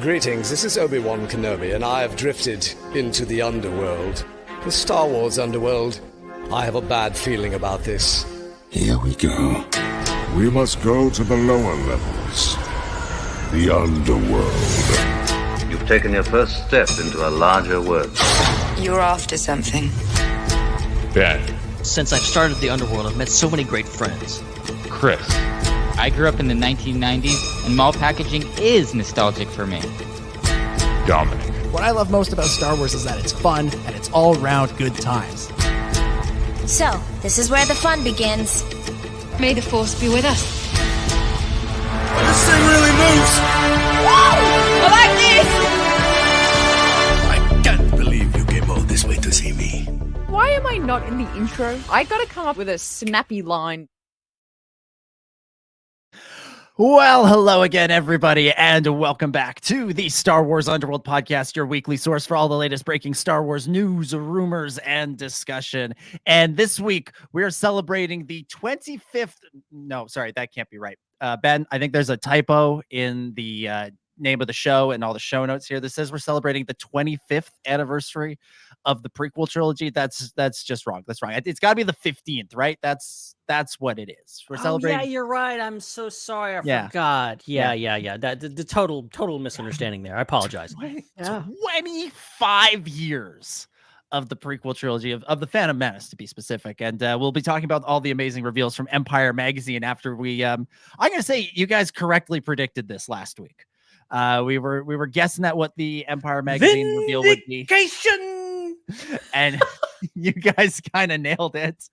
Greetings, this is Obi-Wan Kenobi, and I have drifted into the Underworld. The Star Wars Underworld. I have a bad feeling about this. Here we go. We must go to the lower levels. The Underworld. You've taken your first step into a larger world. You're after something. Ben. Since I've started the Underworld, I've met so many great friends. Chris. I grew up in the 1990s, and mall packaging is nostalgic for me. Dominic. What I love most about Star Wars is that it's fun and it's all-round good times. So, this is where the fun begins. May the Force be with us. This thing really moves! Woo! I like this! I can't believe you came all this way to see me. Why am I not in the intro? I gotta come up with a snappy line. Well, hello again, everybody, and welcome back to the Star Wars Underworld Podcast, your weekly source for all the latest breaking Star Wars news, rumors, and discussion. And this week, we are celebrating the 25th... No, sorry, that can't be right. Ben, I think there's a typo in the name of the show and all the show notes here. This says we're celebrating the 25th anniversary of the prequel trilogy. That's just wrong. That's wrong. It's got to be the 15th, right? That's what it is. We're celebrating. Yeah, you're right. I'm so sorry. I forgot. Yeah. That the total misunderstanding there. I apologize. 25 years of the prequel trilogy of the Phantom Menace, to be specific. And we'll be talking about all the amazing reveals from Empire Magazine after we I'm gonna say you guys correctly predicted this last week. We were guessing at what the Empire Magazine reveal would be. And you guys kind of nailed it.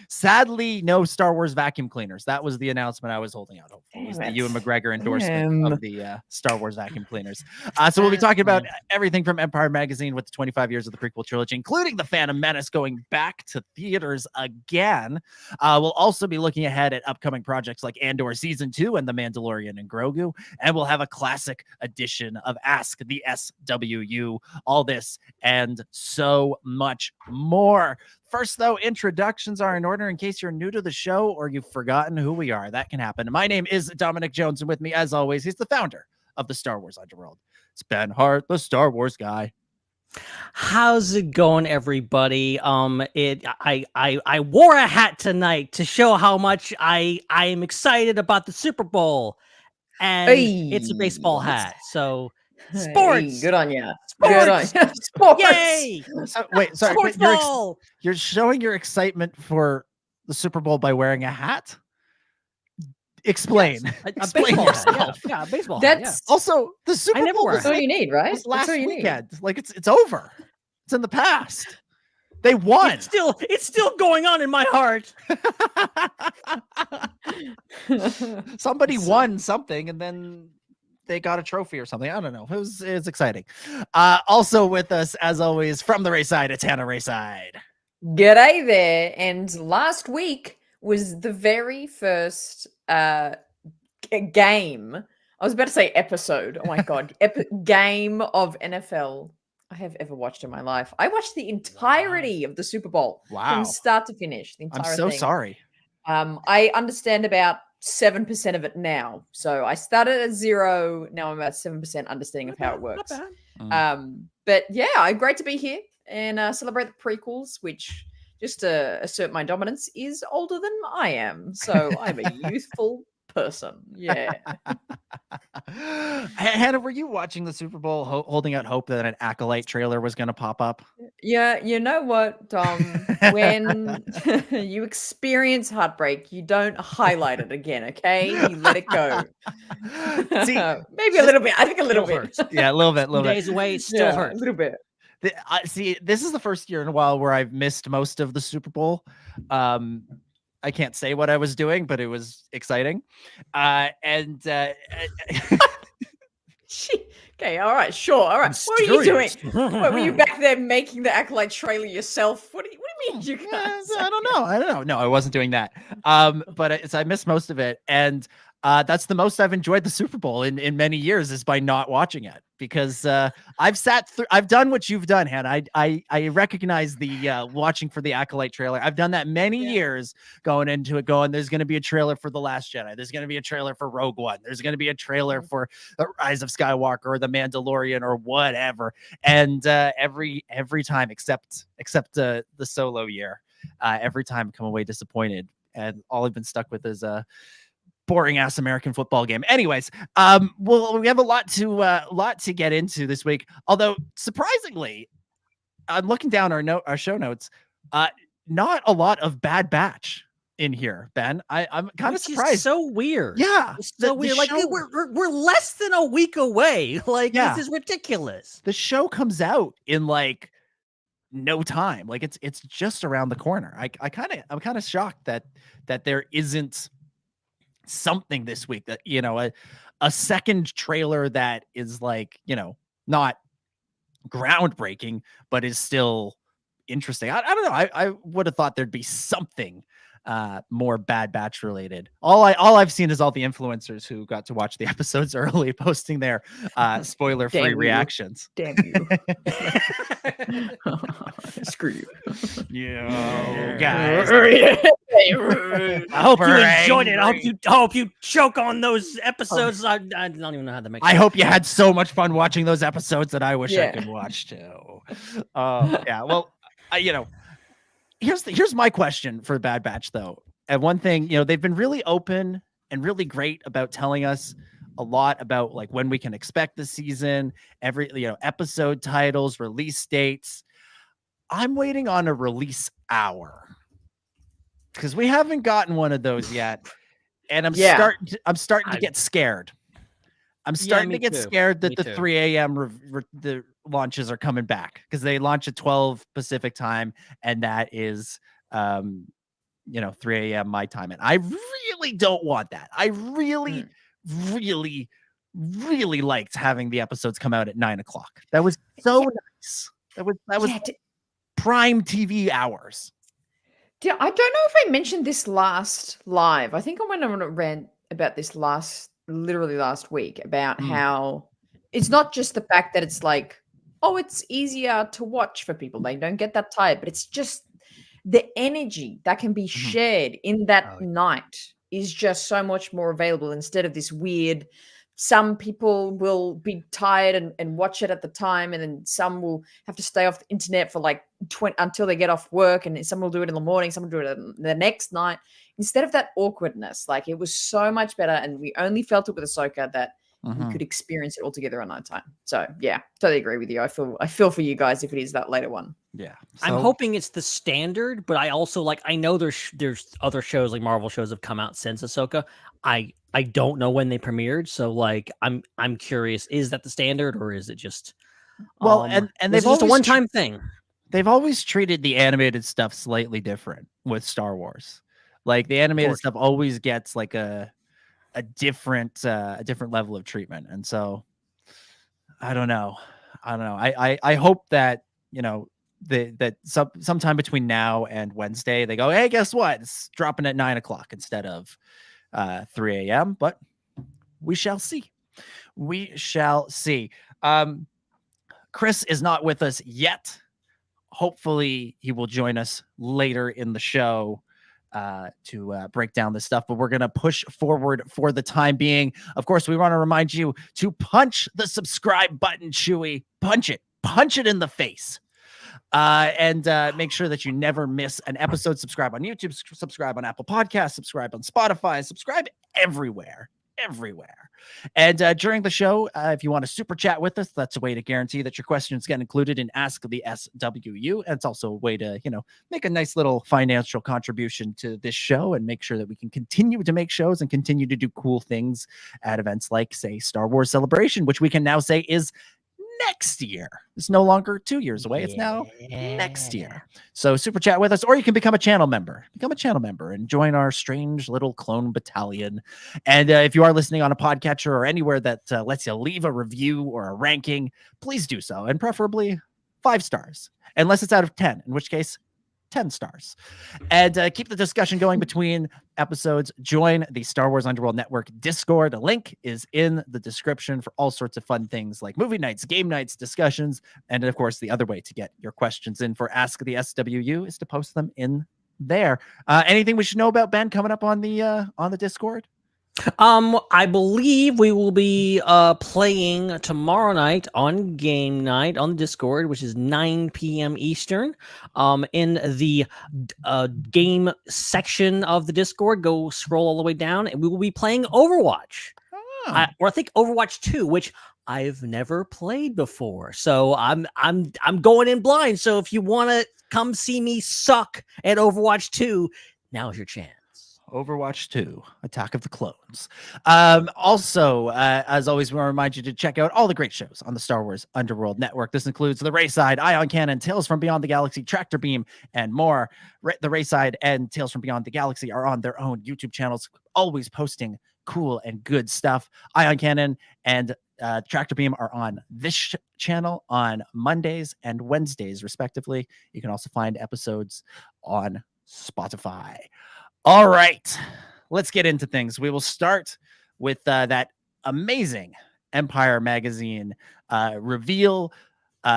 Sadly, no Star Wars vacuum cleaners. That was the announcement I was holding out. Hopefully, was the Ewan McGregor endorsement of the Star Wars vacuum cleaners. So we'll be talking about everything from Empire Magazine with the 25 years of the prequel trilogy, including the Phantom Menace going back to theaters again. We'll also be looking ahead at upcoming projects like Andor Season 2 and The Mandalorian and Grogu. And we'll have a classic edition of Ask the SWU. All this and so much more. First, though, introductions are in order in case you're new to the show or you've forgotten who we are. That can happen. My name is Dominic Jones, and with me, as always, he's the founder of the Star Wars Underworld. It's Ben Hart, the Star Wars guy. How's it going, everybody? I wore a hat tonight to show how much I am excited about the Super Bowl, and it's a baseball hat. So. Sports. Hey, good on you. Good on you. Sports. Yay! Wait, sorry. Sports ball. You're showing your excitement for the Super Bowl by wearing a hat? Explain. Yes. Explain yourself. Yeah, a baseball That's hat. Also the Super Bowl. That's all you need, right? Was last weekend. Like it's over. It's in the past. They won. It's still going on in my heart. Somebody won something, and then they got a trophy or something. I don't know. It was exciting. Also with us, as always, from the Raeside, it's Hannah Raeside. G'day there. And last week was the very first game. I was about to say episode. Oh my God. Game of NFL I have ever watched in my life. I watched the entirety of the Super Bowl from start to finish. The entire I'm so thing. sorry. I understand about 7% of it now. So I started at 0. Now I'm about 7% understanding of how it works. But yeah, great to be here and celebrate the prequels, which, just to assert my dominance, is older than I am. So I'm a youthful person. Yeah. Hannah, were you watching the Super Bowl holding out hope that an Acolyte trailer was going to pop up? Yeah, you know what, Dom? When you experience heartbreak, you don't highlight it again, okay? You let it go. See, maybe a little bit. I think a little bit. Yeah, a little bit. Days away, still hurts. A little bit. See, this is the first year in a while where I've missed most of the Super Bowl. I can't say what I was doing, but it was exciting. Okay, all right, sure. All right. What were you doing? What, were you back there making the Acolyte trailer yourself? What do you mean you guys? I don't know. No, I wasn't doing that. But I missed most of it. And That's the most I've enjoyed the Super Bowl in many years, is by not watching it, because I've done what you've done, Hannah. I recognize the watching for the Acolyte trailer. I've done that many years, going into it, going, there's going to be a trailer for The Last Jedi. There's going to be a trailer for Rogue One. There's going to be a trailer for The Rise of Skywalker or The Mandalorian or whatever. And every time, except the Solo year, every time I come away disappointed. And all I've been stuck with is boring ass American football game. Anyways, well, we have a lot to get into this week. Although surprisingly, I'm looking down our show notes. Not a lot of Bad Batch in here, Ben. I'm kind of surprised. So weird. Yeah, it's so weird. Like we're less than a week away. Like this is ridiculous. The show comes out in like no time. Like it's just around the corner. I'm kind of shocked that there isn't something this week, that a second trailer that is like not groundbreaking but is still interesting. I don't know. I would have thought there'd be something more Bad Batch related. All I've seen is all the influencers who got to watch the episodes early posting their spoiler free reactions. Damn you. Screw you. You guys. I hope you enjoyed it. I hope you choke on those episodes. I don't even know how to make. I hope you had so much fun watching those episodes that I wish I could watch too. Yeah. Well, here's my question for Bad Batch though. And one thing, they've been really open and really great about telling us a lot about like when we can expect the season, every episode titles, release dates. I'm waiting on a release hour, because we haven't gotten one of those yet, and I'm starting to get scared. I'm starting to get scared that the 3 a.m. the launches are coming back, because they launch at 12 Pacific time, and that is 3 a.m. my time, and I really don't want that. I really liked having the episodes come out at 9 o'clock. That was so nice. That was prime TV hours. Yeah, I don't know if I mentioned this last live. I think I went on a rant about this literally last week, about how it's not just the fact that it's like, oh, it's easier to watch for people. They don't get that tired, but it's just the energy that can be shared in that night is just so much more available, instead of this weird, some people will be tired and watch it at the time, and then some will have to stay off the internet for like until they get off work, and some will do it in the morning, some will do it the next night. Instead of that awkwardness, like, it was so much better, and we only felt it with Ahsoka that we could experience it all together at night time. So yeah, totally agree with you. I feel for you guys if it is that later one. Yeah, I'm hoping it's the standard, but I also I know there's other shows, like Marvel shows, have come out since Ahsoka. I don't know when they premiered, so like I'm curious, is that the standard, or is it just and they've just a one-time thing? They've always treated the animated stuff slightly different with Star Wars. Like, the animated stuff always gets like a different level of treatment, and so I don't know. I hope that that sometime between now and Wednesday they go, hey, guess what? It's dropping at 9 o'clock instead of 3 a.m. But we shall see. We shall see. Chris is not with us yet. Hopefully he will join us later in the show to break down this stuff, but we're going to push forward for the time being. Of course, we want to remind you to punch the subscribe button, Chewy. Punch it in the face. And make sure that you never miss an episode. Subscribe on YouTube, subscribe on Apple Podcasts, subscribe on Spotify, subscribe everywhere. And during the show, if you want to super chat with us, that's a way to guarantee that your questions get included in Ask the SWU. And it's also a way to, make a nice little financial contribution to this show and make sure that we can continue to make shows and continue to do cool things at events like, say, Star Wars Celebration, which we can now say is next year. It's no longer 2 years away. It's now next year. So super chat with us, or you can become a channel member. And join our strange little clone battalion. And if you are listening on a podcatcher or anywhere that lets you leave a review or a ranking, please do so, and preferably 5 stars, unless it's out of 10, in which case 10 stars. And keep the discussion going between episodes. Join the Star Wars Underworld Network Discord. A link is in the description for all sorts of fun things like movie nights, game nights, discussions, and of course, the other way to get your questions in for Ask the SWU is to post them in there. Anything we should know about, Ben, coming up on the Discord? I believe we will be playing tomorrow night on game night on the Discord, which is 9 p.m. Eastern. In the game section of the Discord, go scroll all the way down, and we will be playing Overwatch. Or I think Overwatch 2, which I've never played before. So I'm going in blind. So if you want to come see me suck at Overwatch 2, now's your chance. Overwatch 2, Attack of the Clones. Also, as always, we want to remind you to check out all the great shows on the Star Wars Underworld Network. This includes the Raeside, Ion Cannon, Tales from Beyond the Galaxy, Tractor Beam, and more. The Raeside and Tales from Beyond the Galaxy are on their own YouTube channels, always posting cool and good stuff. Ion Cannon and Tractor Beam are on this channel on Mondays and Wednesdays, respectively. You can also find episodes on Spotify. All right, let's get into things. We will start with that amazing Empire Magazine reveal.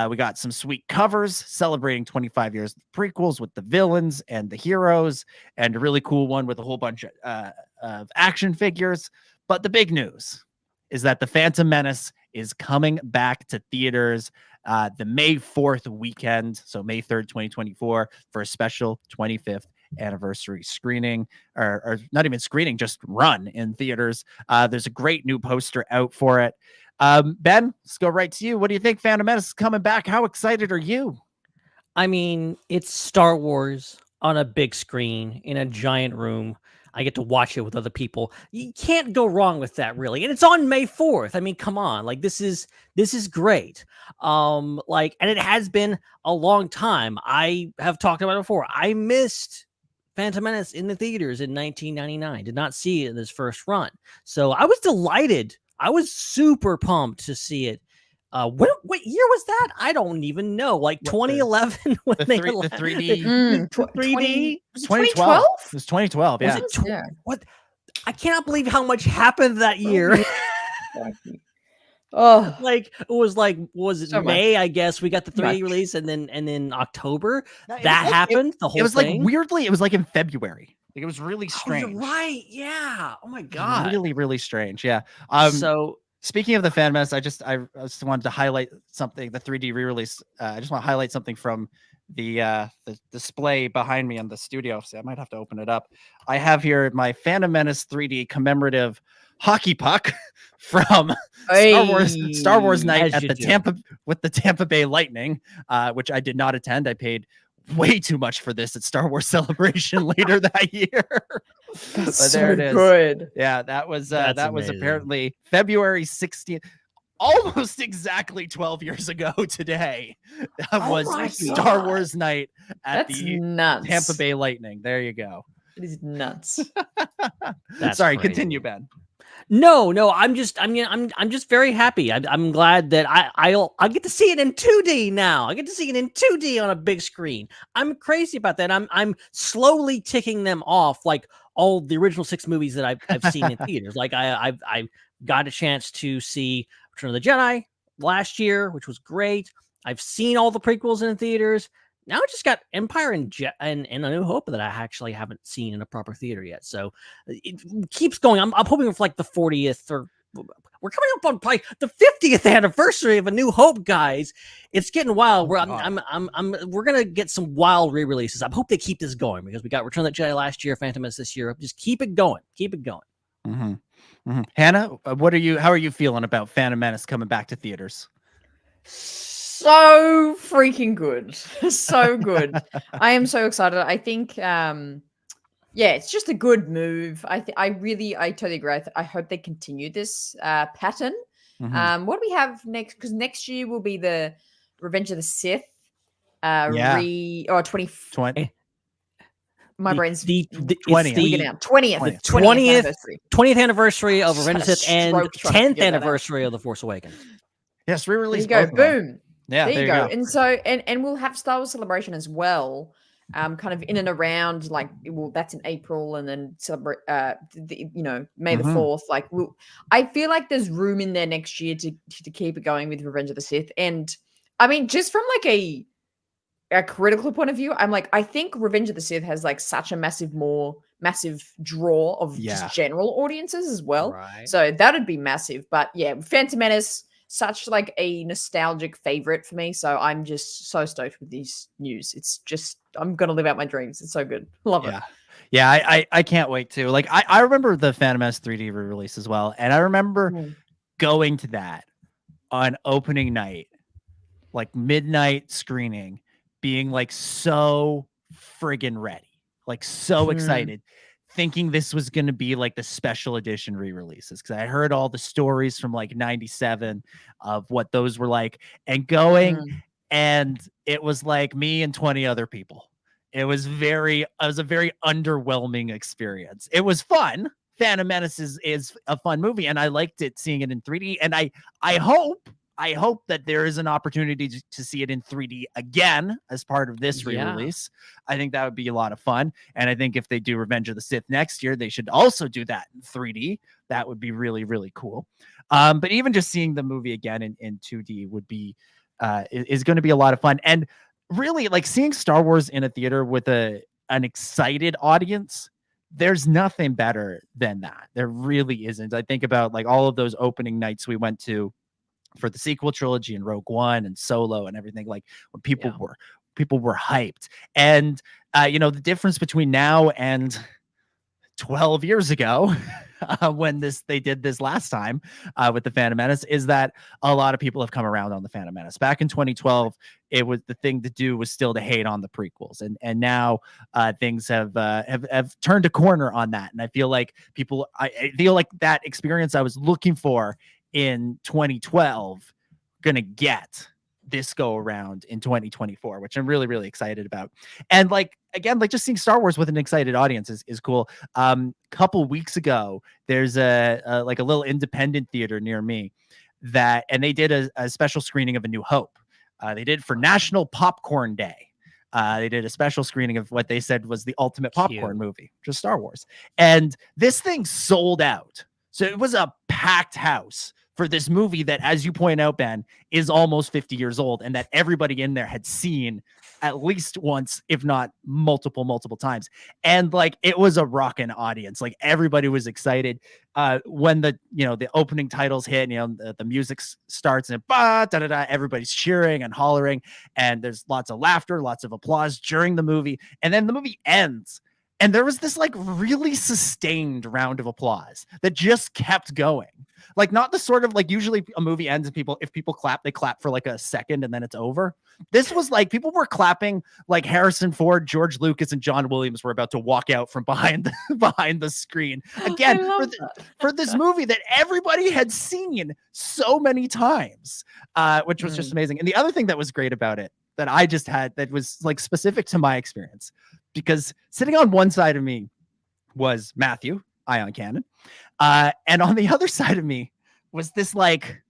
We got some sweet covers celebrating 25 years of prequels with the villains and the heroes, and a really cool one with a whole bunch of action figures. But the big news is that The Phantom Menace is coming back to theaters the May 4th weekend, so May 3rd, 2024, for a special 25th anniversary screening, or not even screening, just run in theaters. There's a great new poster out for it. Ben, let's go right to you. What do you think? Phantom Menace is coming back. How excited are you? I mean, it's Star Wars on a big screen in a giant room. I get to watch it with other people. You can't go wrong with that, really. And it's on May 4th. I mean, come on. Like, this is great. And it has been a long time. I have talked about it before. I missed Phantom Menace in the theaters in 1999. Did not see it in this first run. So I was delighted. I was super pumped to see it. What year was that? I don't even know. Like 2011 when the 3D. 3D. 2012. It was 2012. Yeah. What? I cannot believe how much happened that year. Oh, was it so May? Much. I guess we got the 3D release, and then October happened. The whole thing. Like weirdly, it was like in February. Like it was really strange. Oh, you're right. Yeah. Oh my god. Really, really strange. Yeah. So speaking of the Phantom Menace, I just wanted to highlight something. The 3D re-release. I just want to highlight something from the display behind me in the studio. So I might have to open it up. I have here my Phantom Menace 3D commemorative hockey puck from Star Wars Night at the Tampa Bay Lightning, which I did not attend. I paid way too much for this at Star Wars Celebration later that year. That's so good. Yeah, that was apparently February 16th. Almost exactly 12 years ago today. That was Star Wars Night at Tampa Bay Lightning. There you go. It is nuts. Sorry, crazy. Continue, Ben. No, I'm just very happy. I'm glad that I'll get to see it in 2D now. I get to see it in 2D on a big screen. I'm crazy about that. I'm slowly ticking them off, like all the original 6 movies that I've seen in theaters. Like I've got a chance to see Return of the Jedi last year, which was great. I've seen all the prequels in theaters. Now I just got Empire and A New Hope that I actually haven't seen in a proper theater yet. So it keeps going. I'm hoping for like the 40th, or we're coming up on probably the 50th anniversary of A New Hope, guys. It's getting wild. We're gonna get some wild re-releases. I hope they keep this going because we got Return of the Jedi last year, Phantom Menace this year. Just keep it going. Keep it going. Mm-hmm. Mm-hmm. Hannah, how are you feeling about Phantom Menace coming back to theaters? So freaking good. So good. I am so excited. I think it's just a good move. I totally agree. I hope they continue this pattern. Mm-hmm. What do we have next? Because next year will be the Revenge of the Sith 2020. My brain's the 20th anniversary of Revenge of the Sith and 10th anniversary of The Force Awakens. Yes, re-release. There you go. Boom. Yeah, there you go. And so and we'll have Star Wars Celebration as well. kind of in and around like, well, that's in April, and then celebrate, May the 4th. Like, I feel like there's room in there next year to keep it going with Revenge of the Sith. And I mean, just from like a critical point of view, I'm like, I think Revenge of the Sith has like such a massive draw of just general audiences as well. Right. So that'd be massive. But yeah, Phantom Menace, such like a nostalgic favorite for me. So I'm just so stoked with these news. It's just, I'm gonna live out my dreams. It's so good. Love it. Yeah, I can't wait to. Like, I remember the Phantom Menace 3D re-release as well, and I remember going to that on opening night, like midnight screening, being like so friggin' ready, like so excited, thinking this was going to be like the special edition re-releases, because I heard all the stories from like 97 of what those were like, and going, and it was like me and 20 other people. It was a very underwhelming experience. It was fun. Phantom Menace is a fun movie, and I liked it, seeing it in 3D, and I hope that there is an opportunity to see it in 3D again as part of this re-release. I think that would be a lot of fun. And I think if they do Revenge of the Sith next year, they should also do that in 3D. That would be really, really cool. But even just seeing the movie again in 2D would be, is going to be a lot of fun. And really, like, seeing Star Wars in a theater with an excited audience, there's nothing better than that. There really isn't. I think about like all of those opening nights we went to for the sequel trilogy and Rogue One and Solo and everything, like when people were hyped. And the difference between now and 12 years ago, when they did this last time with the Phantom Menace, is that a lot of people have come around on the Phantom Menace. Back in 2012, it was the thing to do was still to hate on the prequels, and now things have turned a corner on that. And I feel like I feel like that experience I was looking for in 2012 gonna get this go around in 2024, which I'm really, really excited about. And like, again, like just seeing Star Wars with an excited audience is cool. Couple weeks ago, there's a little independent theater near me and they did a special screening of A New Hope. They did for National Popcorn Day. They did a special screening of what they said was the ultimate popcorn movie, just Star Wars. And this thing sold out. So it was a packed house for this movie that, as you point out, Ben, is almost 50 years old, and that everybody in there had seen at least once, if not multiple times. And like, it was a rockin' audience. Like, everybody was excited. When the opening titles hit, the music starts and everybody's cheering and hollering, and there's lots of laughter, lots of applause during the movie. And then the movie ends, and there was this like really sustained round of applause that just kept going. Like, not the sort of like, usually a movie ends and if people clap, they clap for like a second and then it's over. This was like, people were clapping like Harrison Ford, George Lucas, and John Williams were about to walk out from behind the screen again for this movie that everybody had seen so many times, which was just amazing. And the other thing that was great about it that I just had that was like specific to my experience, because sitting on one side of me was Matthew, Ion Cannon, and on the other side of me was this like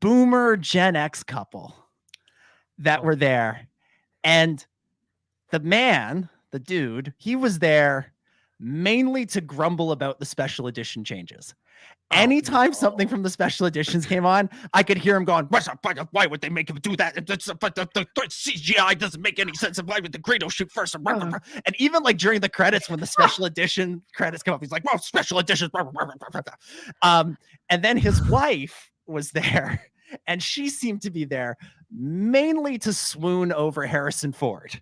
boomer Gen X couple that were there. And the dude, he was there mainly to grumble about the special edition changes. Anytime something from the special editions came on, I could hear him going, why would they make him do that? But the CGI doesn't make any sense. Why would the Greedo shoot first? And even like during the credits, when the special edition credits come up, he's like, well, special edition. And then his wife was there, and she seemed to be there mainly to swoon over Harrison Ford.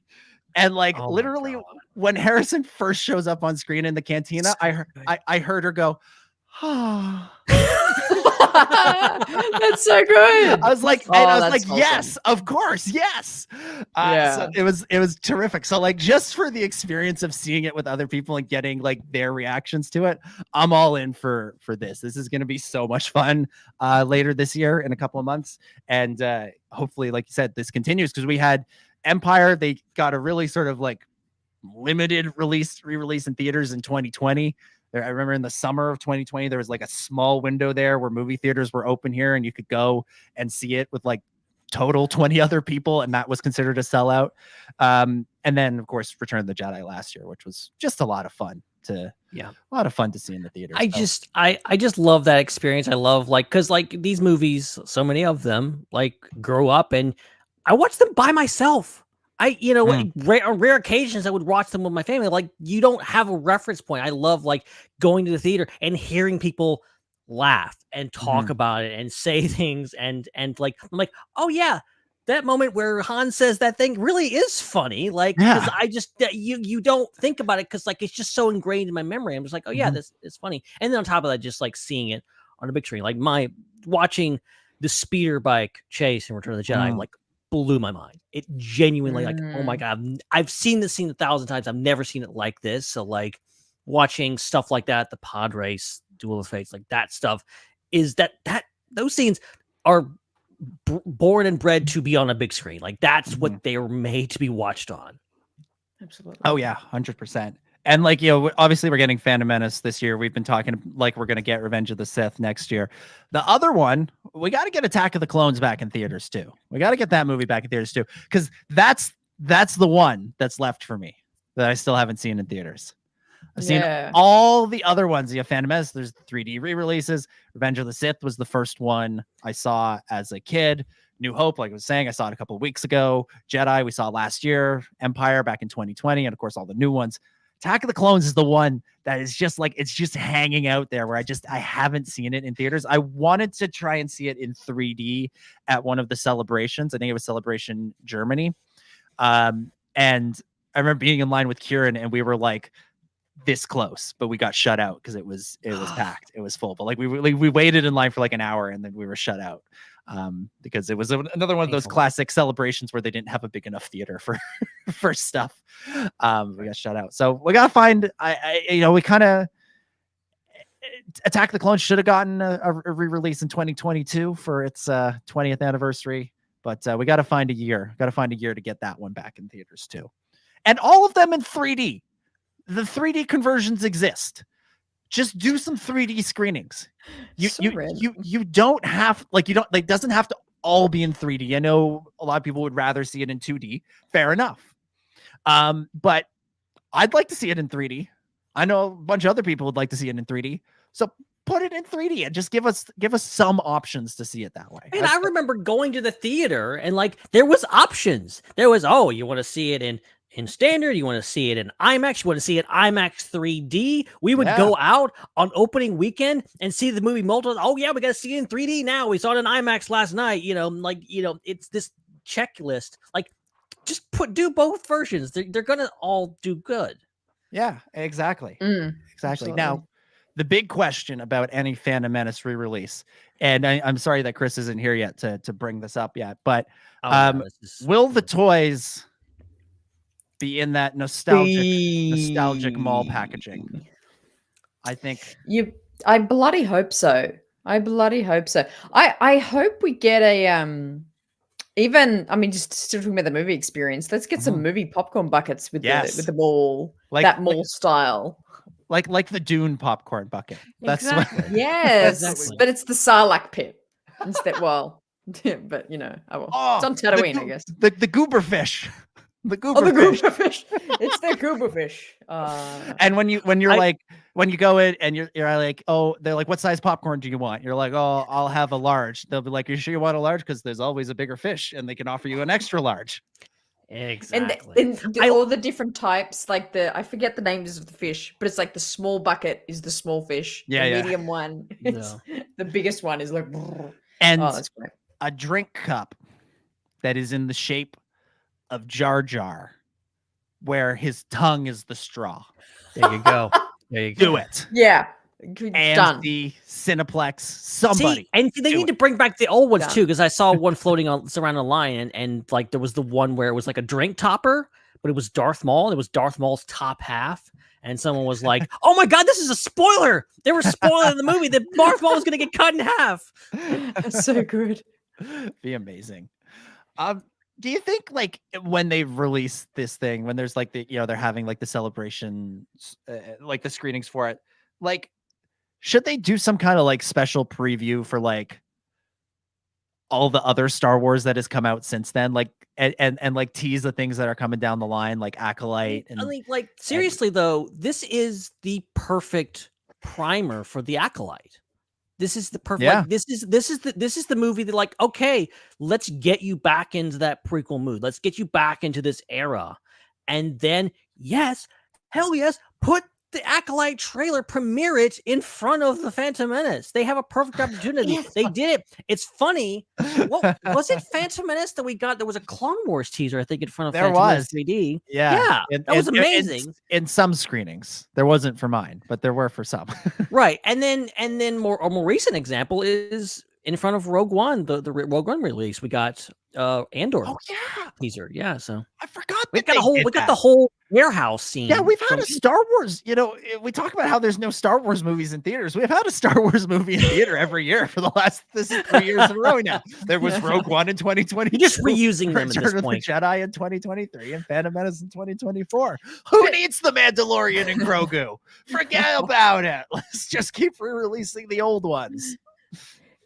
And like, literally, when Harrison first shows up on screen in the cantina, I heard her go, oh. That's so good. I was like, yes, of course, yes. So it was terrific. So like, just for the experience of seeing it with other people and getting like their reactions to it, I'm all in for this. This is going to be so much fun later this year in a couple of months, and hopefully, like you said, this continues, because we had Empire. They got a really sort of like limited re-release in theaters in 2020. I remember in the summer of 2020, there was like a small window there where movie theaters were open here, and you could go and see it with like total 20 other people, and that was considered a sellout. And then of course Return of the Jedi last year, which was just a lot of fun to see in the theaters. I just love that experience. I love because these movies, so many of them grow up, and I watch them by myself. On rare occasions I would watch them with my family. You don't have a reference point. I love going to the theater and hearing people laugh and talk about it and say things and I'm like, oh yeah, that moment where Han says that thing really is funny. Because I just you don't think about it because it's just so ingrained in my memory. I'm just like, oh yeah, this is funny. And then on top of that, just seeing it on a big screen, watching the speeder bike chase in Return of the Jedi, blew my mind. It genuinely oh my god, I've seen this scene 1,000 times. I've never seen it like this. So watching stuff like that, the pod race, Duel of Fates, that stuff is that those scenes are born and bred to be on a big screen. That's what they were made to be watched on. Absolutely. Oh yeah, 100%. And obviously we're getting Phantom Menace this year. We've been talking we're going to get Revenge of the Sith next year. The other one, we got to get Attack of the Clones back in theaters too. We got to get that movie back in theaters too, because that's the one that's left for me that I still haven't seen in theaters. I've seen all the other ones. Phantom Menace, there's 3D re-releases. Revenge of the Sith was the first one I saw as a kid. New Hope, like I was saying, I saw it a couple of weeks ago. Jedi, we saw last year. Empire back in 2020. And of course, all the new ones. Attack of the Clones is the one that is just it's just hanging out there where I haven't seen it in theaters. I wanted to try and see it in 3D at one of the celebrations. I think it was Celebration Germany. And I remember being in line with Kieran and we were this close, but we got shut out because it was packed. It was full. But we waited in line for an hour and then we were shut out. Because it was another one of those classic celebrations where they didn't have a big enough theater for stuff. We got shut out. So we got to find, we kind of Attack the Clones should have gotten a re-release in 2022 for its 20th anniversary, but we got to find a year. Got to find a year to get that one back in theaters too. And all of them in 3D. The 3D conversions exist. Just do some 3D screenings. You don't have it doesn't have to all be in 3D. I know a lot of people would rather see it in 2D. Fair enough. But I'd like to see it in 3D. I know a bunch of other people would like to see it in 3D. So put it in 3D and just give us some options to see it that way. And I remember going to the theater and there was options. There was, you want to see it in standard, you want to see it in IMAX, you want to see it IMAX 3D. We would go out on opening weekend and see the movie multiple. Oh yeah, we got to see it in 3D now. We saw it in IMAX last night. It's this checklist. Just do both versions. They're gonna all do good. Yeah, exactly. Exactly. Absolutely. Now, the big question about any Phantom Menace re-release, and I'm sorry that Chris isn't here yet to bring this up yet, but will the toys be in that nostalgic mall packaging? I think I bloody hope so. I hope we get a just still talking about the movie experience. Let's get some movie popcorn buckets with the mall, that mall style. Like the Dune popcorn bucket. That's exactly. Yes, but it's the Sarlacc pit instead. Well, but it's on Tatooine, I guess. The goober fish. The goober fish. It's the goober fish. And when you go in and you're like, oh, they're like, what size popcorn do you want? You're like, oh, I'll have a large. They'll be like, you sure you want a large? Because there's always a bigger fish, and they can offer you an extra large. Exactly. And all the different types, I forget the names of the fish, but it's the small bucket is the small fish. Yeah, the medium one is the biggest one is and that's great. A drink cup that is in the shape of Jar Jar, where his tongue is the straw. There you go. Do it. Yeah. And done. the Cineplex, somebody. See, and they need to bring back the old ones too, because I saw one floating around the line, and there was the one where it was a drink topper, but it was Darth Maul, and it was Darth Maul's top half. And someone was like, "Oh my god, this is a spoiler! They were spoiling the movie that Darth Maul was going to get cut in half." That's so good. Be amazing. Do you think when they release this thing, when there's they're having the celebration, the screenings for it, should they do some kind of special preview for all the other Star Wars that has come out since then, like and like tease the things that are coming down the line, like Acolyte. And I mean, like seriously though, this is the perfect primer for the Acolyte. This is the perfect. Yeah. Like, this is the movie that, like, okay, let's get you back into that prequel mood. Let's get you back into this era, and then yes, hell yes, put the Acolyte trailer, premiere it in front of the Phantom Menace. They have a perfect opportunity. Yes. They did it. It's funny. What was it? Phantom Menace that we got? There was a Clone Wars teaser, I think, in front of There Phantom was. Menace 3D. Yeah, that was amazing. In some screenings, there wasn't for mine, but there were for some. Right, and then a more recent example is in front of Rogue One, the Rogue One release. We got Andor. Oh yeah, teaser. Yeah, so I forgot. we got the whole warehouse scene. Yeah, we've had a Star Wars. You know, we talk about how there's no Star Wars movies in theaters. We've had a Star Wars movie in theater every year for the last 3 years in a row now. There was Rogue One in 2020. You're just reusing them at this Return of point. the Jedi in 2023 and Phantom Menace in 2024. Who needs the Mandalorian and Grogu? Forget about it. Let's just keep re-releasing the old ones.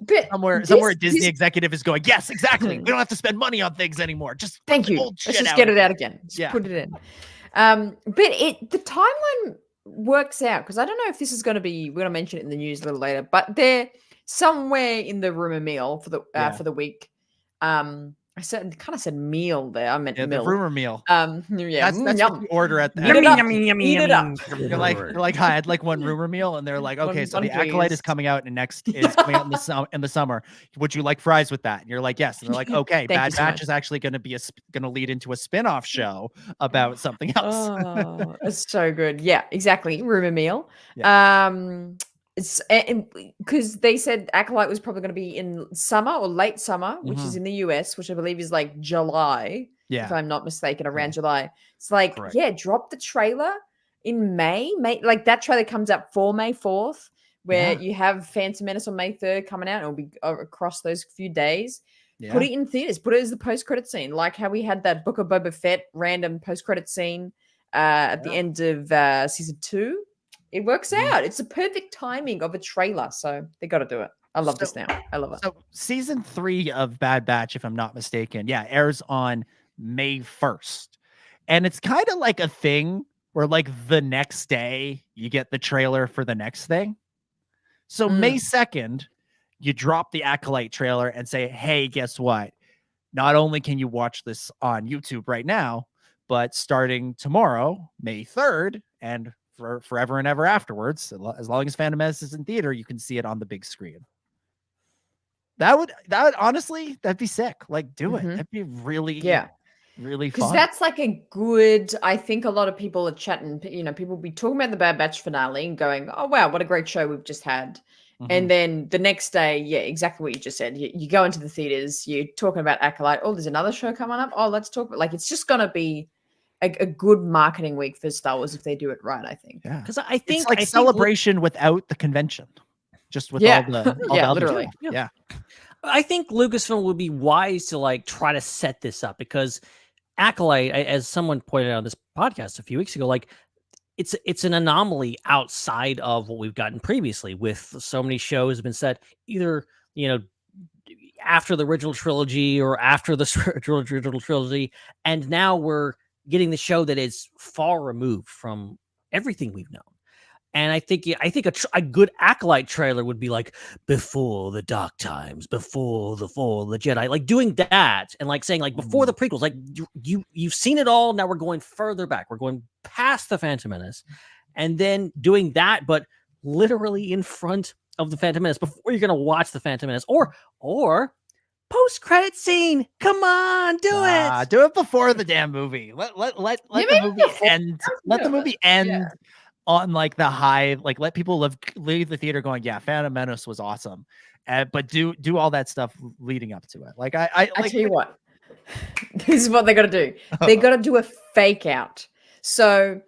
But Somewhere a Disney executive is going, yes, exactly. We don't have to spend money on things anymore. Just thank put the you. old shit Let's just out get it again. out again. Just Yeah. put it in. But the timeline works out because I don't know if this is going to be. We're going to mention it in the news a little later, but they're somewhere in the rumor mill for the week. I kind of said meal there. I meant Yeah, mill. the rumor meal. Yeah, That's yum. what you order at the Eat it up. Eat it up. You're like, hi, I'd like one rumor meal, and they're like, okay, so the Acolyte is coming out in the summer. Would you like fries with that? And you're like, yes. And they're like, okay, Thank you Bad so Batch much. is actually going to be going to lead into a spin-off show about something else. Oh, it's so good. Yeah, exactly. Rumor meal. It's because they said Acolyte was probably going to be in summer or late summer, which is in the US, which I believe is like July, if I'm not mistaken, around July. It's like, drop the trailer in May. Like that trailer comes out for May 4th, where you have Phantom Menace on May 3rd coming out. It'll be across those few days. Yeah. Put it in theaters. Put it as the post-credit scene, like how we had that Book of Boba Fett random post-credit scene at the end of season 2. It works out. It's a perfect timing of a trailer. So they got to do it. I love this now. I love it. So season 3 of Bad Batch, if I'm not mistaken, airs on May 1st. And it's kind of like a thing where like the next day you get the trailer for the next thing. So May 2nd, you drop the Acolyte trailer and say, hey, guess what? Not only can you watch this on YouTube right now, but starting tomorrow, May 3rd, and for forever and ever afterwards, as long as Phantom Menace is in theater, you can see it on the big screen. That would honestly, that'd be sick. Like, do it. That'd be really, really fun. Because that's like a good, I think a lot of people are chatting, people be talking about the Bad Batch finale and going, oh, wow, what a great show we've just had. And then the next day, exactly what you just said. You go into the theaters, you're talking about Acolyte. Oh, there's another show coming up. Oh, let's talk about, like, it's just going to be a good marketing week for Star Wars if they do it right, I think. Yeah. Because I think it's like celebration without the convention. Just with all the literally. Yeah. I think Lucasfilm would be wise to like try to set this up because Acolyte, as someone pointed out on this podcast a few weeks ago, like it's an anomaly outside of what we've gotten previously with so many shows have been set either, after the original trilogy or after the original trilogy. And now we're getting the show that is far removed from everything we've known. And I think a good Acolyte trailer would be like before the dark times, before the fall of the Jedi, like doing that and like saying like before the prequels, like you've seen it all. Now we're going further back. We're going past the Phantom Menace, and then doing that, but literally in front of the Phantom Menace before you're gonna watch the Phantom Menace, or post-credit scene. Come on, do it. Do it before the damn movie. Let the movie end. Let the movie end on like the high. Like let people leave the theater going, yeah, Phantom Menace was awesome. But do all that stuff leading up to it. Like I tell you what, this is what they got to do. They got to do a fake out. So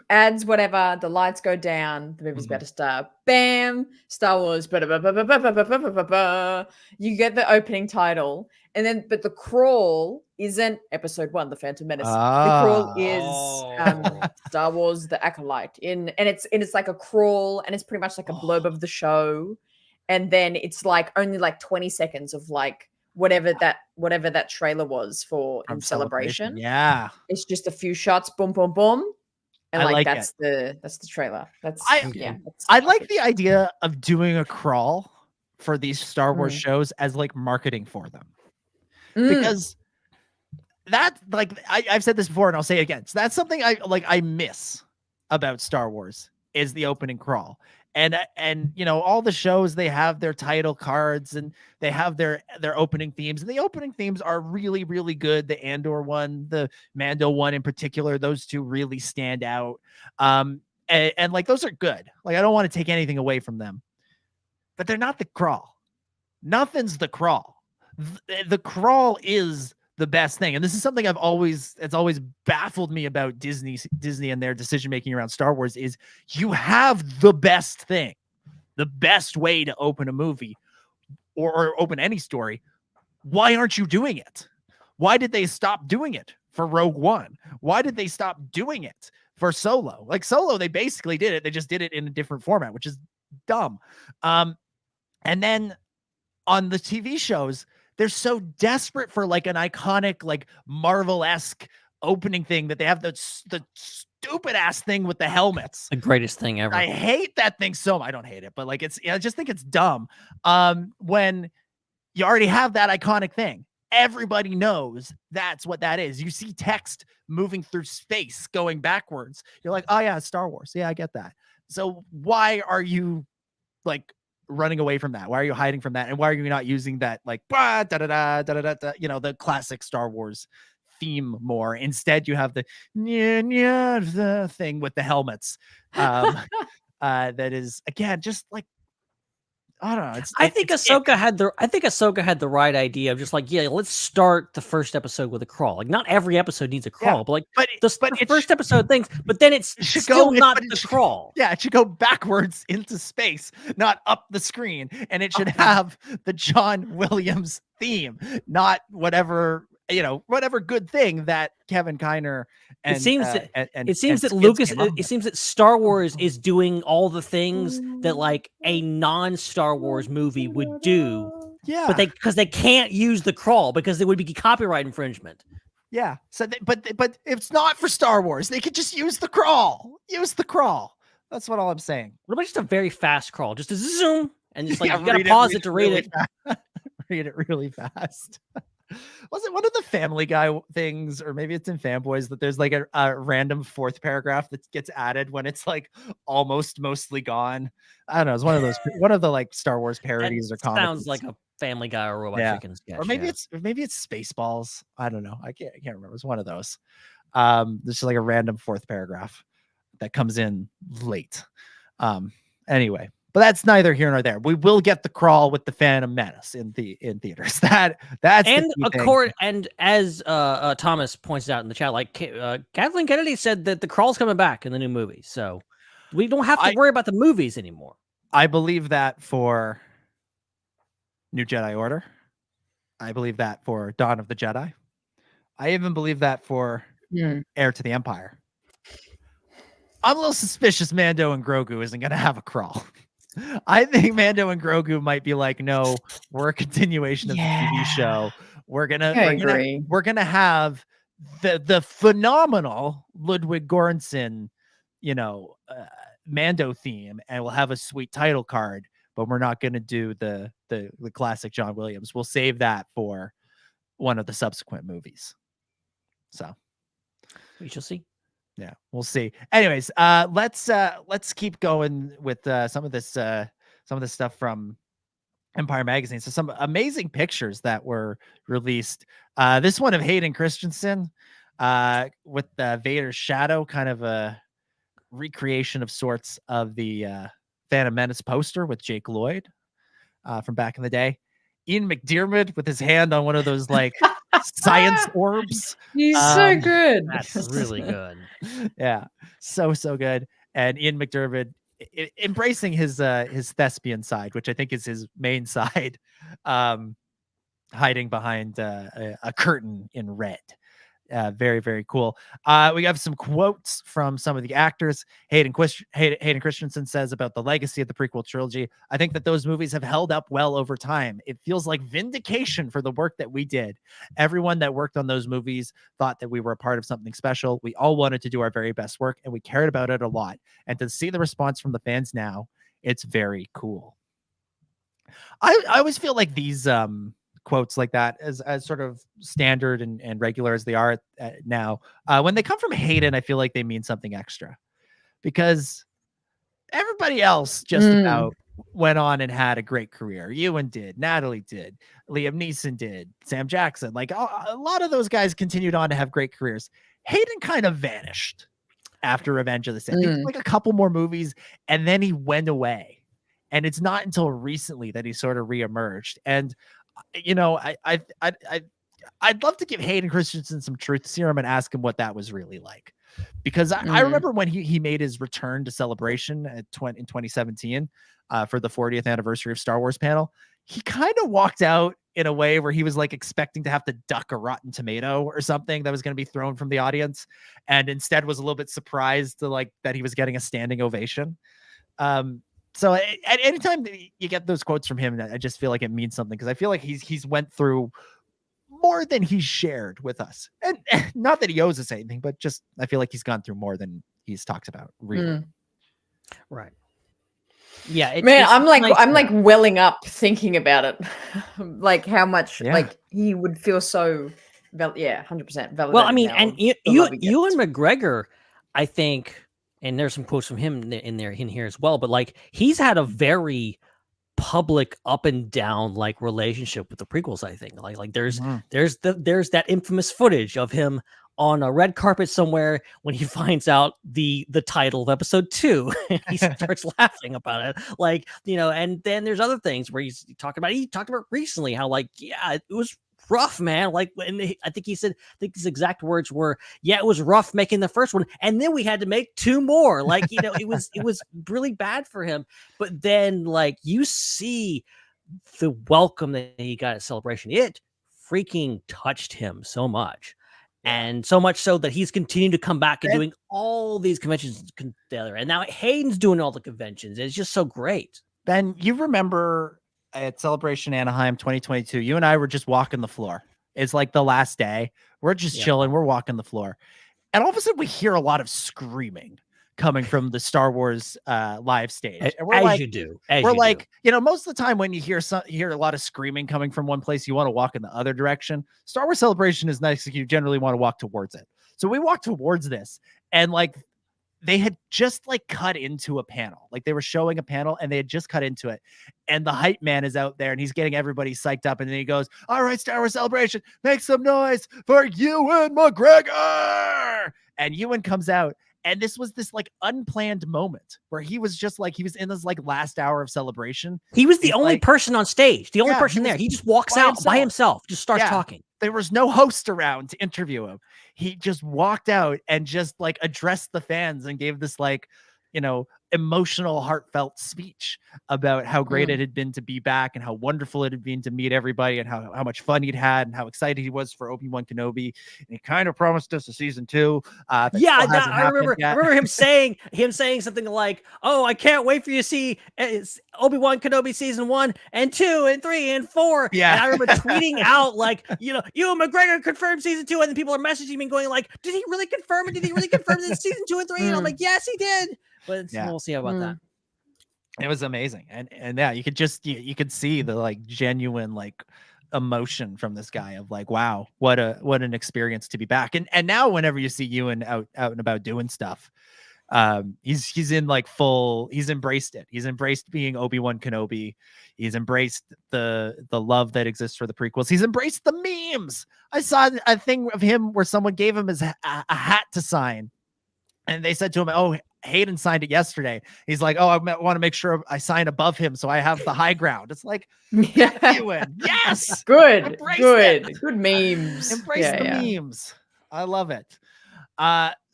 ads, whatever, the lights go down, the movie's about to start. Bam, Star Wars. You get the opening title, and then but the crawl isn't Episode 1, The Phantom Menace. The crawl is Star Wars: The Acolyte. And it's like a crawl, and it's pretty much like a blurb of the show. and then it's like only like 20 seconds of like whatever that trailer was for in celebration. Yeah, it's just a few shots, boom, boom, boom, and I like that's the trailer. I like the idea of doing a crawl for these Star Wars shows as like marketing for them, because that, like, I've said this before and I'll say it again. So that's something I miss about Star Wars is the opening crawl. And you know, all the shows, they have their title cards and they have their opening themes, and the opening themes are really, really good. The Andor one, the Mando one in particular, those two really stand out. And like those are good. Like, I don't want to take anything away from them, but they're not the crawl. Nothing's the crawl. The crawl is the best thing. And this is something it's always baffled me about Disney and their decision making around Star Wars is you have the best thing, the best way to open a movie or open any story. Why aren't you doing it? Why did they stop doing it for Rogue One? Why did they stop doing it for Solo? Like Solo, they basically did it. They just did it in a different format, which is dumb. And then on the TV shows, they're so desperate for like an iconic, like Marvel-esque opening thing that they have the stupid ass thing with the helmets. The greatest thing ever. I hate that thing so much. I don't hate it, but like I just think it's dumb. When you already have that iconic thing, everybody knows that's what that is. You see text moving through space going backwards. You're like, oh yeah, it's Star Wars. Yeah, I get that. So why are you like running away from that? Why are you hiding from that? And why are you not using that like you know, the classic Star Wars theme more? Instead, you have the thing with the helmets. That is, again, just like, I don't know. I think Ahsoka had the right idea of just like, yeah, let's start the first episode with a crawl. Like, not every episode needs a crawl, but like, the first episode things. But then it's still not the crawl. Yeah, it should go backwards into space, not up the screen, and it should have the John Williams theme, not whatever good thing that Kevin Kiner and it seems that Star Wars is doing all the things that like a non-Star Wars movie would do. Yeah, but because they can't use the crawl because it would be copyright infringement. Yeah. So, but it's not for Star Wars. They could just use the crawl. Use the crawl. That's all I'm saying. What about just a very fast crawl, just a zoom, and just like you gotta pause it to read it. Read it really fast. Was it one of the Family Guy things, or maybe it's in Fanboys, that there's like a random fourth paragraph that gets added when it's like almost mostly gone? I don't know. It's one of the like Star Wars parodies or comics. Sounds like a Family Guy or Robot Chicken sketch. Or maybe it's Spaceballs. I don't know. I can't remember. It's one of those. There's just like a random fourth paragraph that comes in late. Anyway. But that's neither here nor there. We will get the crawl with the Phantom Menace in theaters. That's and as Thomas points out in the chat, like Kathleen Kennedy said that the crawl's coming back in the new movie, so we don't have to worry about the movies anymore. I believe that for New Jedi Order. I believe that for Dawn of the Jedi. I even believe that for Heir to the Empire. I'm a little suspicious Mando and Grogu isn't going to have a crawl. I think Mando and Grogu might be like, no, we're a continuation of the TV show. We're gonna have the phenomenal Ludwig Göransson, Mando theme, and we'll have a sweet title card, but we're not gonna do the classic John Williams. We'll save that for one of the subsequent movies. So we shall see. Yeah, we'll see. Anyways, let's keep going with some of this stuff from Empire Magazine. So some amazing pictures that were released. This one of Hayden Christensen with Vader's shadow, kind of a recreation of sorts of the Phantom Menace poster with Jake Lloyd from back in the day. Ian McDiarmid with his hand on one of those like science orbs. He's so good. That's really good. Yeah, so good. And Ian McDiarmid embracing his thespian side, which I think is his main side, hiding behind a curtain in red. Very, very cool. We have some quotes from some of the actors. Hayden Christensen says about the legacy of the prequel trilogy, I think that those movies have held up well over time. It feels like vindication for the work that we did. Everyone that worked on those movies thought that we were a part of something special. We all wanted to do our very best work, and we cared about it a lot. And to see the response from the fans now, it's very cool. I always feel like these quotes like that, as sort of standard and regular as they are now, when they come from Hayden, I feel like they mean something extra, because everybody else just about went on and had a great career. Ewan did, Natalie did, Liam Neeson did, Sam Jackson, like a lot of those guys continued on to have great careers. Hayden kind of vanished after Revenge of the Sith. He did like a couple more movies and then he went away, and it's not until recently that he sort of reemerged. And you know, I'd love to give Hayden Christensen some truth serum and ask him what that was really like, because I remember when he made his return to Celebration in 2017 for the 40th anniversary of Star Wars panel. He kind of walked out in a way where he was like expecting to have to duck a rotten tomato or something that was going to be thrown from the audience, and instead was a little bit surprised to like that he was getting a standing ovation. So at any time that you get those quotes from him, I just feel like it means something, because I feel like he's went through more than he's shared with us, and not that he owes us anything, but just I feel like he's gone through more than he's talked about. Really, right? Yeah, man, I'm like welling up thinking about it, like how much like he would feel so, 100% validated. Well, I mean, and Ewan McGregor, I think. And there's some quotes from him in here as well, but like he's had a very public up and down like relationship with the prequels. I think like there's that infamous footage of him on a red carpet somewhere when he finds out the title of episode 2. He starts laughing about it, like, you know. And then there's other things where he talked about recently how like, yeah, it was rough, man. Like, I think his exact words were, yeah, it was rough making the first one, and then we had to make 2 more. Like, you know, it was really bad for him. But then like you see the welcome that he got at Celebration, it freaking touched him so much. And so much so that he's continuing to come back and doing all these conventions together. And now Hayden's doing all the conventions. It's just so great. Ben, you remember at Celebration Anaheim 2022, you and I were just walking the floor. It's like the last day. We're just chilling. We're walking the floor. And all of a sudden we hear a lot of screaming coming from the Star Wars live stage. And we're you know, most of the time when you hear a lot of screaming coming from one place, you want to walk in the other direction. Star Wars Celebration is nice. You generally want to walk towards it. So we walked towards this, and like they had just like cut into a panel. Like they were showing a panel and they had just cut into it. And the hype man is out there and he's getting everybody psyched up. And then he goes, all right, Star Wars Celebration, make some noise for Ewan McGregor. And Ewan comes out. And this was this like unplanned moment where he was just like, he was in this like last hour of Celebration. He was the only person on stage, the only person there. He just walks out by himself, just starts talking. There was no host around to interview him. He just walked out and just like addressed the fans and gave this like, you know, emotional, heartfelt speech about how great it had been to be back and how wonderful it had been to meet everybody and how much fun he'd had and how excited he was for Obi-Wan Kenobi. And he kind of promised us a season 2. I remember him saying something like, "Oh, I can't wait for you to see Obi-Wan Kenobi season 1 and 2 and 3 and 4." Yeah, and I remember tweeting out like, you know, Ewan McGregor confirmed season 2, and then people are messaging me going like, "Did he really confirm it? Did he really confirm this season 2 and 3?" And I'm like, "Yes, he did." But we'll see about that. It was amazing. And yeah, you could see the like genuine like emotion from this guy of like, wow, what an experience to be back. And now whenever you see Ewan out and about doing stuff, he's in like he's embraced it. He's embraced being Obi-Wan Kenobi. He's embraced the love that exists for the prequels. He's embraced the memes. I saw a thing of him where someone gave him a hat to sign. And they said to him, "Oh, Hayden signed it yesterday." He's like, "Oh, I want to make sure I sign above him so I have the high ground." It's like, yes, good memes. Embrace the memes. I love it.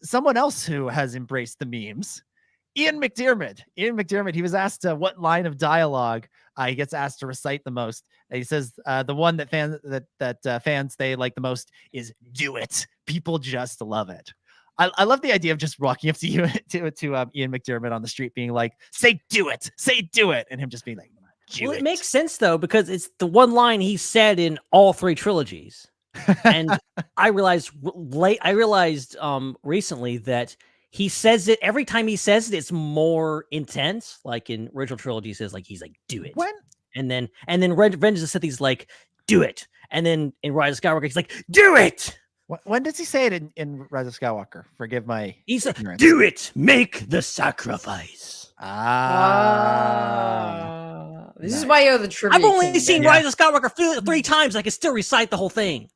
Someone else who has embraced the memes, Ian McDiarmid. He was asked what line of dialogue he gets asked to recite the most. And he says the one that fans they like the most is "Do it, people just love it. I love the idea of just walking up to you to Ian McDiarmid on the street being like, say do it, and him just being like, well, it makes sense though, because it's the one line he said in all 3 trilogies. And I realized recently that he says it every time he says it, it's more intense. Like in original trilogy, he says he's like, do it. And then Revenge of the Sith, he's like, do it. And then in Rise of Skywalker, he's like, do it. When does he say it in Rise of Skywalker? Forgive my He's like, do it. Make the sacrifice. This is why you're the trivia. I've only seen Rise of Skywalker 3 times. I can still recite the whole thing.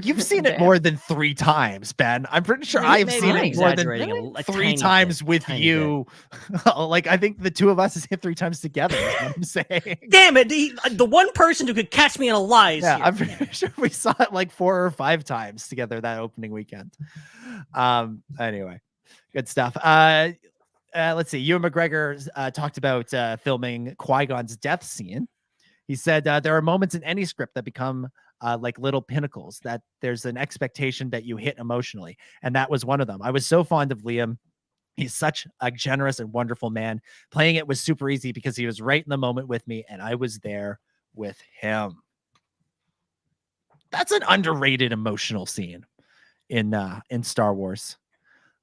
You've seen it more than 3 times, Ben. I'm pretty sure I've seen it more than 3 times with you. Like, I think the 2 of us has hit 3 times together. Is what I'm saying. Damn it! The one person who could catch me in a lie. Yeah, I'm pretty sure we saw it like 4 or 5 times together that opening weekend. Anyway, good stuff. Let's see. Ewan McGregor talked about filming Qui-Gon's death scene. He said there are moments in any script that become like little pinnacles, that there's an expectation that you hit emotionally. And that was one of them. I was so fond of Liam. He's such a generous and wonderful man. Playing it was super easy because he was right in the moment with me and I was there with him. That's an underrated emotional scene in Star Wars.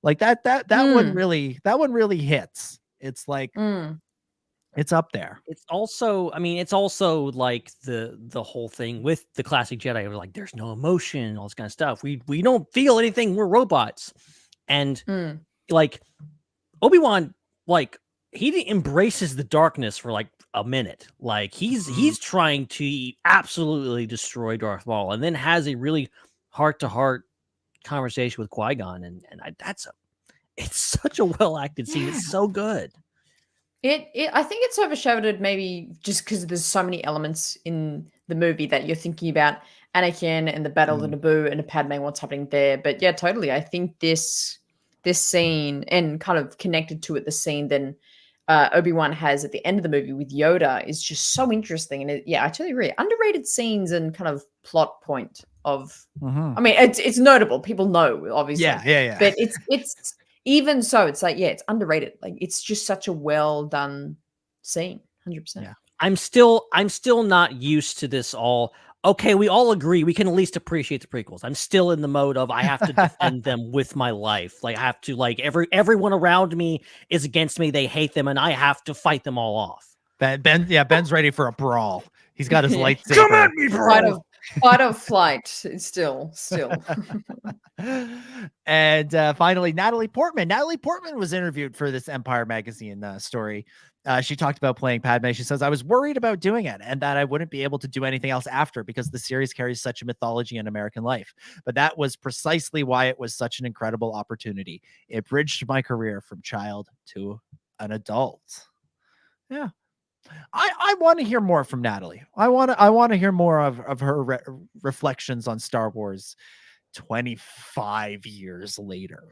Like that one really hits. It's like it's up there. It's also like the whole thing with the classic Jedi. Like, there's no emotion, all this kind of stuff. We don't feel anything. We're robots. And like Obi-Wan, like he embraces the darkness for like a minute. Like he's trying to absolutely destroy Darth Maul, and then has a really heart-to-heart conversation with Qui-Gon, and it's such a well acted scene. It's so good. I think it's overshadowed maybe just because there's so many elements in the movie that you're thinking about Anakin and the Battle of Naboo and Padme, what's happening there. But yeah, totally. I think this scene, and kind of connected to it, the scene then Obi-Wan has at the end of the movie with Yoda, is just so interesting. And I totally agree. Underrated scenes and kind of plot point of. I mean, it's notable. People know, obviously. Yeah. But it's even so, it's like, it's underrated. Like, it's just such a well done scene. 100%. Yeah. I'm still not used to this all. Okay, we all agree we can at least appreciate the prequels. I'm still in the mode of I have to defend them with my life. Like, I have to, like, everyone around me is against me. They hate them, and I have to fight them all off. Ben's ready for a brawl. He's got his lightsaber. Come at me, bro. Fight or flight. Still. And finally, Natalie Portman. Natalie Portman was interviewed for this Empire magazine story. She talked about playing Padme. She says, I was worried about doing it and that I wouldn't be able to do anything else after because the series carries such a mythology in American life. But that was precisely why it was such an incredible opportunity. It bridged my career from child to an adult. Yeah. I want to hear more from Natalie. I want to hear more of her reflections on Star Wars 25 years later.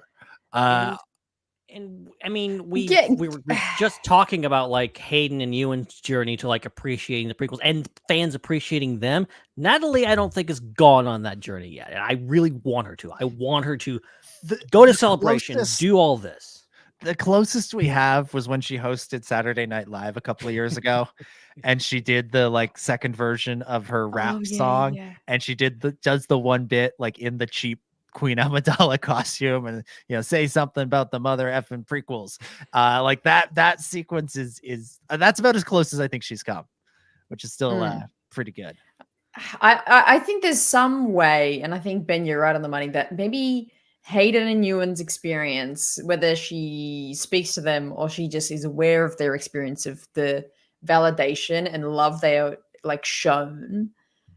And I mean, we were just talking about like Hayden and Ewan's journey to like appreciating the prequels and fans appreciating them. Natalie, I don't think has gone on that journey yet. And I really want her to. I want her to go to Celebration, do all this. The closest we have was when she hosted Saturday Night Live a couple of years ago, and she did the like second version of her rap song, and she does the one bit like in the cheap Queen Amidala costume, and say something about the mother effing prequels. Like that sequence is that's about as close as I think she's come, which is still pretty good. I think there's some way, and I think Ben, you're right on the money, that maybe Hayden and Ewan's experience, whether she speaks to them or she just is aware of their experience of the validation and love they are like shown,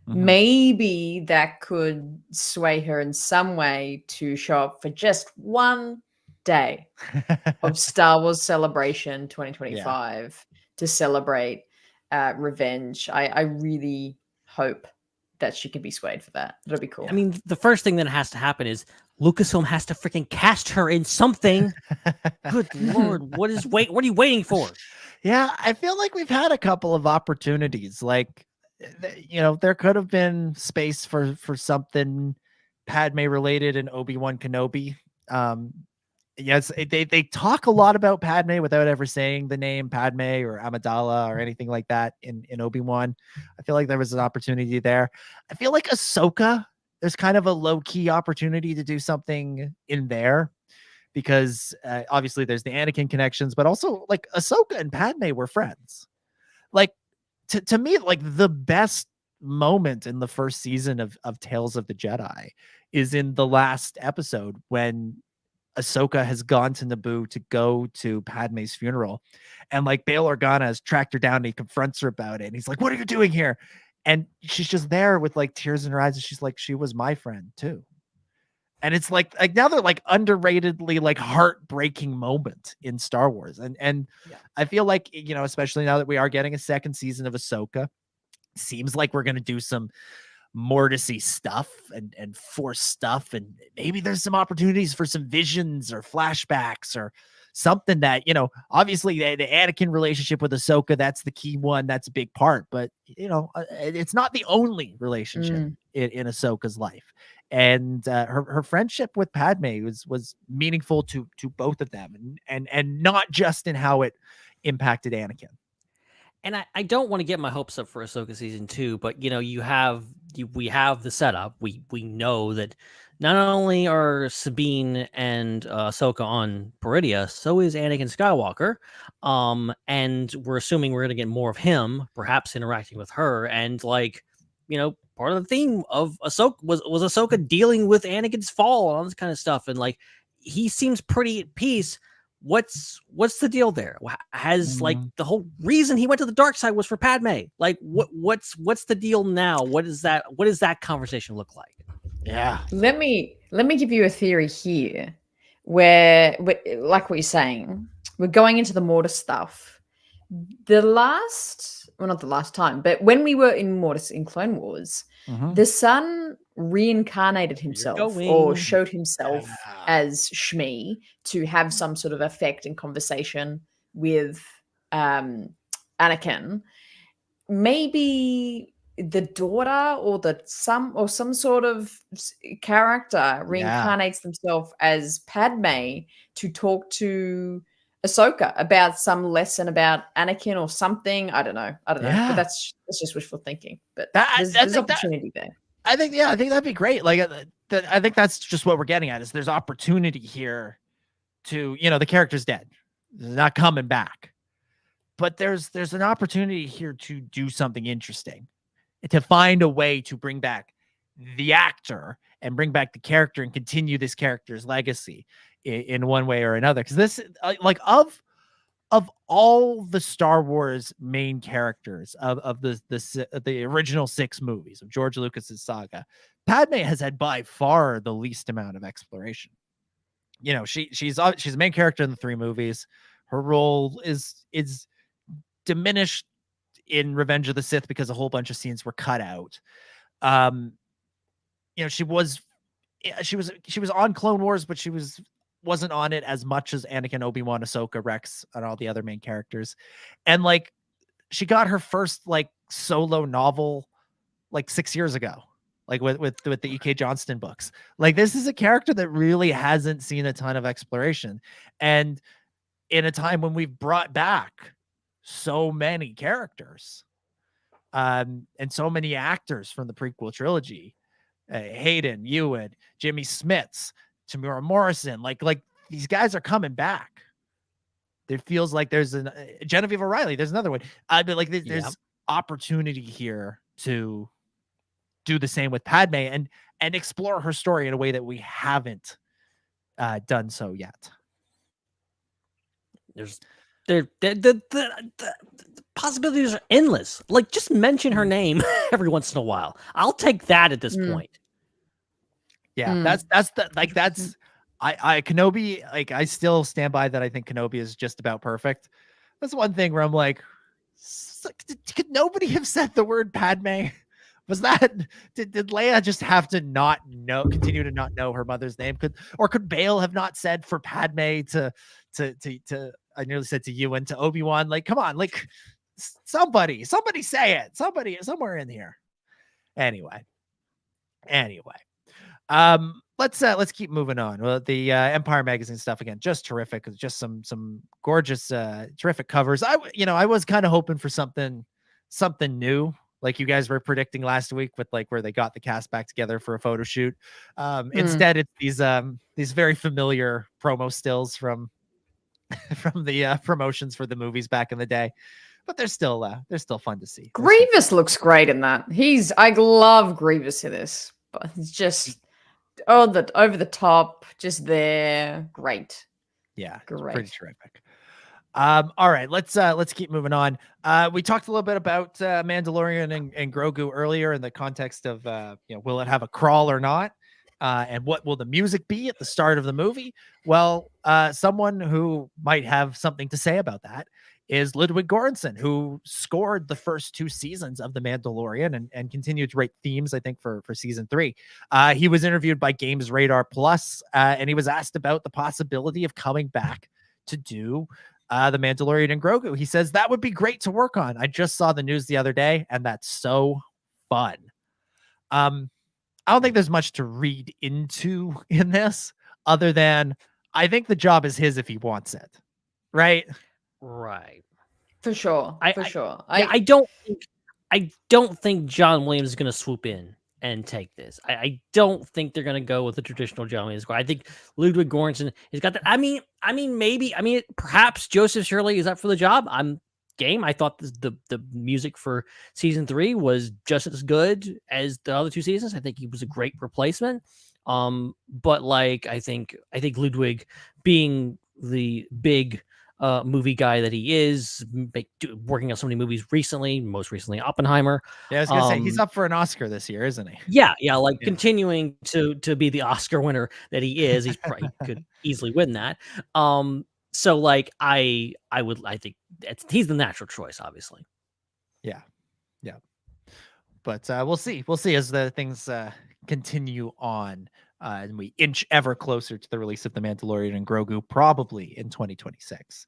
maybe that could sway her in some way to show up for just one day of Star Wars Celebration 2025 to celebrate Revenge. I really hope that she can be swayed for that. That'll be cool. I mean, the first thing that has to happen is Lucasfilm has to freaking cast her in something. Good Lord. What are you waiting for? Yeah, I feel like we've had a couple of opportunities. Like, there could have been space for something Padme related in Obi-Wan Kenobi. Yes, they talk a lot about Padme without ever saying the name Padme or Amidala or anything like that in Obi-Wan. I feel like there was an opportunity there. I feel like Ahsoka, there's kind of a low-key opportunity to do something in there because obviously there's the Anakin connections, but also like Ahsoka and Padme were friends. Like to me, like the best moment in the first season of Tales of the Jedi is in the last episode when Ahsoka has gone to Naboo to go to Padme's funeral, and like Bail Organa has tracked her down and he confronts her about it. And he's like, "What are you doing here?" And she's just there with like tears in her eyes. And she's like, "She was my friend too." And it's like now they're like underratedly like heartbreaking moment in Star Wars. And I feel like, you know, especially now that we are getting a second season of Ahsoka, seems like we're going to do some Mortisy stuff and Force stuff, and maybe there's some opportunities for some visions or flashbacks or something that, you know, obviously the Anakin relationship with Ahsoka, that's the key one, that's a big part, but you know, it's not the only relationship in Ahsoka's life. And her friendship with Padme was meaningful to both of them, and not just in how it impacted Anakin. And I don't want to get my hopes up for Ahsoka season 2, but you know, we have the setup. We know that not only are Sabine and Ahsoka on Peridia, so is Anakin Skywalker. And we're assuming we're gonna get more of him, perhaps interacting with her. And like, you know, part of the theme of Ahsoka was Ahsoka dealing with Anakin's fall and all this kind of stuff. And like, he seems pretty at peace. What's the deal there? Has like the whole reason he went to the dark side was for Padme? Like what's the deal now? What does that conversation look like? Yeah. Let me give you a theory here where like what you're saying, we're going into the Mortis stuff. Not the last time, but when we were in Mortis in Clone Wars, the son reincarnated himself or showed himself as Shmi to have some sort of effect and conversation with Anakin. Maybe the daughter or some sort of character reincarnates themselves as Padme to talk to Ahsoka about some lesson about Anakin or something. I don't know. But that's just wishful thinking. But there's opportunity there. I think that'd be great. Like, I think that's just what we're getting at is there's opportunity here to, you know, the character's dead, they're not coming back, but there's an opportunity here to do something interesting, to find a way to bring back the actor and bring back the character and continue this character's legacy in one way or another. Because this, like, of all the Star Wars main characters of the original 6 movies of George Lucas's saga, Padme has had by far the least amount of exploration. You know, she's a main character in the 3 movies. Her role is diminished in Revenge of the Sith because a whole bunch of scenes were cut out. You know, she was on Clone Wars, but she wasn't on it as much as Anakin, Obi-Wan, Ahsoka, Rex, and all the other main characters. And like, she got her first like solo novel like 6 years ago, like with the E.K. Johnston books. Like, this is a character that really hasn't seen a ton of exploration. And in a time when we've brought back so many characters and so many actors from the prequel trilogy, Hayden, Ewan, Jimmy Smits, Tamura Morrison, like these guys are coming back. It feels like there's Genevieve O'Reilly. There's another one. But like there's opportunity here to do the same with Padme and explore her story in a way that we haven't done so yet. The possibilities are endless. Like, just mention her name every once in a while. I'll take that at this point. Yeah, that's Kenobi, like, I still stand by that. I think Kenobi is just about perfect. That's one thing where I'm like, could nobody have said the word Padme? Was that did Leia just have to continue to not know her mother's name? Could Bail have not said for Padme to I nearly said to Ewan, to Obi-Wan? Like, come on, like, somebody say it. Somewhere in here. Anyway. Let's keep moving on. Well, the Empire magazine stuff again, just terrific. Just some gorgeous, terrific covers. I was kind of hoping for something new, like you guys were predicting last week with like where they got the cast back together for a photo shoot. Instead, it's these very familiar promo stills from the promotions for the movies back in the day, but they're still fun to see. Grievous looks great in that. I love Grievous in this, but it's just over the top, just there. Great. Yeah, great. Pretty terrific. All right, let's keep moving on. We talked a little bit about Mandalorian and Grogu earlier in the context of will it have a crawl or not? And what will the music be at the start of the movie? Well, someone who might have something to say about that is Ludwig Göransson, who scored the first 2 seasons of The Mandalorian and continued to write themes, I think, for season 3. He was interviewed by Games Radar Plus, and he was asked about the possibility of coming back to do The Mandalorian and Grogu. He says, that would be great to work on. I just saw the news the other day, and that's so fun. I don't think there's much to read into in this other than I think the job is his if he wants it. Right? Right. For sure. I don't think John Williams is going to swoop in and take this. I don't think they're going to go with the traditional John Williams score. I think Ludwig Göransson has got that. I mean, perhaps Joseph Shirley is up for the job. I'm game. I thought the music for season 3 was just as good as the other 2 seasons. I think he was a great replacement. But like I think Ludwig, being the big movie guy that he is, working on so many movies recently, most recently Oppenheimer. Yeah, I was gonna say he's up for an Oscar this year, isn't he? Yeah, continuing to be the Oscar winner that he is. He's probably could easily win that. So like I think he's the natural choice, obviously. Yeah. But we'll see as the things continue on, and we inch ever closer to the release of The Mandalorian and Grogu, probably in 2026.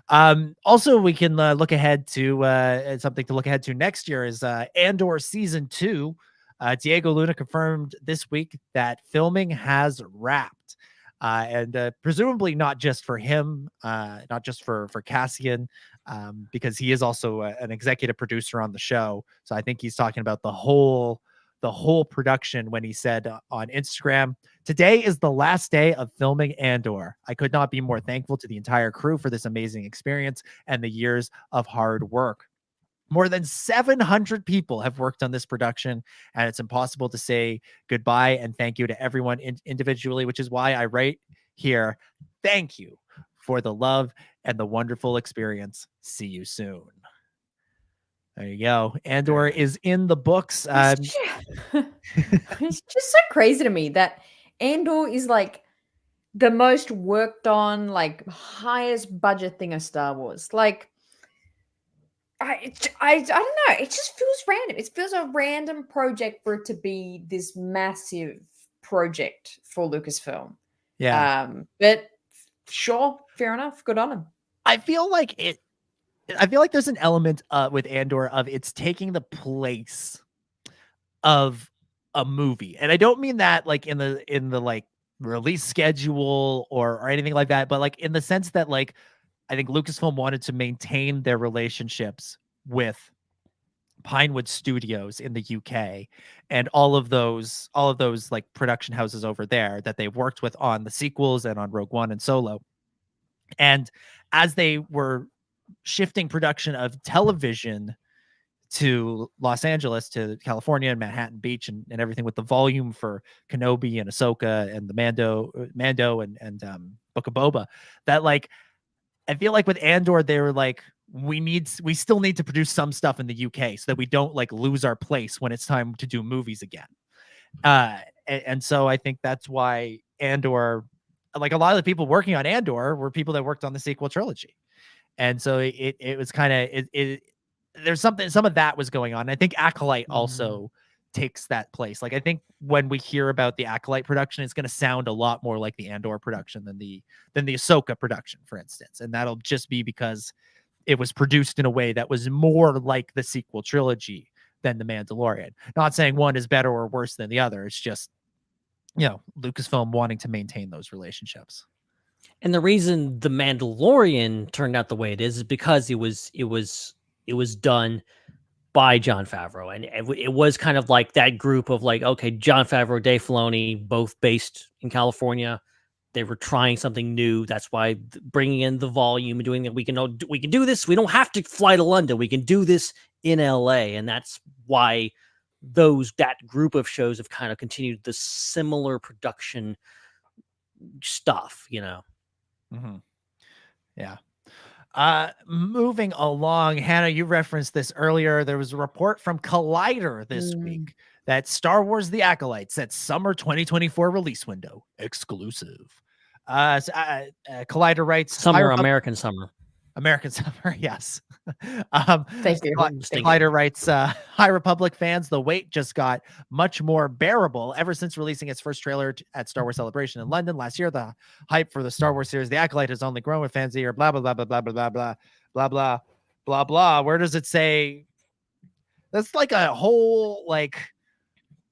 Also, we can look ahead to something to look ahead to next year is Andor season 2. Diego Luna confirmed this week that filming has wrapped. And presumably not just for him, not just for Cassian, because he is also an executive producer on the show. So I think he's talking about the whole production when he said on Instagram, "Today is the last day of filming Andor. I could not be more thankful to the entire crew for this amazing experience and the years of hard work. More than 700 people have worked on this production, and it's impossible to say goodbye and thank you to everyone individually, which is why I write here, thank you for the love and the wonderful experience. See you soon." There you go. Andor is in the books. It's just so crazy to me that Andor is like the most worked on, like highest budget thing of Star Wars. Like, I don't know. It just feels random. It feels a random project for it to be this massive project for Lucasfilm. Yeah. But sure, fair enough. Good on him. I feel like there's an element with Andor of it's taking the place of a movie. And I don't mean that like in the like release schedule or anything like that, but like in the sense that like I think Lucasfilm wanted to maintain their relationships with Pinewood Studios in the UK and all of those like production houses over there that they've worked with on the sequels and on Rogue One and Solo. And as they were shifting production of television to Los Angeles, to California and Manhattan Beach and everything with the volume for Kenobi and Ahsoka and the Mando and Book of Boba, that like I feel like with Andor, they were like, we still need to produce some stuff in the UK so that we don't like lose our place when it's time to do movies again. And so I think that's why Andor, like a lot of the people working on Andor were people that worked on the sequel trilogy. And so it was kind of, there's some of that was going on. I think Acolyte also takes that place. Like I think when we hear about the Acolyte production, it's going to sound a lot more like the Andor production than the Ahsoka production, for instance. And that'll just be because it was produced in a way that was more like the sequel trilogy than the Mandalorian. Not saying one is better or worse than the other. It's just Lucasfilm wanting to maintain those relationships. And the reason The Mandalorian turned out the way it is because it was done by Jon Favreau, and it was kind of like that group of like, okay, Jon Favreau, Dave Filoni, both based in California. They were trying something new. That's why bringing in the volume and doing that, we can do this. We don't have to fly to London. We can do this in LA, and that's why that group of shows have kind of continued the similar production stuff. Mm-hmm. Yeah. Moving along, Hannah, you referenced this earlier. There was a report from Collider this week that Star Wars The Acolyte sets summer 2024 release window exclusive. Collider writes American summer, yes. Thank you. Collider writes, High Republic fans, the wait just got much more bearable ever since releasing its first trailer at Star Wars Celebration in London last year. The hype for the Star Wars series The Acolyte has only grown with fans here. Blah blah blah blah blah blah blah blah blah blah blah blah. Where does it say? That's like a whole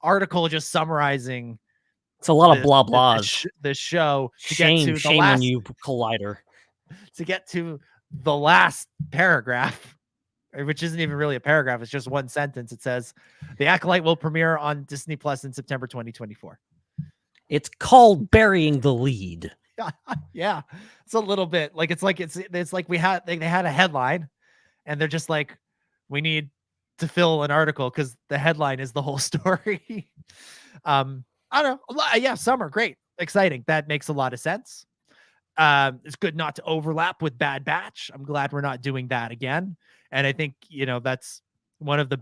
article just summarizing. It's a lot of blah blahs. The show. Shame on you, Collider. To get to the last paragraph, which isn't even really a paragraph, it's just one sentence. It says, The Acolyte will premiere on Disney Plus in September 2024. It's called burying the lead. Yeah, it's a little bit like it's like they had a headline, and they're just like, we need to fill an article because the headline is the whole story. I don't know. Yeah, summer, great, exciting. That makes a lot of sense. It's good not to overlap with Bad Batch. I'm glad we're not doing that again. And I think, that's one of the,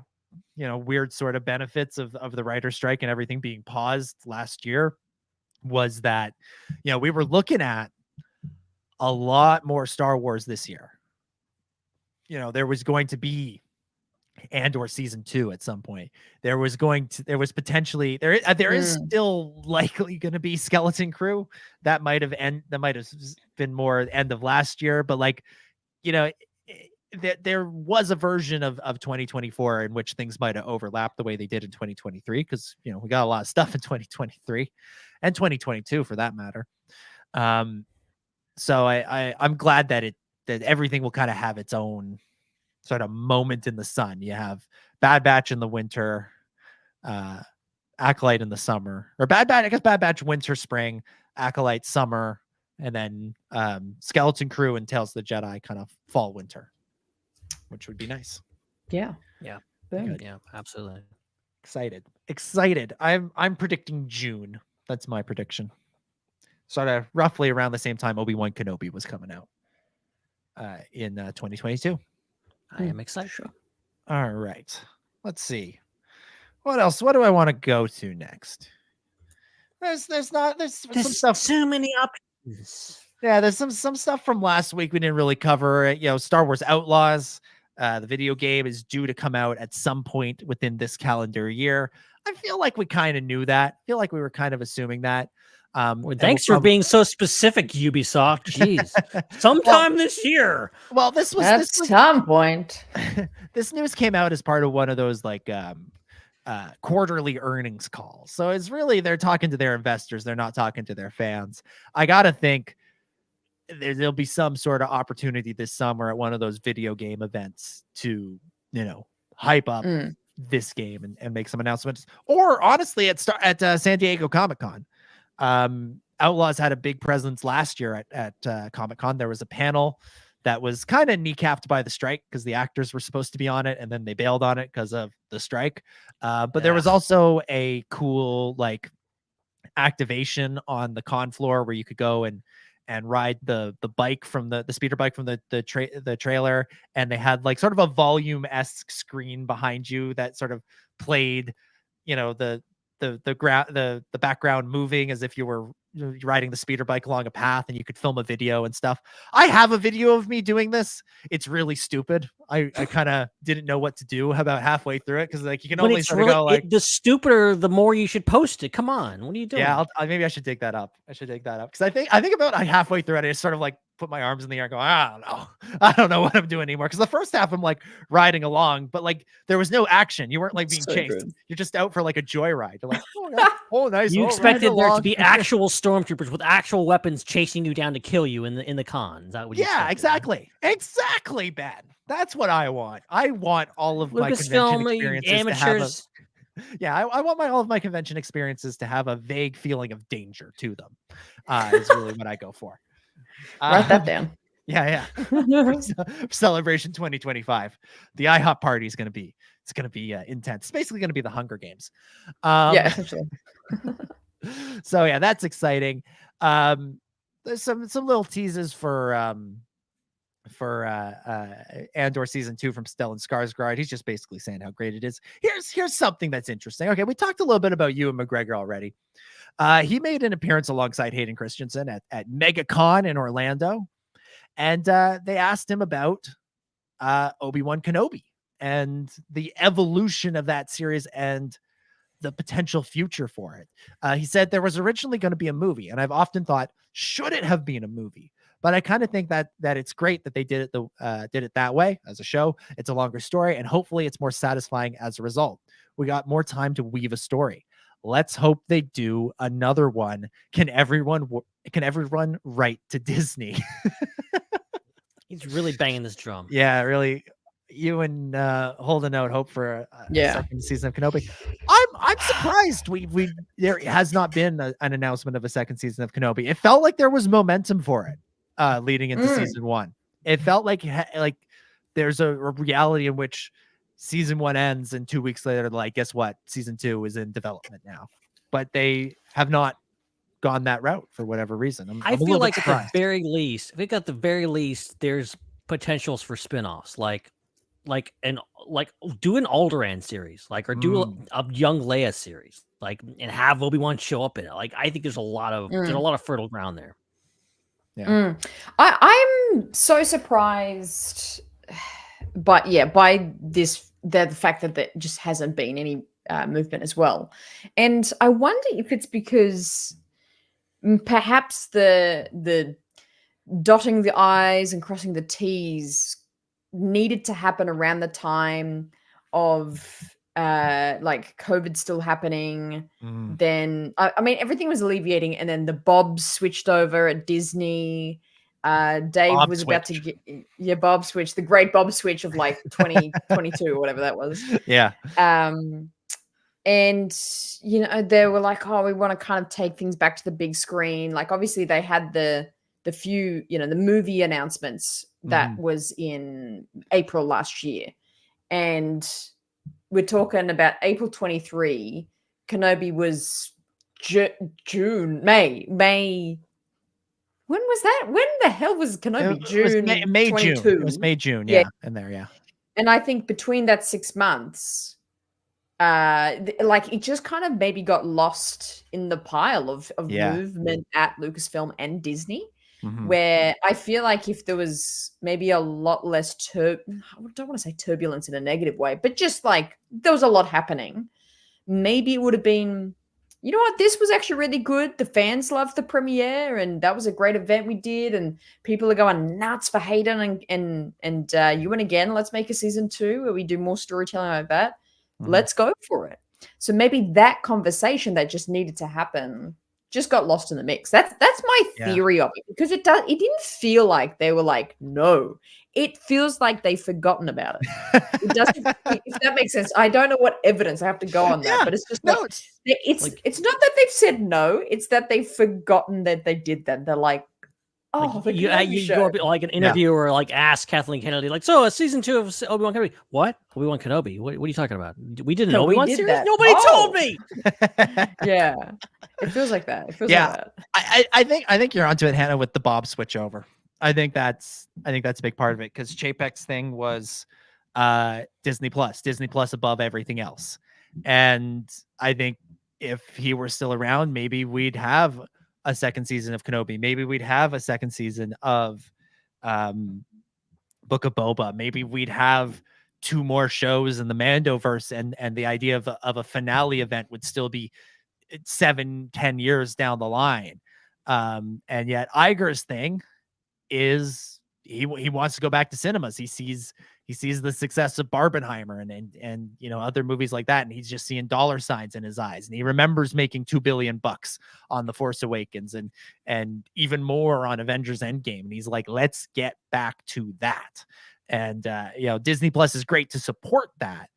weird sort of benefits of the writer's strike and everything being paused last year was that, we were looking at a lot more Star Wars this year. There was going to be Andor season 2 at some point. There was potentially there is still likely going to be Skeleton Crew. That might have been more end of last year, but there was a version of 2024 in which things might have overlapped the way they did in 2023, because we got a lot of stuff in 2023 and 2022 for that matter. So I'm glad that everything will kind of have its own sort of moment in the sun. You have Bad Batch in the winter, Acolyte in the summer, or Bad Batch winter, spring, Acolyte summer, and then Skeleton Crew and Tales of the Jedi kind of fall winter, which would be nice. Yeah. Good. Yeah, absolutely. Excited. I'm predicting June. That's my prediction. Sort of roughly around the same time Obi-Wan Kenobi was coming out in 2022. I am excited. All right. Let's see. What else? What do I want to go to next? There's some stuff. Too many options. Yeah, there's some stuff from last week we didn't really cover. Star Wars Outlaws, the video game, is due to come out at some point within this calendar year. I feel like we kind of knew that. I feel like we were kind of assuming that. Thanks for being so specific, Ubisoft. Jeez. Sometime this year. Well, this was at some point. This news came out as part of one of those quarterly earnings calls. So it's really, they're talking to their investors. They're not talking to their fans. I got to think there'll be some sort of opportunity this summer at one of those video game events to, hype up this game and make some announcements. Or honestly, at San Diego Comic-Con. Outlaws had a big presence last year at Comic-Con. There was a panel that was kind of kneecapped by the strike because the actors were supposed to be on it and then they bailed on it because of the strike. But there was also a cool activation on the con floor where you could go and ride the bike from the speeder bike from the trailer, and they had sort of a volume-esque screen behind you that sort of played the background moving as if you were riding the speeder bike along a path, and you could film a video and stuff. I have a video of me doing this. It's really stupid. I kind of didn't know what to do about halfway through it, because you can only sort of go the stupider the more you should post it. Come on, what are you doing? Yeah, maybe I should dig that up. Because I think about halfway through it, I just sort of put my arms in the air and go, I don't know what I'm doing anymore. Because the first half I'm like riding along, but like there was no action. You weren't like being chased. Good. You're just out for like a joyride. You're like, oh nice. You expected there to be actual stormtroopers with actual weapons chasing you down to kill you in the con. Is that what you expected? Exactly, Ben. That's what I want. I want all of my convention experiences amateurs. to have I want all of my convention experiences to have a vague feeling of danger to them. Is really what I go for. Write that down. Yeah. Celebration 2025. The IHOP party is going to be intense. It's basically going to be the Hunger Games. Essentially. So yeah, that's exciting. There's some little teases for Andor season 2 from Stellan Skarsgård. He's just basically saying how great it is. Here's something that's interesting. Okay, we talked a little bit about Ewan McGregor already. He made an appearance alongside Hayden Christensen at MegaCon in Orlando, and they asked him about Obi-Wan Kenobi and the evolution of that series and the potential future for it. He said there was originally going to be a movie, and I've often thought, should it have been a movie? But I kind of think that it's great that they did it that way as a show. It's a longer story, and hopefully it's more satisfying as a result. We got more time to weave a story. Let's hope they do another one. Can everyone write to Disney? He's really banging this drum. Yeah, really. Ewan holding out hope for a second season of Kenobi. I'm surprised there has not been an announcement of a second season of Kenobi. It felt like there was momentum for it leading into season 1. It felt like there's a reality in which season 1 ends and 2 weeks later, like, guess what? Season 2 is in development now. But they have not gone that route for whatever reason. I feel like at the very least, there's potentials for spin-offs, like do an Alderaan series, or do a young Leia series, and have Obi-Wan show up in it. I think there's a lot of fertile ground there. Yeah. I'm so surprised by this, the fact that there just hasn't been any movement as well. And I wonder if it's because perhaps the dotting the I's and crossing the T's needed to happen around the time of COVID still happening. Then I mean everything was alleviating, and then the Bobs switched over at Disney. Dave Bob was switch. about to get Bob switch, the great Bob switch of 2022 or whatever that was. Yeah. And they were like, oh, we want to kind of take things back to the big screen. Obviously they had the few, the movie announcements that was in April last year. And we're talking about April 23. Kenobi was May. When was that? When the hell was Kenobi? June? May 22. June. It was May, June. Yeah. In there, yeah. And I think between that 6 months, it just kind of maybe got lost in the pile of movement at Lucasfilm and Disney. Where I feel like if there was maybe a lot less I don't want to say turbulence in a negative way, but just there was a lot happening, maybe it would have been, you know what, this was actually really good. The fans loved the premiere, and that was a great event we did, and people are going nuts for Hayden and Ewan again. Let's make a season 2 where we do more storytelling like that. Let's go for it. So maybe that conversation that just needed to happen just got lost in the mix. That's my theory of it, because it didn't feel like they were like, no. It feels like they've forgotten about it. It doesn't, if that makes sense. I don't know what evidence I have to go on that, but it's just it's not that they've said no, it's that they've forgotten that they did that. They're like, oh, you go up like an interview or ask Kathleen Kennedy, so season 2 of Obi-Wan Kenobi. What? Obi-Wan Kenobi? What are you talking about? We did an Obi-Wan series? That. Nobody told me. Yeah. It feels like that. It feels like that. I think you're onto it, Hannah, with the Bob switchover. I think that's a big part of it, because Chapek's thing was Disney Plus above everything else. And I think if he were still around, maybe we'd have a second season of Kenobi. Maybe we'd have a second season of Book of Boba. Maybe we'd have 2 more shows in the Mandoverse, and the idea of a finale event would still be 7-10 years down the line. And yet Iger's thing is he wants to go back to cinemas. He sees the success of Barbenheimer and you know, other movies like that, and he's just seeing dollar signs in his eyes. And he remembers making $2 billion on The Force Awakens and even more on Avengers Endgame. And he's like, let's get back to that. And you know, Disney Plus is great to support that,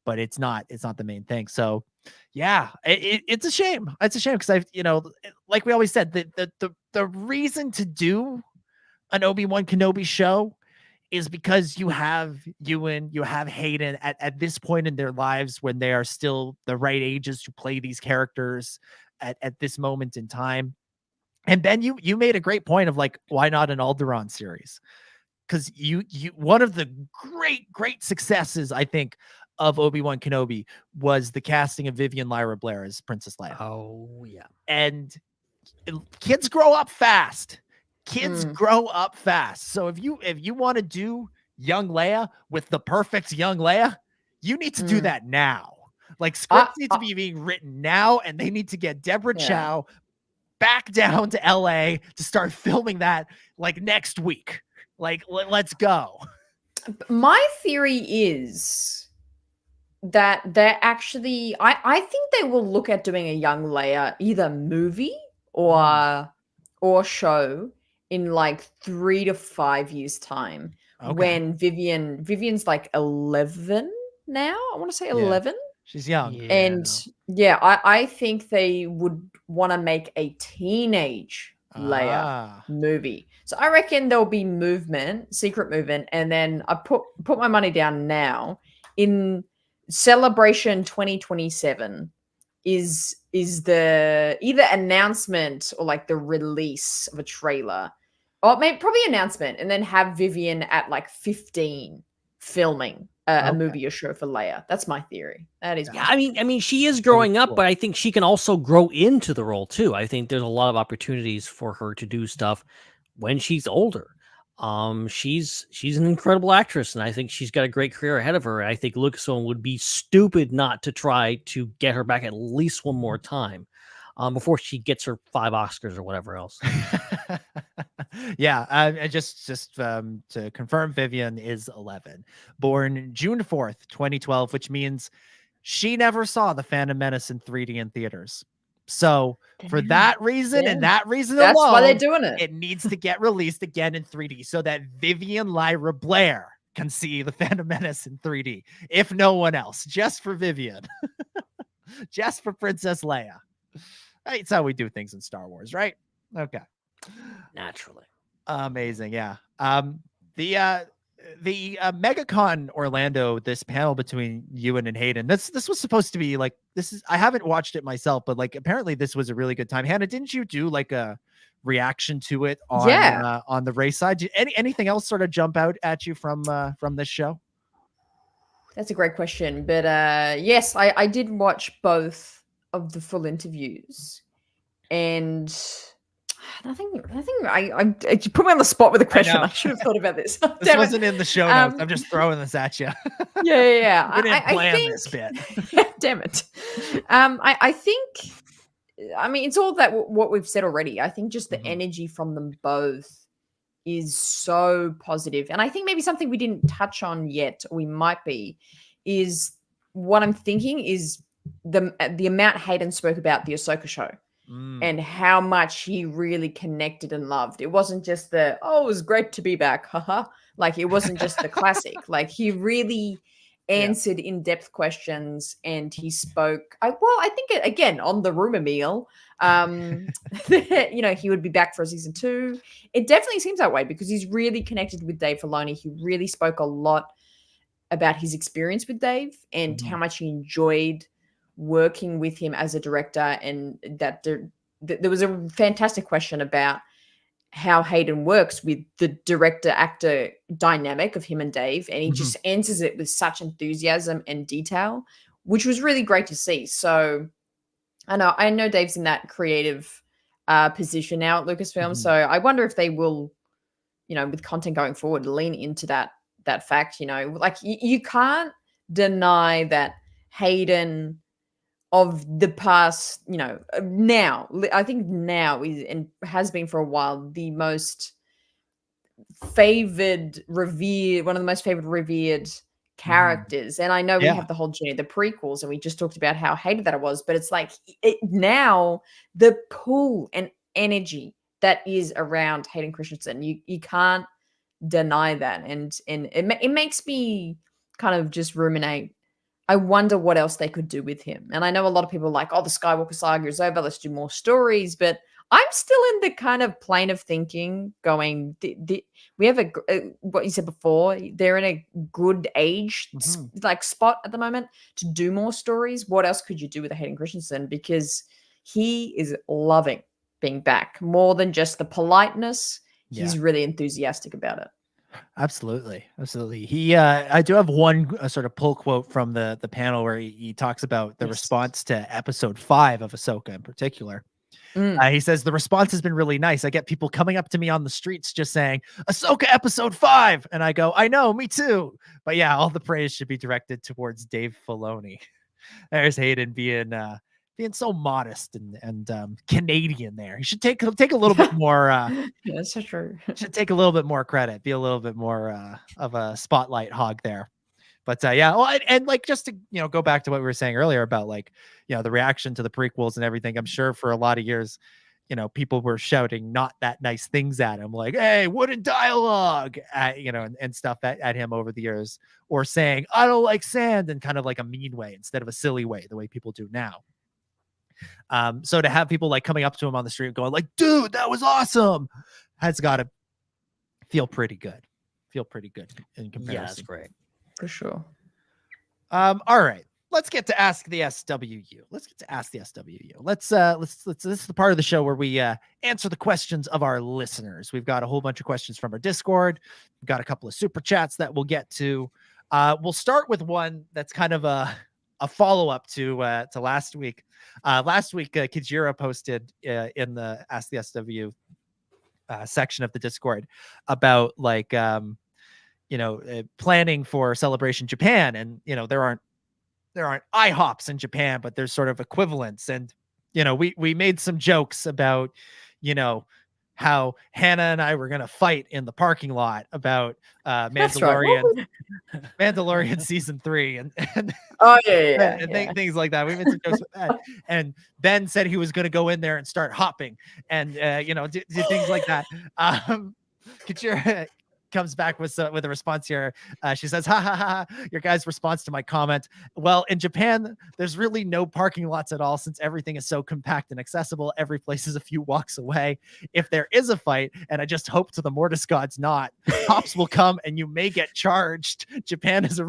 but it's not the main thing. So yeah, it's a shame. It's a shame because I've, you know, like we always said, the reason to do an Obi-Wan Kenobi show is because you have Ewan, you have Hayden at this point in their lives when they are still the right ages to play these characters at this moment in time. And Ben, you made a great point of like, why not an Alderaan series? Because you one of the great successes, I think, of Obi-Wan Kenobi was the casting of Vivian Lyra Blair as Princess Leia. Oh yeah. And kids grow up fast. Kids grow up fast. So if you want to do young Leia with the perfect young Leia, you need to do that now. Like scripts need to be being written now, and they need to get Deborah Chow back down to LA to start filming that like next week. Like let's go. My theory is that they're actually I think they will look at doing a young Leia either movie or show in like 3 to 5 years time, when Vivian's like 11 now. I want to say 11. She's young. And I think they would want to make a teenage Leia movie. So I reckon there'll be secret movement, and then I put my money down now in Celebration 2027 is the either announcement or like the release of a trailer, or maybe probably announcement, and then have Vivian at like 15 filming a movie or show for Leia. That's my theory. That is. I mean, she is growing up, but I think she can also grow into the role too. I think there's a lot of opportunities for her to do stuff when she's older. She's an incredible actress, and I think she's got a great career ahead of her. I think Lucasfilm would be stupid not to try to get her back at least one more time before she gets her 5 Oscars or whatever else. Just to confirm, Vivian is 11, born June 4th, 2012, which means she never saw The Phantom Menace in 3D in theaters. So for that reason and that reason That's alone, why they're doing it. It needs to get released again in 3D so that Vivian Lyra Blair can see The Phantom Menace in 3D, if no one else, just for Vivian, just for Princess Leia. That's how we do things in Star Wars, right? Okay. Naturally. Amazing. Yeah. The MegaCon Orlando, this panel between Ewan and Hayden, this was supposed to be like, I haven't watched it myself, but like apparently this was a really good time. Hannah, didn't you do like a reaction to it on the Raeside? Anything else sort of jump out at you from this show? That's a great question, but yes, I did watch both of the full interviews, and I think I put me on the spot with a question. I should have thought about this. This wasn't in the show notes. I'm just throwing this at you. Yeah. We didn't plan this bit. Damn it. I think, I mean, it's all that what we've said already. I think just the energy from them both is so positive. And I think maybe something we didn't touch on yet, or we might be, is what I'm thinking is the amount Hayden spoke about the Ahsoka show. And how much he really connected and loved. It wasn't just it was great to be back. Haha. Like it wasn't just the classic. Like he really answered in-depth questions, and he spoke. I think again on the rumor mill, that, he would be back for a season 2. It definitely seems that way because he's really connected with Dave Filoni. He really spoke a lot about his experience with Dave and how much he enjoyed working with him as a director, and that there was a fantastic question about how Hayden works with the director-actor dynamic of him and Dave, and he just answers it with such enthusiasm and detail, which was really great to see. So I know Dave's in that creative position now at Lucasfilm, so I wonder if they will, with content going forward, lean into that fact. Like you can't deny that Hayden of the past, now, I think now is, and has been for a while, the most one of the most favored, revered characters. And I know we have the whole journey, the prequels, and we just talked about how hated that it was, but it's like now the pull and energy that is around Hayden Christensen, you can't deny that. And it makes me kind of just ruminate. I wonder what else they could do with him. And I know a lot of people are like, oh, the Skywalker saga is over, let's do more stories. But I'm still in the kind of plane of thinking going, we have what you said before, they're in a good age like spot at the moment to do more stories. What else could you do with Hayden Christensen? Because he is loving being back more than just the politeness. He's really enthusiastic about it. Absolutely. He, I do have one sort of pull quote from the panel where he talks about the response to episode 5 of Ahsoka in particular. He says, the response has been really nice. I get people coming up to me on the streets just saying, Ahsoka episode 5. And I go, I know, me too. But yeah, all the praise should be directed towards Dave Filoni. There's Hayden being so modest and Canadian there. He should take a little bit more. That's so true. Should take a little bit more credit, be a little bit more of a spotlight hog there. But well, and like just to go back to what we were saying earlier about like the reaction to the prequels and everything. I'm sure for a lot of years, people were shouting not that nice things at him, like "Hey, wooden dialogue," and stuff at him over the years, or saying "I don't like sand" in kind of like a mean way instead of a silly way, the way people do now. So to have people like coming up to him on the street going like, "Dude, that was awesome," has got to feel pretty good. In comparison. Yeah, that's great. For sure. All right. Let's get to Ask the SWU. Let's this is the part of the show where we answer the questions of our listeners. We've got a whole bunch of questions from our Discord. We've got a couple of super chats that we'll get to. We'll start with one that's kind of a follow-up to last week. Last week, Kajira posted in the Ask the SW section of the Discord about like planning for Celebration Japan, and there aren't IHOPs in Japan, but there's sort of equivalents. And we made some jokes about how Hannah and I were gonna fight in the parking lot about Mandalorian, Mandalorian season 3, and things like that. We made some jokes with that, and Ben said he was gonna go in there and start hopping, and do things like that. Kajira comes back with a response here. She says, ha ha ha, your guys' response to my comment. Well, in Japan, there's really no parking lots at all since everything is so compact and accessible. Every place is a few walks away. If there is a fight, and I just hope to the Mortis gods not, cops will come and you may get charged. Japan is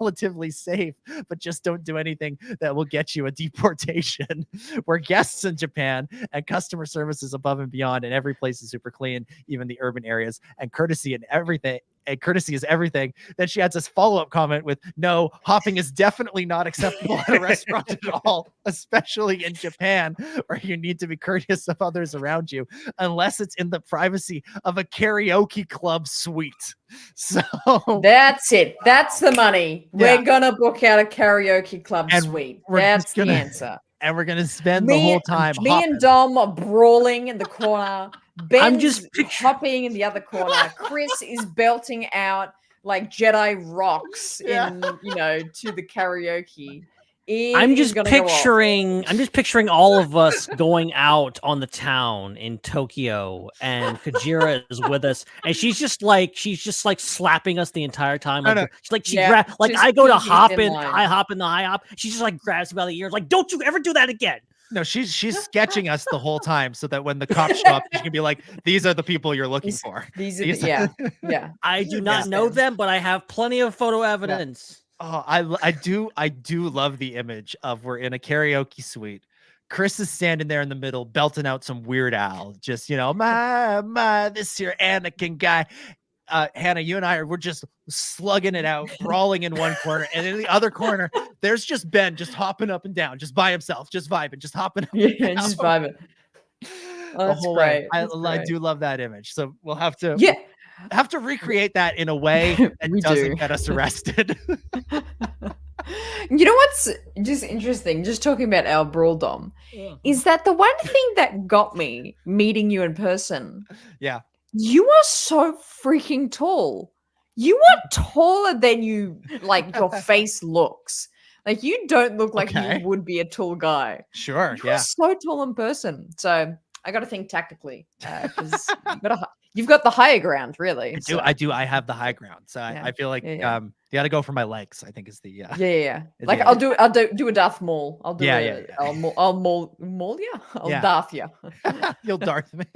relatively safe, but just don't do anything that will get you a deportation. We're guests in Japan, and customer service is above and beyond, and every place is super clean, even the urban areas, and courtesy and everything. And courtesy is everything. Then she adds this follow-up comment with, no, hopping is definitely not acceptable at a restaurant at all, especially in Japan, where you need to be courteous of others around you, unless it's in the privacy of a karaoke club suite. So that's it. That's the money. Yeah. We're gonna book out a karaoke club suite. That's the answer. And we're gonna spend the whole time. Me and Dom are brawling in the corner. Ben's just hopping in the other corner. Chris is belting out like Jedi rocks to the karaoke. I'm just picturing all of us going out on the town in Tokyo, and Kajira is with us, and she's just like slapping us the entire time. I go to hop in, I hop in the high hop. She just like grabs me by the ears, like, don't you ever do that again. No, she's sketching us the whole time so that when the cops show up, she can be like, these are the people you're looking for. Yeah. I do not know them, but I have plenty of photo evidence. Oh, I do love the image of we're in a karaoke suite. Chris is standing there in the middle, belting out some Weird Al, just my this here Anakin guy. Hannah, you and we're just slugging it out, brawling in one corner, and in the other corner, there's just Ben, just hopping up and down, just by himself, just vibing, just hopping up and down. Just vibing. Oh, that's great. I do love that image. So we'll have to recreate that in a way that doesn't get us arrested. You know what's just interesting, just talking about our brawl, Dom, is that the one thing that got me meeting you in person You are so freaking tall. You are taller than you like your face looks. Like you don't look like Okay. you would be a tall guy. Sure. You are so tall in person. So I got to think tactically because you've got the higher ground, really. I do. I have the high ground. So I feel like you got to go for my legs, I think is the yeah. Like I'll do a Darth Maul. I'll do I'll maul you. I'll Darth you. You'll Darth me.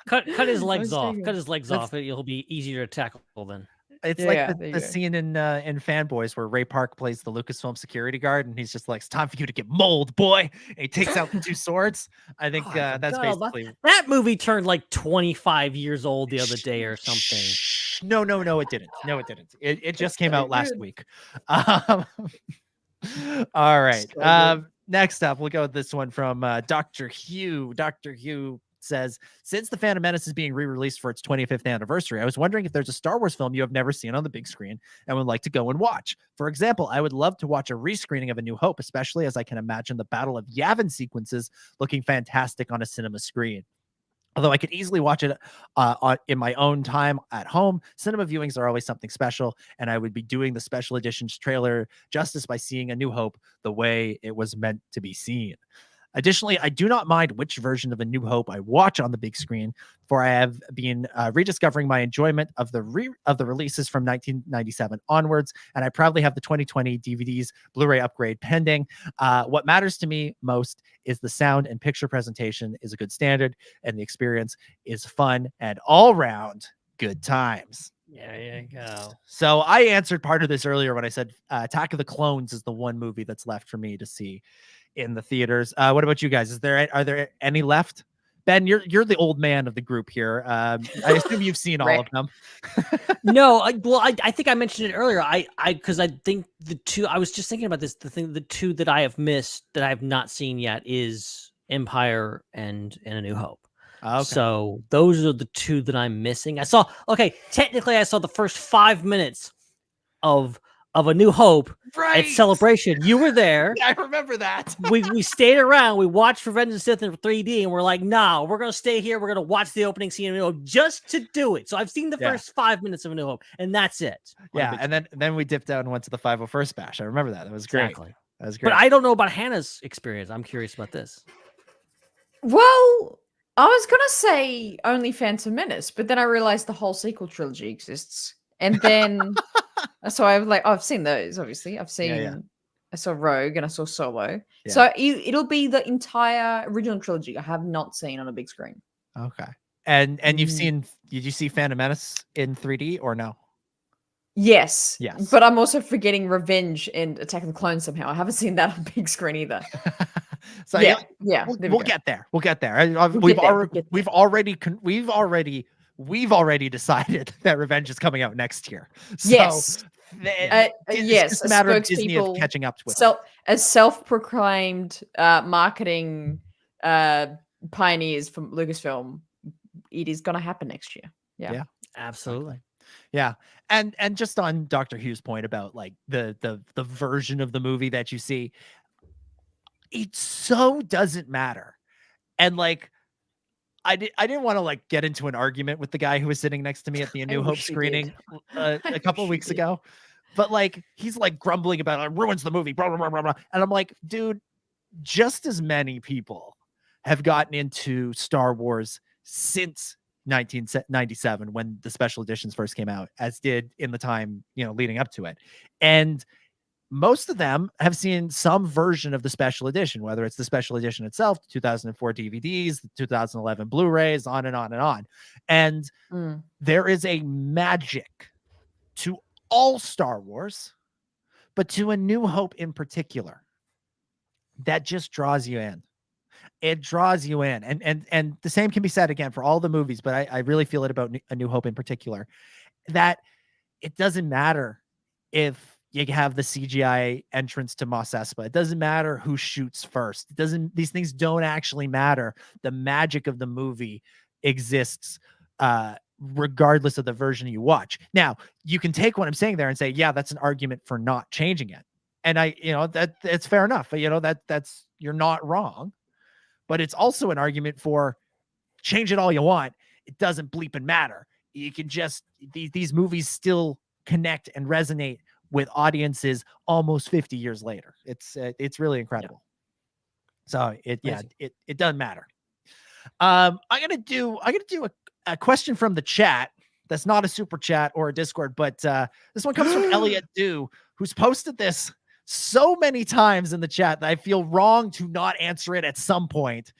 Cut his legs off. Cut his legs off. It'll be easier to tackle then. It's like the scene in Fanboys where Ray Park plays the Lucasfilm security guard, and he's just like, "It's time for you to get mold, boy." And he takes out the two swords. I think that's basically that movie turned like 25 years old the other day or something. No, it didn't. No, it didn't. It just came out last week. All right. Next up, we'll go with this one from Dr. Hugh. Dr. Hugh says, since The Phantom Menace is being re-released for its 25th anniversary, I was wondering if there's a Star Wars film you have never seen on the big screen and would like to go and watch. For example, I would love to watch a rescreening of A New Hope, especially as I can imagine the Battle of Yavin sequences looking fantastic on a cinema screen. Although I could easily watch it in my own time at home, cinema viewings are always something special, and I would be doing the special editions trailer justice by seeing A New Hope the way it was meant to be seen. Additionally, I do not mind which version of A New Hope I watch on the big screen, for I have been rediscovering my enjoyment of the releases from 1997 onwards, and I proudly have the 2020 DVDs Blu-ray upgrade pending. What matters to me most is the sound and picture presentation is a good standard, and the experience is fun and all-round good times. There you go. So I answered part of this earlier when I said Attack of the Clones is the one movie that's left for me to see in the theaters. What about you guys? Are there any left? Ben, you're the old man of the group here. I assume you've seen all of them. No, I think I mentioned it earlier. Because I think the two, I was just thinking about this. The two that I have missed that I have not seen yet is Empire and A New Hope. Okay. So those are the two that I'm missing. Technically I saw the first 5 minutes of A New Hope at Celebration. You were there. I remember that. we stayed around. We watched Revenge of the Sith in 3D, and we're like, nah, we're gonna stay here. We're gonna watch the opening scene of A New Hope just to do it. So I've seen the first 5 minutes of A New Hope, and that's it. Yeah, and then we dipped out and went to the 501st Bash. I remember that. That was great. Exactly. That was great. But I don't know about Hannah's experience. I'm curious about this. Well, I was gonna say only Phantom Menace, but then I realized the whole sequel trilogy exists, and then so I was like, I've seen those. Obviously, I've seen. I saw Rogue and I saw Solo. Yeah. So it'll be the entire original trilogy I have not seen on a big screen. Okay, and you've seen? Did you see Phantom Menace in 3D or no? Yes. Yes. But I'm also forgetting Revenge and Attack of the Clones somehow. I haven't seen that on big screen either. So we'll get there. We'll get there. We've already decided that Revenge is coming out next year. So yes. It's just a matter of Disney of catching up with it. As self-proclaimed marketing pioneers from Lucasfilm, it is going to happen next year. Yeah, absolutely. Yeah, and just on Dr. Hugh's point about like the version of the movie that you see, it so doesn't matter. And like I didn't want to like get into an argument with the guy who was sitting next to me at the A New Hope screening a couple of weeks ago, but like he's like grumbling about it ruins the movie, blah, blah, blah, blah, blah. And I'm like, dude, just as many people have gotten into Star Wars since 1997 when the special editions first came out as did in the time leading up to it, and most of them have seen some version of the special edition, whether it's the special edition itself, the 2004 DVDs, the 2011 Blu-rays, on and on and on. And there is a magic to all Star Wars, but to A New Hope in particular, that just draws you in. It draws you in. And the same can be said again for all the movies, but I really feel it about A New Hope in particular, that it doesn't matter if you have the CGI entrance to Mos Espa. It doesn't matter who shoots first. These things don't actually matter. The magic of the movie exists regardless of the version you watch. Now, you can take what I'm saying there and say, yeah, that's an argument for not changing it. And that's fair enough. That's you're not wrong. But it's also an argument for change it all you want. it doesn't bleep and matter. You can just these movies still connect and resonate with audiences almost 50 years later. It's really incredible. So it doesn't matter. I'm gonna do a question from the chat. That's not a super chat or a Discord, but this one comes from Elliot Dew, who's posted this so many times in the chat that I feel wrong to not answer it at some point.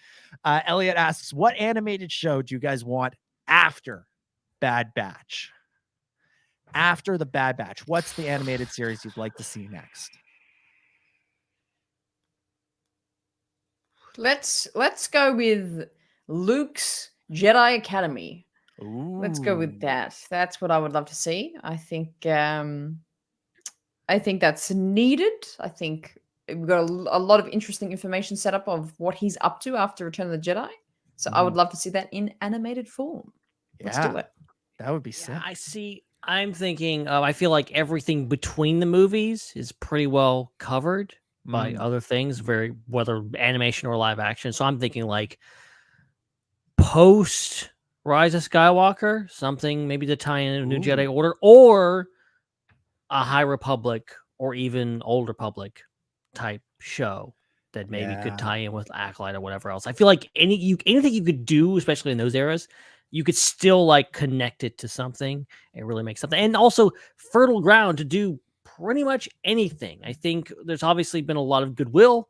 Elliot asks, what animated show do you guys want after Bad Batch? After the Bad Batch, what's the animated series you'd like to see next? Let's go with Luke's Jedi Academy. Ooh. Let's go with that. That's what I would love to see. I think that's needed. I think we've got a lot of interesting information set up of what he's up to after Return of the Jedi. So I would love to see that in animated form. Let's do it. That would be sick. I'm thinking, I feel like everything between the movies is pretty well covered by other things, whether animation or live action. So I'm thinking like post Rise of Skywalker, something maybe to tie in a New Jedi Order, or a High Republic or even Old Republic type show that maybe could tie in with Acolyte or whatever else. I feel like anything you could do, especially in those eras, you could still like connect it to something and really make something. And also fertile ground to do pretty much anything. I think there's obviously been a lot of goodwill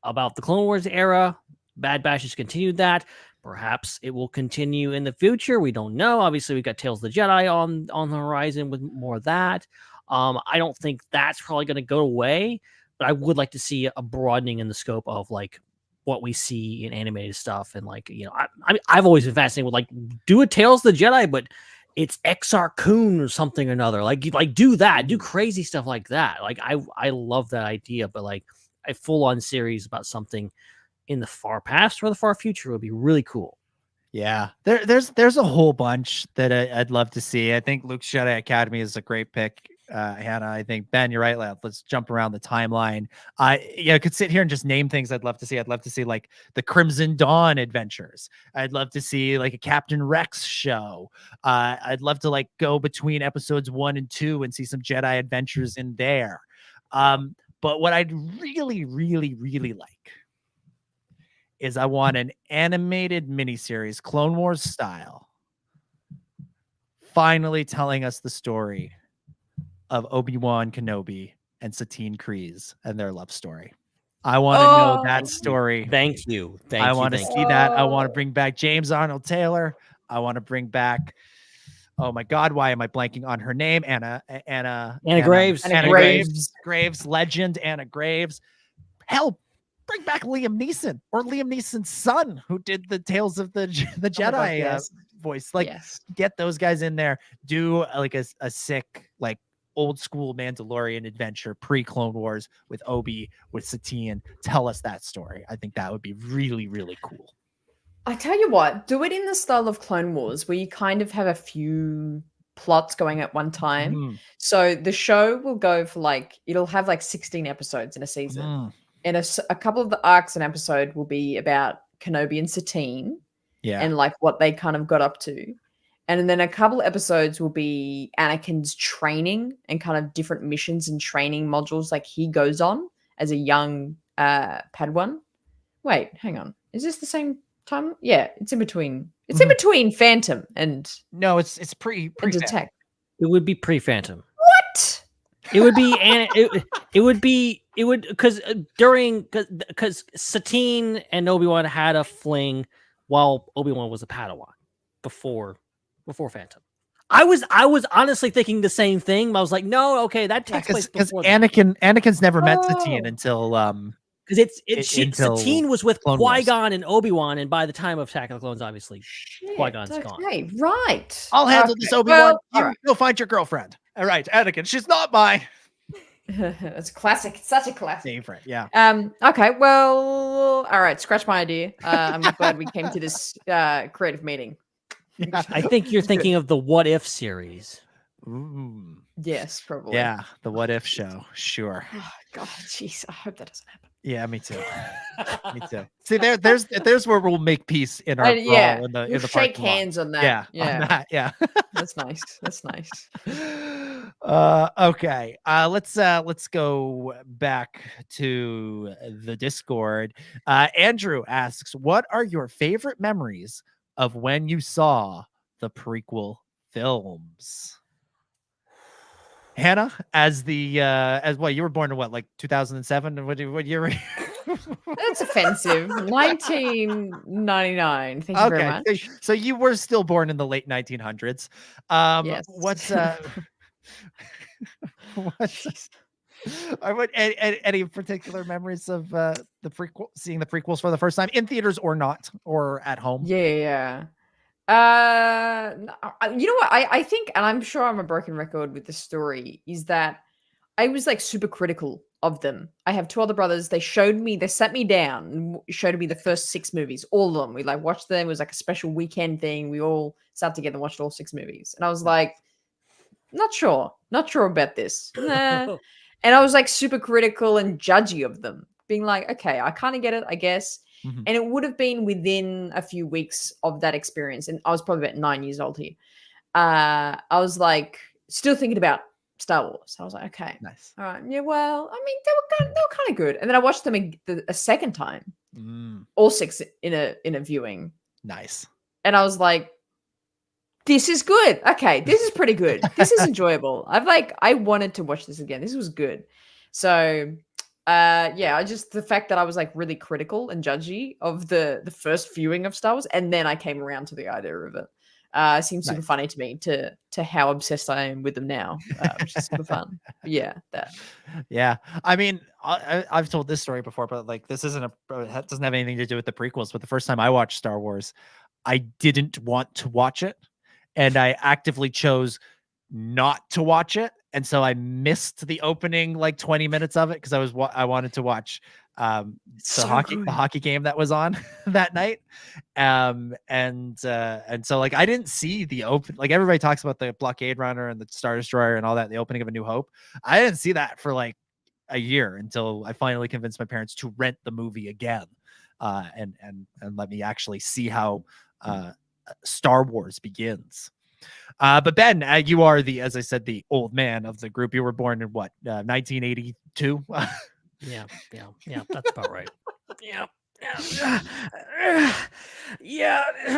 about the Clone Wars era. Bad Batch has continued that. Perhaps it will continue in the future. We don't know. Obviously, we've got Tales of the Jedi on the horizon with more of that. I don't think that's probably going to go away, but I would like to see a broadening in the scope of like what we see in animated stuff. And like, I've always been fascinated with like, do a Tales of the Jedi, but it's Exar Kun or something or another. Like do that, do crazy stuff like that. Like I love that idea, but like a full-on series about something in the far past or the far future would be really cool. Yeah, there's a whole bunch that I'd love to see. I think Luke's Jedi Academy is a great pick, Hannah. I think, Ben, you're right. Let's jump around the timeline. I could sit here and just name things I'd love to see. I'd love to see like the Crimson Dawn adventures. I'd love to see like a Captain Rex show. I'd love to like go between episodes 1 and 2 and see some Jedi adventures in there. But what I'd really, really, really like is I want an animated miniseries, Clone Wars style, finally telling us the story of Obi-Wan Kenobi and Satine Kryze and their love story. I want to know that story. Thank you. I want to see that. I want to bring back James Arnold Taylor. I want to bring back, oh my God, why am I blanking on her name? Anna Graves. Anna Graves, legend Anna Graves. Hell, bring back Liam Neeson or Liam Neeson's son who did the Tales of the Jedi voice. Like, get those guys in there. Do like a sick, like old school Mandalorian adventure, pre-Clone Wars with Obi, with Satine. Tell us that story. I think that would be really, really cool. I tell you what, do it in the style of Clone Wars where you kind of have a few plots going at one time. So the show will go for like, it'll have like 16 episodes in a season. And a couple of the arcs an episode will be about Kenobi and Satine and like what they kind of got up to. And then a couple episodes will be Anakin's training and kind of different missions and training modules like he goes on as a young Padawan. Wait, hang on. Is this the same time? Yeah, it's in between. It's in between Phantom and no, it's pre-Detect. It would be pre-Phantom. What? It would be because Satine and Obi-Wan had a fling while Obi-Wan was a Padawan before Phantom. I was honestly thinking the same thing, but I was like, no, okay, that takes place before Anakin's never met Satine until because Satine was with Qui-Gon and Obi-Wan, and by the time of Attack of the Clones, obviously Qui-Gon's gone. Okay, right. I'll handle this, Obi-Wan. Go find your girlfriend. All right, Anakin, she's not mine. It's classic. It's such a classic. Favorite, yeah. Okay, well, all right. Scratch my idea. I'm glad we came to this creative meeting. Yeah. I think you're thinking of the What If series. Ooh. Yes, probably. Yeah, the What If show. Sure. Oh, God, jeez. I hope that doesn't happen. Yeah, me too. Me too. See, there's where we'll make peace in our yeah. brawl in the We'll shake hands on that. Yeah, Yeah. on that, yeah. That's nice. That's nice. Okay. Let's go back to the Discord. Andrew asks, "What are your favorite memories of when you saw the prequel films?" Hannah, as what, you were born in what, like 2007? What year were you? That's offensive. 1999. Thank you very much. So you were still born in the late 1900s. Yes. What's any particular memories of the prequel, seeing the prequels for the first time in theaters or not, or at home? Yeah. You know what? I think, and I'm sure I'm a broken record with the story, is that I was like super critical of them. I have two other brothers. They sat me down and showed me the first 6 movies, all of them. We like watched them. It was like a special weekend thing. We all sat together and watched all 6 movies. And I was like, not sure about this. Nah. And I was like super critical and judgy of them, being like, okay, I kind of get it, I guess. Mm-hmm. And it would have been within a few weeks of that experience. And I was probably about 9 years old here. I was like, still thinking about Star Wars. I was like, okay, nice. All right. Yeah, well, I mean, they were kind of good. And then I watched them a second time, all 6 in a viewing. Nice. And I was like, this is good. Okay, this is pretty good. This is enjoyable. I wanted to watch this again. This was good. So yeah, the fact that I was like really critical and judgy of the first viewing of Star Wars, and then I came around to the idea of it. Seems super funny to me to how obsessed I am with them now, which is super fun. But yeah, that. Yeah, I mean, I've told this story before, but like this it doesn't have anything to do with the prequels. But the first time I watched Star Wars, I didn't want to watch it, and I actively chose not to watch it, and so I missed the opening like 20 minutes of it because I wanted to watch the hockey game that was on that night, and so like I didn't see the open, like everybody talks about the blockade runner and the Star Destroyer and all that, the opening of A New Hope. I didn't see that for like a year until I finally convinced my parents to rent the movie again, and let me actually see how Star Wars begins. But Ben, you are as I said, the old man of the group. You were born in what, 1982? Yeah, that's about right. Yeah,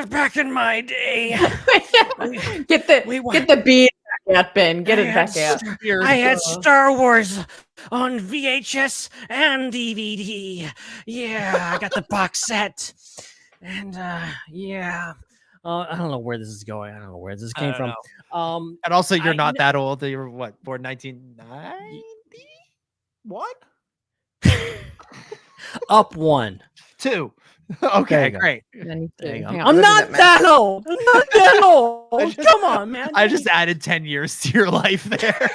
back in my day. Get the beard back out, Ben. Get it back out. I had Star Wars on VHS and DVD. Yeah, I got the box set. And yeah. I don't know where this is going. I don't know where this came from. And also, you're not that old. You were what, born 1990? What? Up 1. 2. Okay, great. I'm not that old. Come on, man. I just added 10 years to your life there.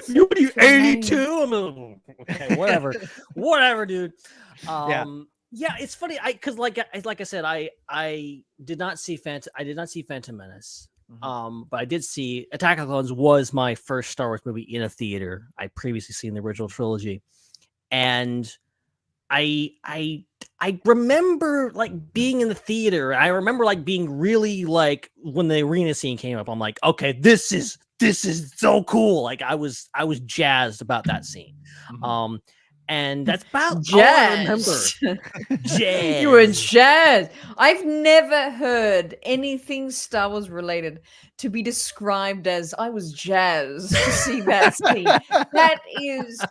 You 82? Okay, whatever, dude. Yeah, it's funny. Because like I said, I did not see Phantom Menace. But I did see Attack of the Clones was my first Star Wars movie in a theater. I previously seen the original trilogy, and I remember like being in the theater. I remember like being really like when the arena scene came up. I'm like, okay, this is so cool. Like I was jazzed about that scene. And that's about all I remember. Jazz. You were jazzed. I've never heard anything Star Wars related to be described as I was jazzed to see that scene. That is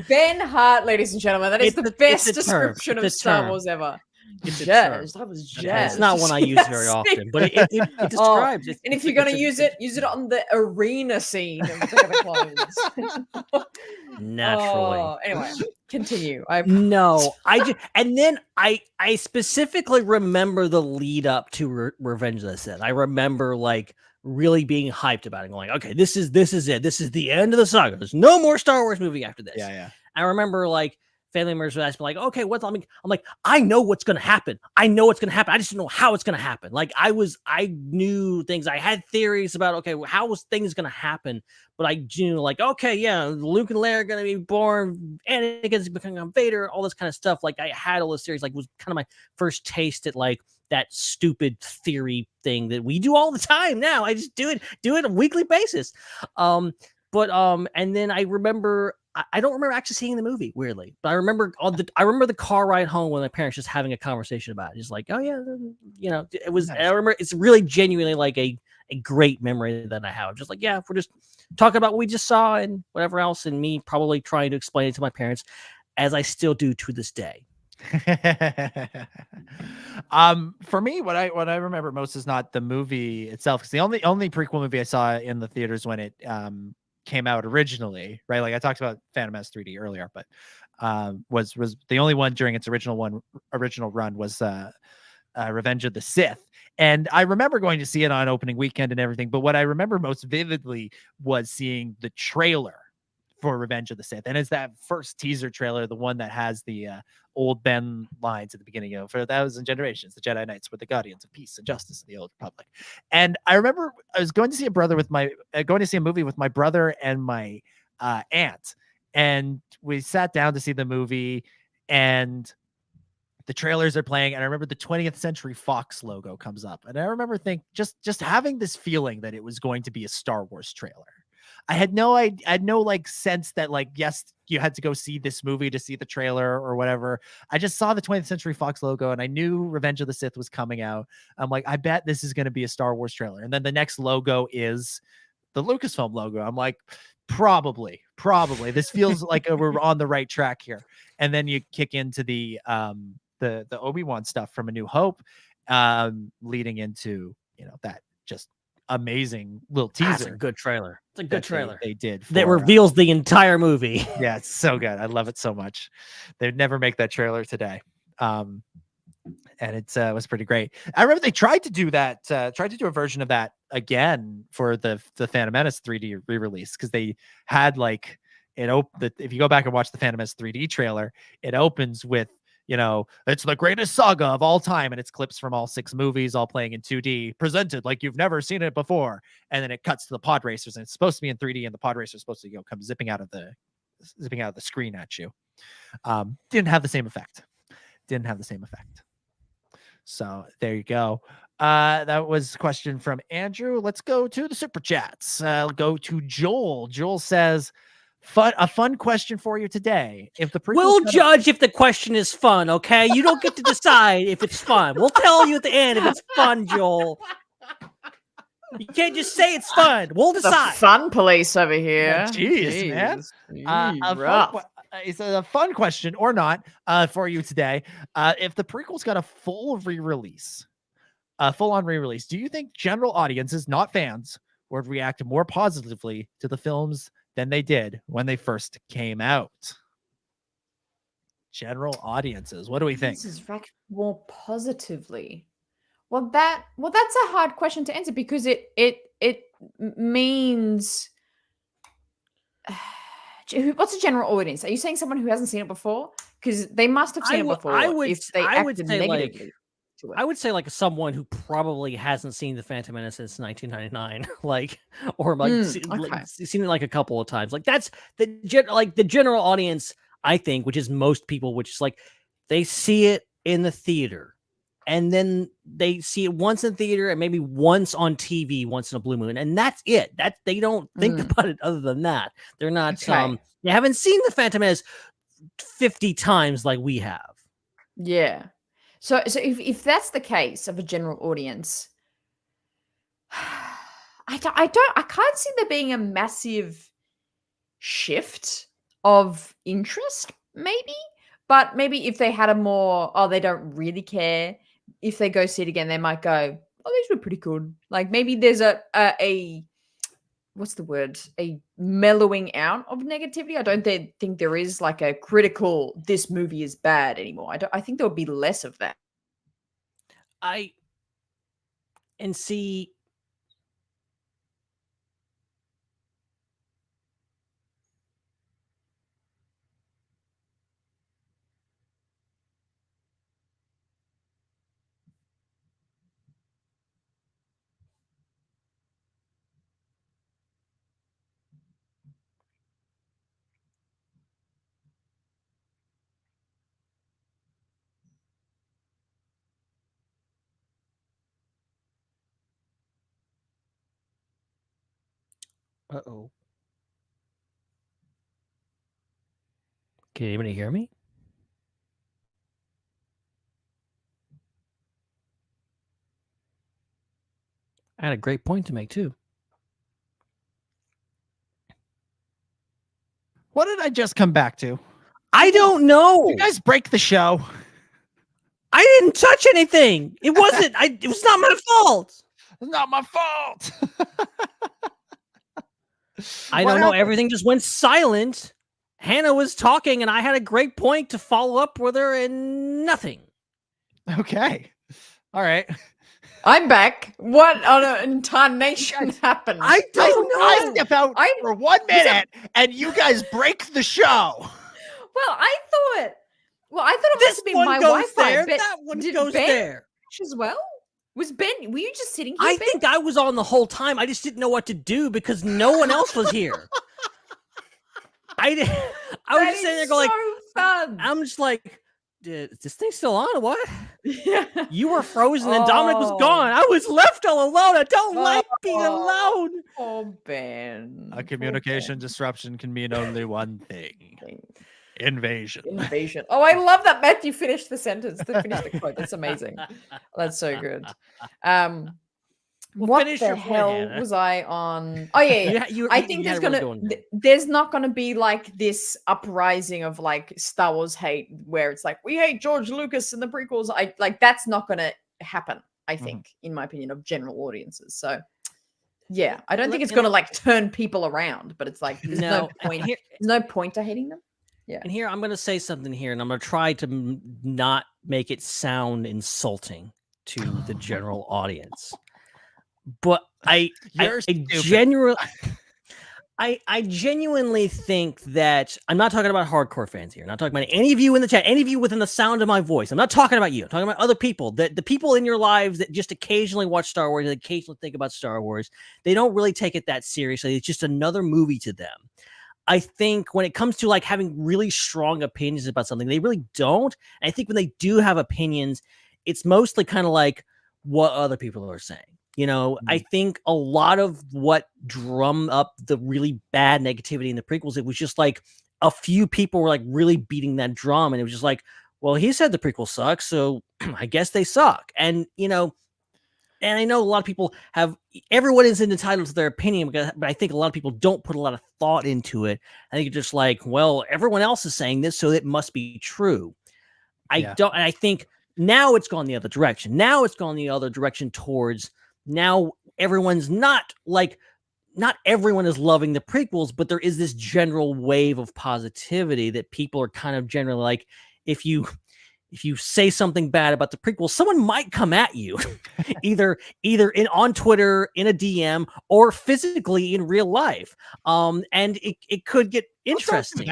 Ben Hart, ladies and gentlemen. That is the best description of Star Wars ever. Jazzed. I was jazzed. It's not one I use very often, but it describes it. And if you're going to use it on the arena scene of Attack of the Clones. Naturally. Anyway, continue. I specifically remember the lead up to Revenge of the Sith. I remember like really being hyped about it, going, okay, this is it. This is the end of the saga. There's no more Star Wars movie after this. Yeah. I remember like family members would ask me like, okay, what's I'm like, I know what's gonna happen. I know what's gonna happen. I just don't know how it's gonna happen. Like I knew things. I had theories about okay, how was things gonna happen, but I knew like, okay, yeah, Luke and Leia are gonna be born, Anakin's becoming a Vader, all this kind of stuff. Like I had all this theories. Like was kind of my first taste at like that stupid theory thing that we do all the time now. I just do it on a weekly basis. And then I remember I don't remember actually seeing the movie, weirdly, but I remember the car ride home with my parents just having a conversation about it. Just like, oh yeah, it was. Nice. I remember it's really genuinely like a great memory that I have. Just like, yeah, we're just talking about what we just saw and whatever else, and me probably trying to explain it to my parents, as I still do to this day. For me, what I remember most is not the movie itself, because the only prequel movie I saw in the theaters when it came out originally, right? Like I talked about Phantom Menace 3D earlier, but was the only one during its original run was Revenge of the Sith. And I remember going to see it on opening weekend and everything, but what I remember most vividly was seeing the trailer for Revenge of the Sith. And it's that first teaser trailer, the one that has the old Ben lines at the beginning of, for 1,000 generations, the Jedi Knights were the guardians of peace and justice in the Old Republic. And I remember I was going to see a movie with my brother and my aunt. And we sat down to see the movie, and the trailers are playing, and I remember the 20th Century Fox logo comes up. And I remember just having this feeling that it was going to be a Star Wars trailer. I had no like sense that like, yes, you had to go see this movie to see the trailer or whatever. I just saw the 20th Century Fox logo and I knew Revenge of the Sith was coming out. I'm like, I bet this is going to be a Star Wars trailer. And then the next logo is the Lucasfilm logo. I'm like, probably this feels like we're on the right track here. And then you kick into the Obi-Wan stuff from A New Hope, leading into, that just amazing little teaser. That's a good trailer. It's a good trailer. They did that reveals the entire movie. Yeah, it's so good. I love it so much. They'd never make that trailer today. And it was pretty great. I remember they tried to do a version of that again for the Phantom Menace 3D re-release, because they had like if you go back and watch the Phantom Menace 3D trailer, it opens with, it's the greatest saga of all time, and it's clips from all 6 movies all playing in 2D, presented like you've never seen it before. And then it cuts to the pod racers, and it's supposed to be in 3D, and the pod racers supposed to come zipping out of the screen at you. Didn't have the same effect. So there you go. That was a question from Andrew. Let's go to the super chats. Go to Joel. Joel says, a fun question for you today. If the we'll judge if the question is fun, okay? You don't get to decide if it's fun. We'll tell you at the end if it's fun, Joel. You can't just say it's fun. We'll decide. The fun police over here. Jeez, man. It's a fun question or not for you today. If the prequel's got a full-on re-release, do you think general audiences, not fans, would react more positively to the films than they did when they first came out? General audiences, what do we think? React more positively. Well, that's a hard question to answer, because it means what's a general audience? Are you saying someone who hasn't seen it before? Because they must have seen it before. I would say like someone who probably hasn't seen the Phantom Menace since 1999, or seen it like a couple of times. Like that's the general audience, I think, which is most people, which is like they see it in the theater, and then they see it once in theater and maybe once on TV, once in a blue moon, and that's it. That they don't think about it other than that. They're not they haven't seen the Phantom Menace 50 times like we have. Yeah. So if that's the case of a general audience, I can't see there being a massive shift of interest, maybe. But maybe if they had a more, they don't really care. If they go see it again, they might go, these were pretty good. Like maybe there's a what's the word? A mellowing out of negativity. I don't think there is like a critical, this movie is bad anymore. I think there would be less of that. Uh-oh. Can anybody hear me? I had a great point to make, too. What did I just come back to? I don't know. You guys break the show. I didn't touch anything. It wasn't. It was not my fault. It's not my fault. I don't know. Everything just went silent. Hannah was talking, and I had a great point to follow up with her, and nothing. Okay. All right. I'm back. What on an incarnation happened? I don't know. I step out for 1 minute, and you guys break the show. Well, I thought it must have been my Wi-Fi. There. That one goes Ben there as well. Was Ben? Were you just sitting here? I think I was on the whole time. I just didn't know what to do because no one else was here. I was just sitting there going, fun. I'm just like, is this thing still on or what? Yeah. You were frozen and Dominic was gone. I was left all alone. I don't like being alone. Oh, Ben. A communication disruption can mean only one thing. Invasion. Oh, I love that Matthew finished the sentence. Finished the quote. That's amazing. That's so good. What the hell was I on? Oh yeah. I think there's not gonna be like this uprising of like Star Wars hate where it's like we hate George Lucas and the prequels. That's not gonna happen. I think, in my opinion, of general audiences. So yeah, I don't think it's gonna like turn people around. But it's like there's no point. There's no point to hating them. Yeah. And here I'm going to say something here, and I'm going to try to not make it sound insulting to the general audience. But I genuinely think that I'm not talking about hardcore fans here. I'm not talking about any of you in the chat, any of you within the sound of my voice. I'm not talking about you. I'm talking about other people, the people in your lives that just occasionally watch Star Wars, and occasionally think about Star Wars. They don't really take it that seriously. It's just another movie to them. I think when it comes to like having really strong opinions about something, they really don't. And I think when they do have opinions, it's mostly kind of like what other people are saying. You know, I think a lot of what drummed up the really bad negativity in the prequels, it was just like a few people were like really beating that drum. And it was just like, well, he said the prequel sucks, so I guess they suck. And, you know, and I know a lot of people everyone is entitled to their opinion, but I think a lot of people don't put a lot of thought into it. I think it's just like, well, everyone else is saying this, so it must be true. And I think now it's gone the other direction. Now it's gone the other direction towards now everyone's not everyone is loving the prequels, but there is this general wave of positivity that people are kind of generally like, if you say something bad about the prequel, someone might come at you, either on Twitter, in a DM, or physically in real life. And it could get interesting.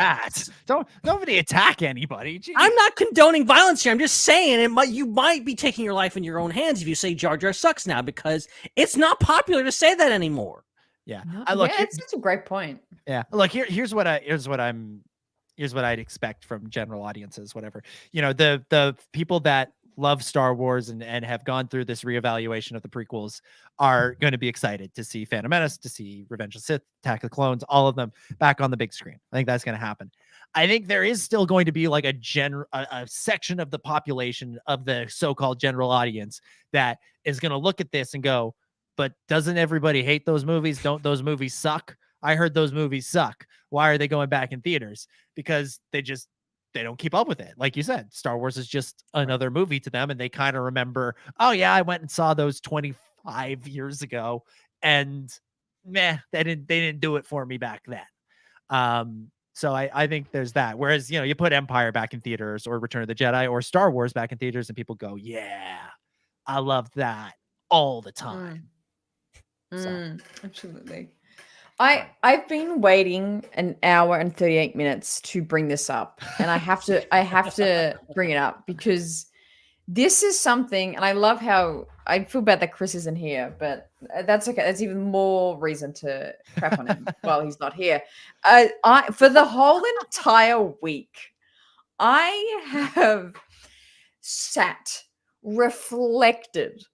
Don't nobody attack anybody. Jeez. I'm not condoning violence here. I'm just saying you might be taking your life in your own hands if you say Jar Jar sucks now, because it's not popular to say that anymore. Yeah, it's such a great point. Yeah, look, here's what I'd expect from general audiences, whatever. You know, the people that love Star Wars and have gone through this reevaluation of the prequels are going to be excited to see Phantom Menace, to see Revenge of the Sith, Attack of the Clones, all of them back on the big screen. I think that's going to happen. I think there is still going to be like a section of the population of the so-called general audience that is going to look at this and go, but doesn't everybody hate those movies? Don't those movies suck? I heard those movies suck. Why are they going back in theaters? Because they don't keep up with it. Like you said, Star Wars is just another movie to them. And they kind of remember, oh yeah, I went and saw those 25 years ago and they didn't do it for me back then. So I think there's that. Whereas, you know, you put Empire back in theaters or Return of the Jedi or Star Wars back in theaters and people go, yeah, I love that all the time. Absolutely. I've been waiting an hour and 38 minutes to bring this up, and I have to bring it up because this is something, and I love how I feel bad that Chris isn't here, but that's okay. That's even more reason to crap on him while he's not here. For the whole entire week, I have sat, reflected,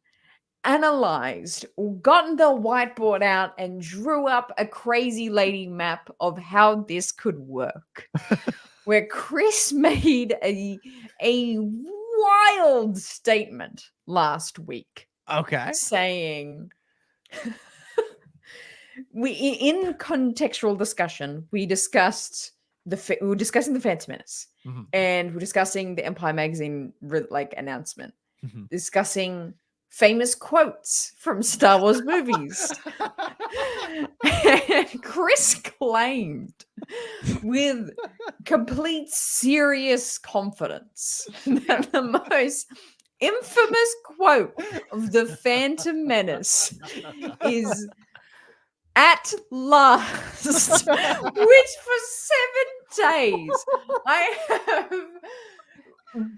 analyzed, gotten the whiteboard out, and drew up a crazy lady map of how this could work. Where Chris made a wild statement last week. Okay. Saying in contextual discussion, we were discussing the Phantom Menace, and we're discussing the Empire Magazine announcement, discussing famous quotes from Star Wars movies. And Chris claimed with complete serious confidence that the most infamous quote of the Phantom Menace is "At last," which for 7 days I have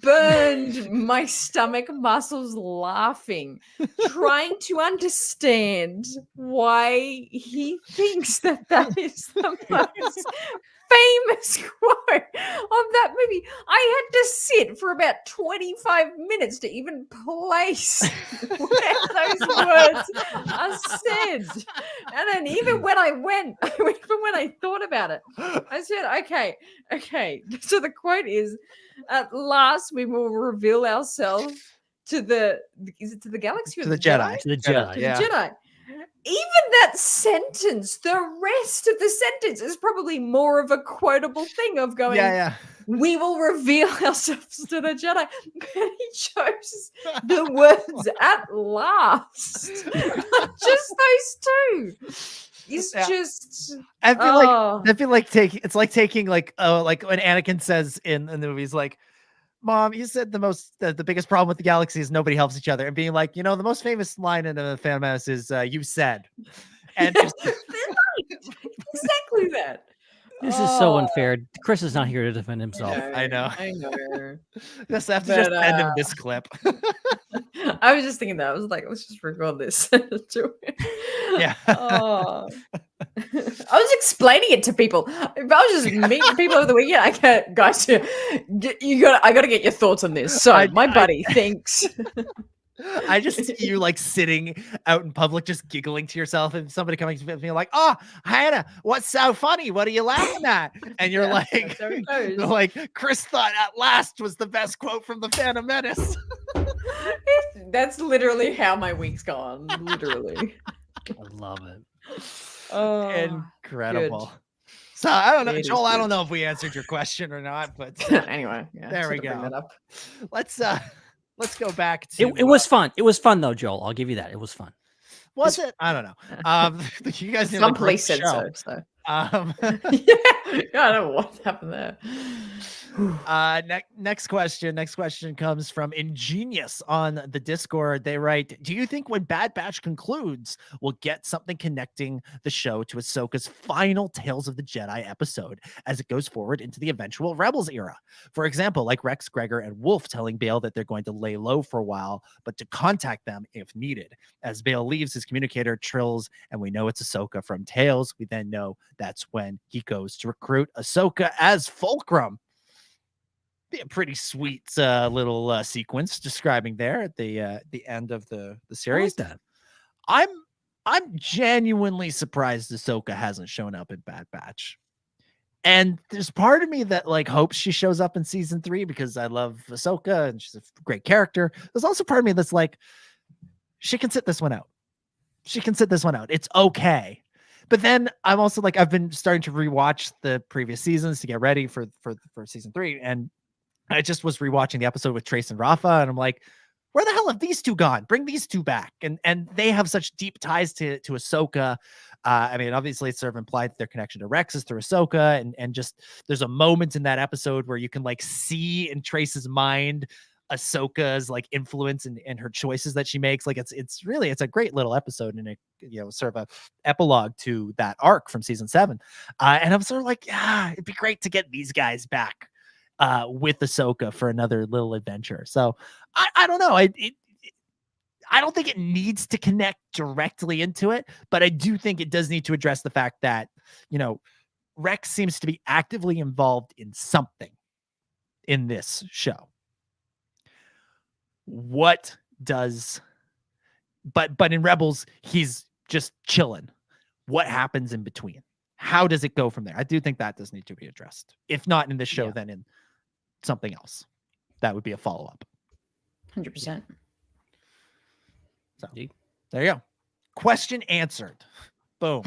burned my stomach muscles laughing, trying to understand why he thinks that is the most famous quote of that movie. I had to sit for about 25 minutes to even place where those words are said. And then even when I thought about it, I said, okay. So the quote is, "At last we will reveal ourselves to the galaxy or To the Jedi. To the Jedi. To the Jedi." Even that sentence, the rest of the sentence is probably more of a quotable thing of going, "We will reveal ourselves to the Jedi." But he chose the words "at last." Just those two. It's just. I feel like taking like when Anakin says in the movies, like, "Mom, you said the biggest problem with the galaxy is nobody helps each other," and being like, the most famous line in the Phantom Menace is "you said," and exactly that. This is so unfair. Chris is not here to defend himself. I know. Just have to But, send him this clip. I was just thinking that. I was like, let's just record this. Yeah. I was explaining it to people. If I was just meeting people over the weekend, I can't, guys. I got to get your thoughts on this. So my buddy thinks. I just see you like sitting out in public, just giggling to yourself, and somebody coming to me like, "Oh, Hannah, what's so funny? What are you laughing at?" And you're like, "Chris thought 'at last' was the best quote from the Phantom Menace." That's literally how my week's gone. Literally. I love it. Oh, incredible. Good. So I don't know, Joel. I don't know if we answered your question or not, but anyway, there we go. Let's go back to. It was fun. It was fun though, Joel. I'll give you that. It was fun. Was it? I don't know. You guys some place said so. I don't know what happened there. Next question comes from Ingenious on the Discord. They write, "Do you think when Bad Batch concludes, we'll get something connecting the show to Ahsoka's final Tales of the Jedi episode as it goes forward into the eventual Rebels era? For example, like Rex, Gregor, and Wolf telling Bail that they're going to lay low for a while, but to contact them if needed. As Bail leaves, his communicator trills, and we know it's Ahsoka from Tales. We then know that's when he goes to recruit Ahsoka as Fulcrum." Be a pretty sweet little sequence describing there at the end of the series. I like that. I'm genuinely surprised Ahsoka hasn't shown up in Bad Batch, and there's part of me that like hopes she shows up in season 3 because I love Ahsoka and she's a great character. There's also part of me that's like, she can sit this one out. It's okay. But then I'm also like, I've been starting to rewatch the previous seasons to get ready for season 3, and I just was rewatching the episode with Trace and Rafa, and I'm like, where the hell have these two gone? Bring these two back. And they have such deep ties to Ahsoka. I mean, obviously it's sort of implied that their connection to Rex is through Ahsoka, and just there's a moment in that episode where you can like see in Trace's mind Ahsoka's like influence and her choices that she makes. Like it's a great little episode, and a sort of a epilogue to that arc from season 7. And I'm sort of like, yeah, it'd be great to get these guys back with Ahsoka for another little adventure. So I don't know. I don't think it needs to connect directly into it, but I do think it does need to address the fact that, Rex seems to be actively involved in something in this show. What does but in Rebels, he's just chilling. What happens in between? How does it go from there? I do think that does need to be addressed. If not in this show, then in something else. That would be a follow-up. 100%. So there you go. Question answered. Boom.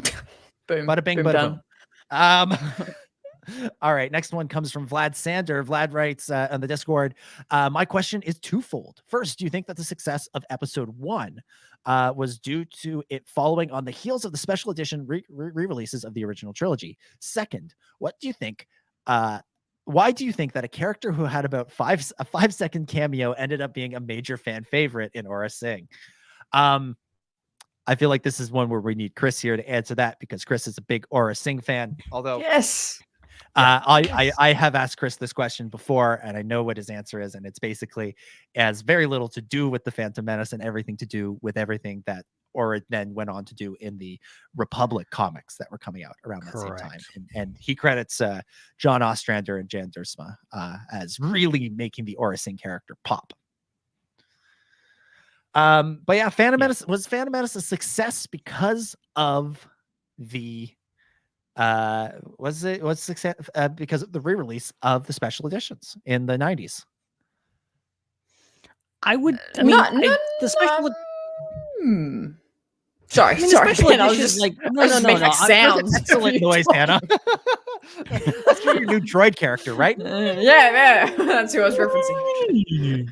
Boom. Bada bing, Boom, bada done. boom. All right. Next one comes from Vlad Sander. Vlad writes on the Discord, my question is twofold. First, do you think that the success of episode 1 was due to it following on the heels of the special edition re-releases of the original trilogy? Second, what do you think? Why do you think that a character who had about a 5-second cameo ended up being a major fan favorite in Aura Singh? I feel like this is one where we need Chris here to answer that, because Chris is a big Aura Singh fan. Although, yes, I have asked Chris this question before, and I know what his answer is, and it's basically has very little to do with the Phantom Menace and everything to do with everything that Aura then went on to do in the Republic comics that were coming out around that same time. And he credits John Ostrander and Jan Duursema as really making the Aura Singh character pop. But yeah, was Phantom Menace a success because of the was success because of the re-release of the special editions in the 90s? I mean, the special Sorry, sorry. I was just like, no. Sounds. Excellent noise, Hannah. That's your new droid character, right? Yeah, that's who I was referencing.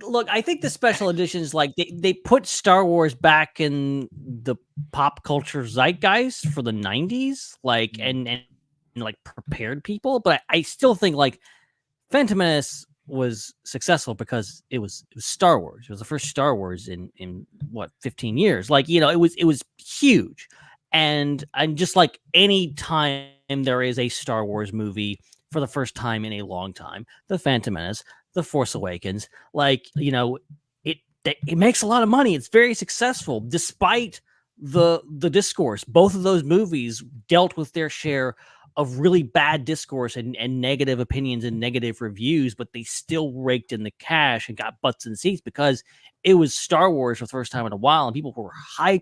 Look, I think the special editions, like they put Star Wars back in the pop culture zeitgeist for the 90s, like and like prepared people. But I still think like Phantom Menace was successful because it was Star Wars. It was the first Star Wars in what 15 years. Like, you know, it was huge. And just like any time there is a Star Wars movie for the first time in a long time, The Phantom Menace, The Force Awakens, like, you know, it makes a lot of money. It's very successful despite the discourse. Both of those movies dealt with their share of really bad discourse and negative opinions and negative reviews, but they still raked in the cash and got butts in seats because it was Star Wars for the first time in a while and people were hyped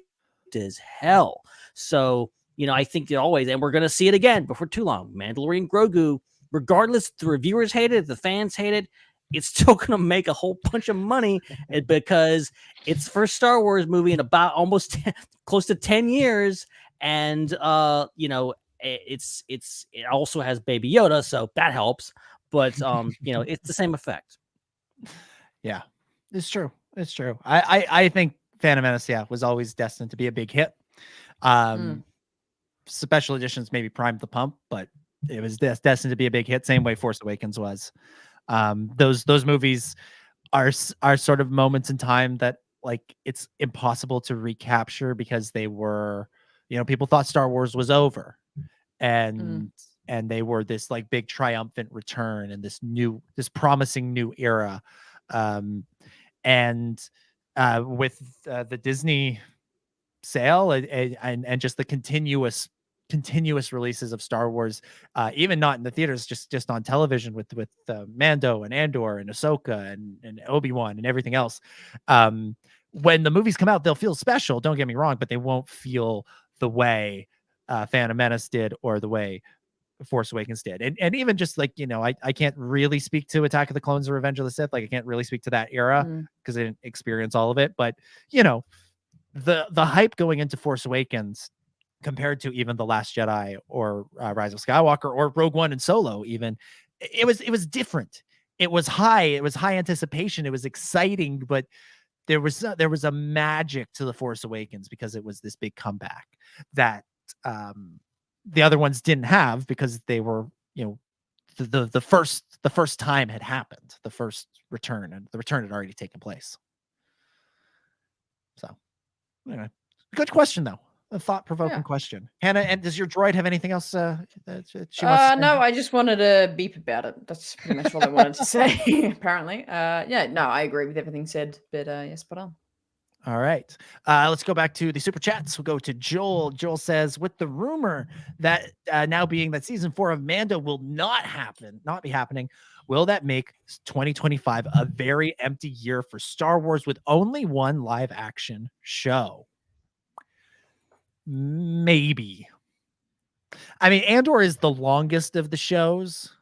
as hell. So, you know, I think that always, and we're going to see it again before too long, Mandalorian Grogu, regardless if the reviewers hate it, if the fans hate it, it's still going to make a whole bunch of money because it's the first Star Wars movie in about almost close to 10 years. And, you know, it also has Baby Yoda, so that helps. But, you know, it's the same effect. Yeah, it's true. It's true. I think Phantom Menace, was always destined to be a big hit. Special editions maybe primed the pump, but it was destined to be a big hit. Same way Force Awakens was. Those movies are sort of moments in time that like it's impossible to recapture because they were, you know, people thought Star Wars was over, and they were this like big triumphant return and this promising new era. With the Disney sale and just the continuous releases of Star Wars, even not in the theaters, just on television with Mando and Andor and Ahsoka and Obi-Wan and everything else. When the movies come out, they'll feel special, don't get me wrong, but they won't feel the way Phantom Menace did or the way Force Awakens did. And even just like, you know, I can't really speak to Attack of the Clones or Revenge of the Sith. Like I can't really speak to that era because I didn't experience all of it. But, you know, the hype going into Force Awakens compared to even The Last Jedi or Rise of Skywalker or Rogue One and Solo, even it was different. It was high anticipation. It was exciting, but there was a magic to The Force Awakens because it was this big comeback that the other ones didn't have because they were, you know, the first time had happened, the first return, and the return had already taken place. So anyway, good question though. A thought-provoking question. Hannah, and does your droid have anything else that she wants to say? No, I just wanted to beep about it. That's pretty much all I wanted to say, apparently. I agree with everything said, but yes, spot on. All right. Let's go back to the super chats. We'll go to Joel. Joel says, with the rumor that now being that season 4 of Mando will not be happening, Will that make 2025 a very empty year for Star Wars with only one live action show? Maybe. I mean, Andor is the longest of the shows.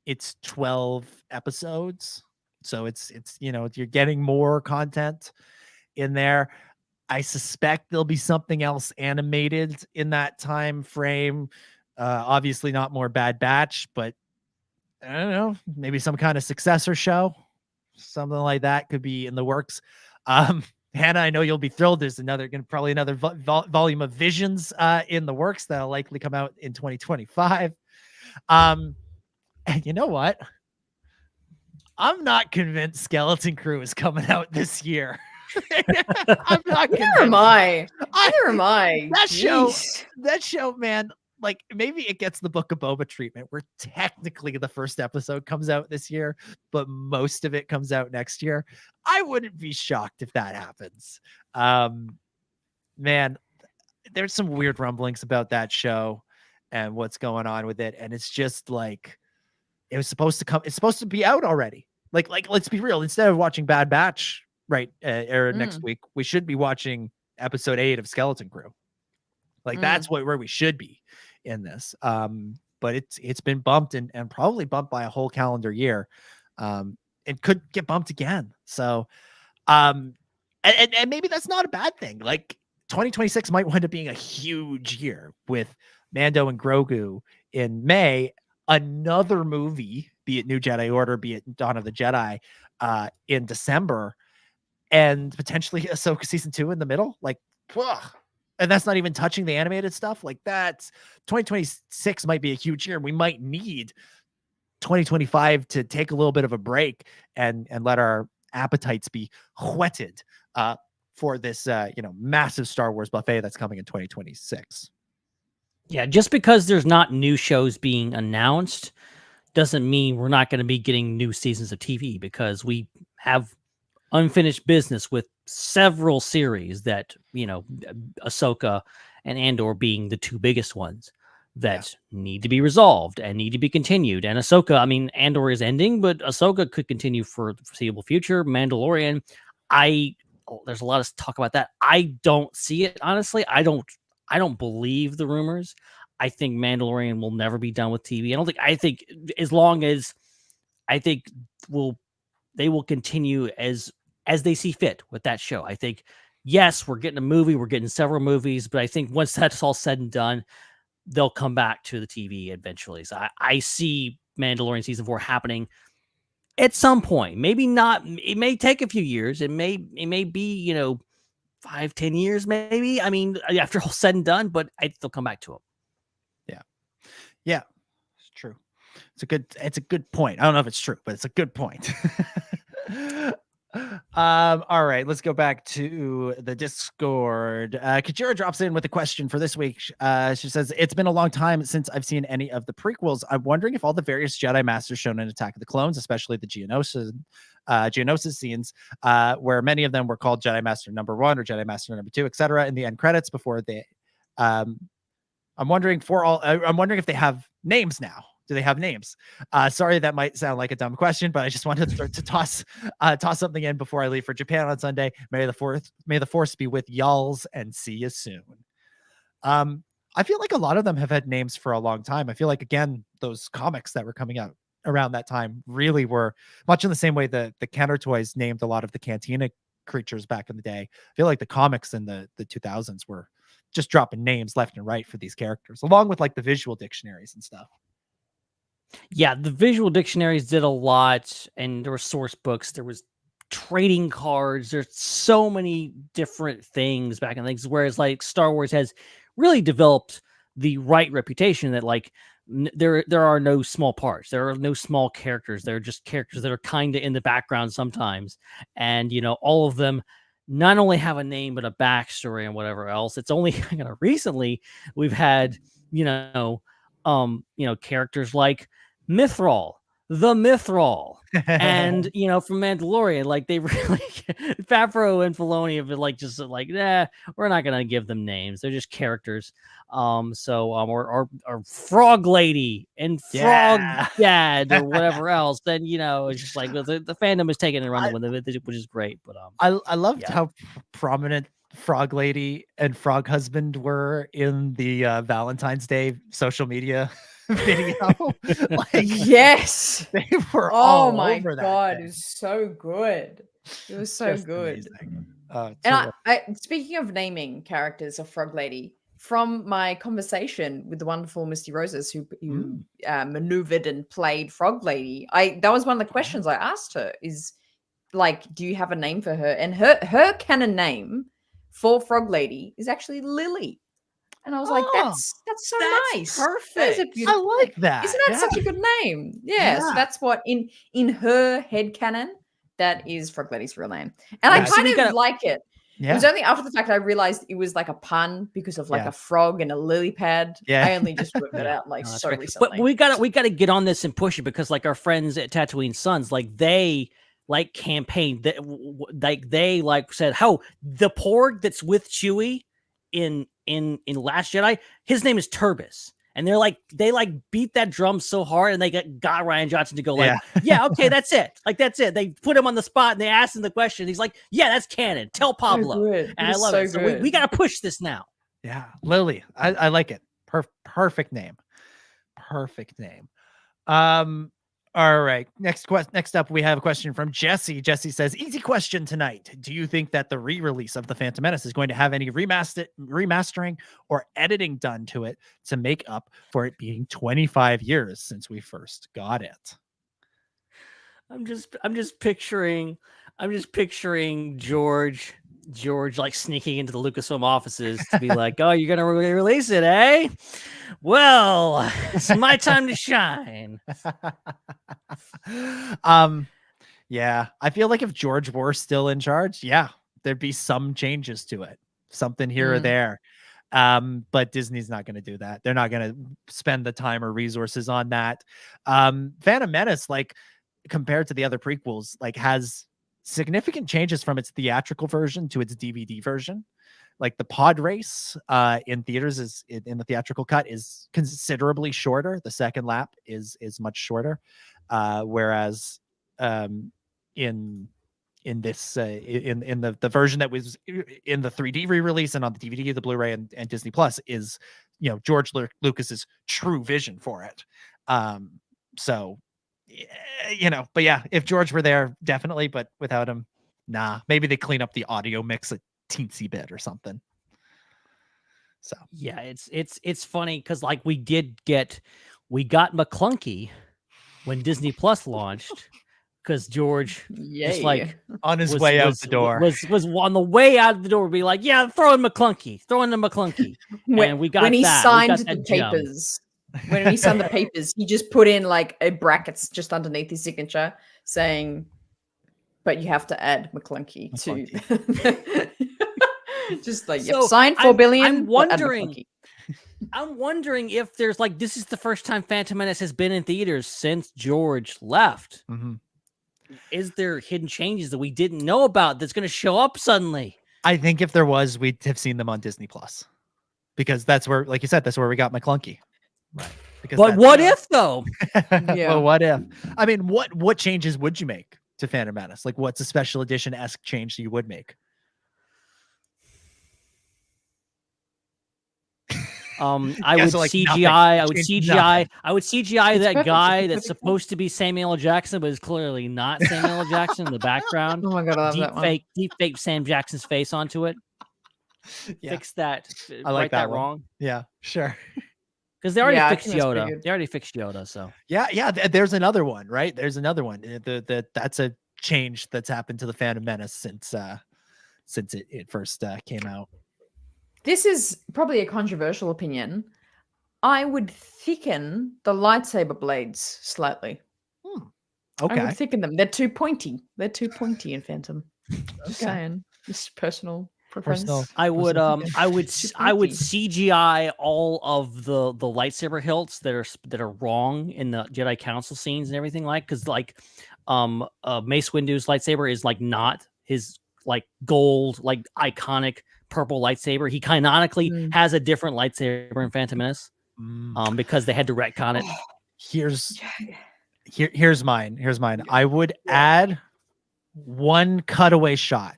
It's 12 episodes. So it's you're getting more content in there. I suspect there'll be something else animated in that time frame. Obviously not more Bad Batch, but I don't know, maybe some kind of successor show, something like that could be in the works. Hannah, I know you'll be thrilled. There's probably another volume of Visions in the works that'll likely come out in 2025. And you know what? I'm not convinced Skeleton Crew is coming out this year. I'm not convinced. Neither am I. Neither am I. That show, man. Like, maybe it gets the Book of Boba treatment where technically the first episode comes out this year, but most of it comes out next year. I wouldn't be shocked if that happens. Man, there's some weird rumblings about that show and what's going on with it. And it's just like, it's supposed to be out already. Like, let's be real. Instead of watching Bad Batch, next week, we should be watching episode 8 of Skeleton Crew. Like, that's where we should be in this. But it's been bumped and probably bumped by a whole calendar year. It could get bumped again. So, and maybe that's not a bad thing. Like, 2026 might wind up being a huge year with Mando and Grogu in May, another movie, be it New Jedi Order, be it Dawn of the Jedi, in December, and potentially Ahsoka season 2 in the middle. Like, and that's not even touching the animated stuff. Like, that's 2026 might be a huge year. We might need 2025 to take a little bit of a break and let our appetites be whetted for this massive Star Wars buffet that's coming in 2026. Yeah, just because there's not new shows being announced doesn't mean we're not going to be getting new seasons of TV, because we have unfinished business with several series that, Ahsoka and Andor being the two biggest ones that need to be resolved and need to be continued. And Ahsoka, I mean, Andor is ending, but Ahsoka could continue for the foreseeable future. Mandalorian, there's a lot of talk about that. I don't see it, honestly. I don't believe the rumors. I think Mandalorian will never be done with TV. I think as long as they will continue as they see fit with that show. I think, yes, we're getting a movie, we're getting several movies, but I think once that's all said and done, they'll come back to the TV eventually. So I see Mandalorian season 4 happening at some point. Maybe not. It may take a few years. It may be, 5-10 years, maybe. I mean, after all said and done, but I think they'll come back to it. Yeah, it's true. It's a good point. I don't know if it's true, but it's a good point. All right, let's go back to the Discord. Kajira drops in with a question for this week. She says, it's been a long time since I've seen any of the prequels. I'm wondering if all the various Jedi Masters shown in Attack of the Clones, especially the Geonosis scenes, where many of them were called Jedi Master number 1 or Jedi Master number 2, etc., in the end credits before they I'm wondering if they have names now. Do they have names? Sorry, that might sound like a dumb question, but I just wanted to toss something in before I leave for Japan on Sunday. May the force be with y'alls, and see you soon. I feel like a lot of them have had names for a long time. I feel like, again, those comics that were coming out around that time really were much in the same way the Kenner toys named a lot of the Cantina creatures back in the day. I feel like the comics in the 2000s were just dropping names left and right for these characters, along with like the visual dictionaries and stuff. Yeah, the visual dictionaries did a lot, and there were source books, there was trading cards, there's so many different things back in the things, whereas like Star Wars has really developed the right reputation that like there are no small parts, there are no small characters, they're just characters that are kind of in the background sometimes, and all of them not only have a name but a backstory and whatever else. It's only recently we've had characters like Mithril the Mithril. And from Mandalorian, like they really Favreau and Filoni have been like just like, we're not gonna give them names. They're just characters. Or Frog Lady and Frog Dad or whatever else. Then it's just like the fandom is taking it around with it, which is great. But I loved how prominent Frog Lady and Frog Husband were in the Valentine's Day social media video. Yes, they were all my over that god, thing. it was so good. It was so Just good. amazing. And I speaking of naming characters of Frog Lady, from my conversation with the wonderful Misty Roses, who maneuvered and played Frog Lady, that was one of the questions I asked her is like, do you have a name for her? And her canon name for Frog Lady is actually Lily. And I was like, that's so nice. Perfect. I like that. Isn't that such a good name? Yeah. So that's what in her head canon, that is Frog Lady's real name. And I kind of like it. Yeah. It was only after the fact I realized it was like a pun because of like a frog and a lily pad. Yeah. I only just worked it out recently. But we gotta get on this and push it, because like our friends at Tatooine Sons, like they like campaigned that, like they like said, "Oh, the Porg that's with Chewie in Last Jedi, his name is Turbis." And they beat that drum so hard, and they got Rian Johnson to go like, yeah, okay, that's it. Like, that's it. They put him on the spot and they asked him the question. He's like, yeah, that's canon. Tell Pablo. And I love it. So we got to push this now. Yeah. Lily. I like it. Perfect name. Perfect name. All right. Next up, we have a question from Jesse. Jesse says, easy question tonight. Do you think that the re-release of The Phantom Menace is going to have any remastering or editing done to it to make up for it being 25 years since we first got it? I'm just picturing George like sneaking into the Lucasfilm offices to be like, oh, you're gonna release it, eh? Well, it's my time to shine. Yeah, I feel like if George were still in charge, there'd be some changes to it, something here or there. But Disney's not going to do that. They're not going to spend the time or resources on that. Phantom Menace, like compared to the other prequels, like has significant changes from its theatrical version to its DVD version. Like the pod race in theaters is in the theatrical cut is considerably shorter. The second lap is much shorter, whereas in this in the version that was in the 3D re-release and on the DVD, the Blu-ray and Disney Plus is George Lucas's true vision for it. So but yeah, if George were there, definitely, but without him, nah. Maybe they clean up the audio mix a teensy bit or something. So yeah, it's funny because like we got McClunky when Disney Plus launched, because George just like on his way out the door was on the way out the door, be like, yeah, throw in the McClunky. And we got when he that. signed the papers. When he signed the papers, he just put in like a brackets just underneath his signature saying, but you have to add McClunky to just like signed 4 billion. I'm wondering if there's like, this is the first time Phantom Menace has been in theaters since George left. Mm-hmm. Is there hidden changes that we didn't know about that's going to show up suddenly? I think if there was, we'd have seen them on Disney Plus, because that's where, like you said, that's where we got McClunky. Right. But what if though? Well, what if? I mean, what changes would you make to Phantom Menace? Like, what's a special edition-esque change that you would make? I would CGI. I would CGI that guy that's supposed to be Samuel L. Jackson, but is clearly not Samuel L. Jackson in the background. Oh my god, I love that deep fake Sam Jackson's face onto it. Yeah. Fix that. I like that wrong. Yeah, sure. Because they already fixed Yoda. They already fixed Yoda. So yeah. There's another one, right? There's another one. That's a change that's happened to the Phantom Menace since it first came out. This is probably a controversial opinion. I would thicken the lightsaber blades slightly. Okay. I would thicken them. They're too pointy. In Phantom. Okay. Just personal preference. I would CGI all of the lightsaber hilts that are wrong in the Jedi Council scenes and everything, because Mace Windu's lightsaber is not his gold iconic purple lightsaber. He canonically has a different lightsaber in Phantom Menace because they had to retcon it. Here's mine. I would add one cutaway shot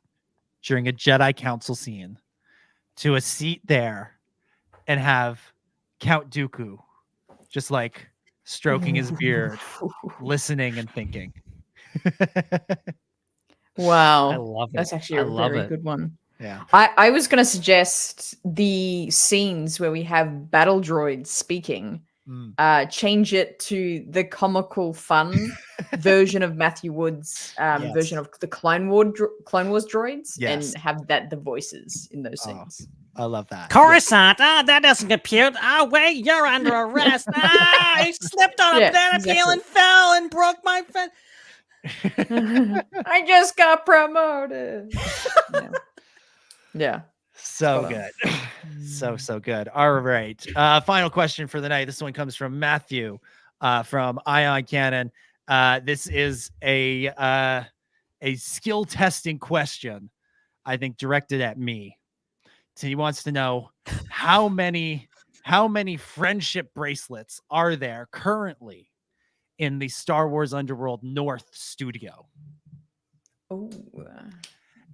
during a Jedi Council scene to a seat there and have Count Dooku just stroking his beard, listening and thinking. Wow. I love it. That's actually a very good one. Yeah. I was going to suggest the scenes where we have battle droids speaking. Change it to the comical fun version of Matthew Wood's version of the Clone Wars droids, and have the voices in those scenes. I love that. Coruscant, that doesn't compute. Oh wait, you're under arrest. I slipped on a banana peel and fell and broke my foot. I just got promoted. Yeah. So good. So good. All right. Final question for the night. This one comes from Matthew from Ion Cannon. This is a skill testing question, I think, directed at me. So he wants to know how many friendship bracelets are there currently in the Star Wars Underworld North studio? Oh.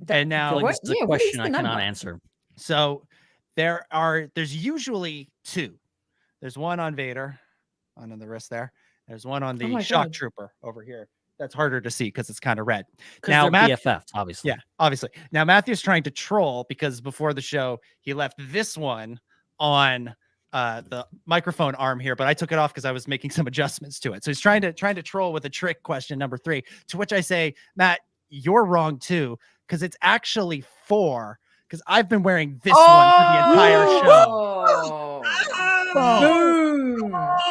And now this is a question I cannot answer. So there's usually two. There's one on Vader, on the wrist there. There's one on the shock trooper over here. That's harder to see because it's kind of red. Now, BFFs, obviously. Yeah, obviously. Now Matthew's trying to troll because before the show he left this one on the microphone arm here, but I took it off because I was making some adjustments to it. So he's trying to troll with a trick question number 3. To which I say, Matt, you're wrong too, because it's actually 4. Because I've been wearing this one for the entire show.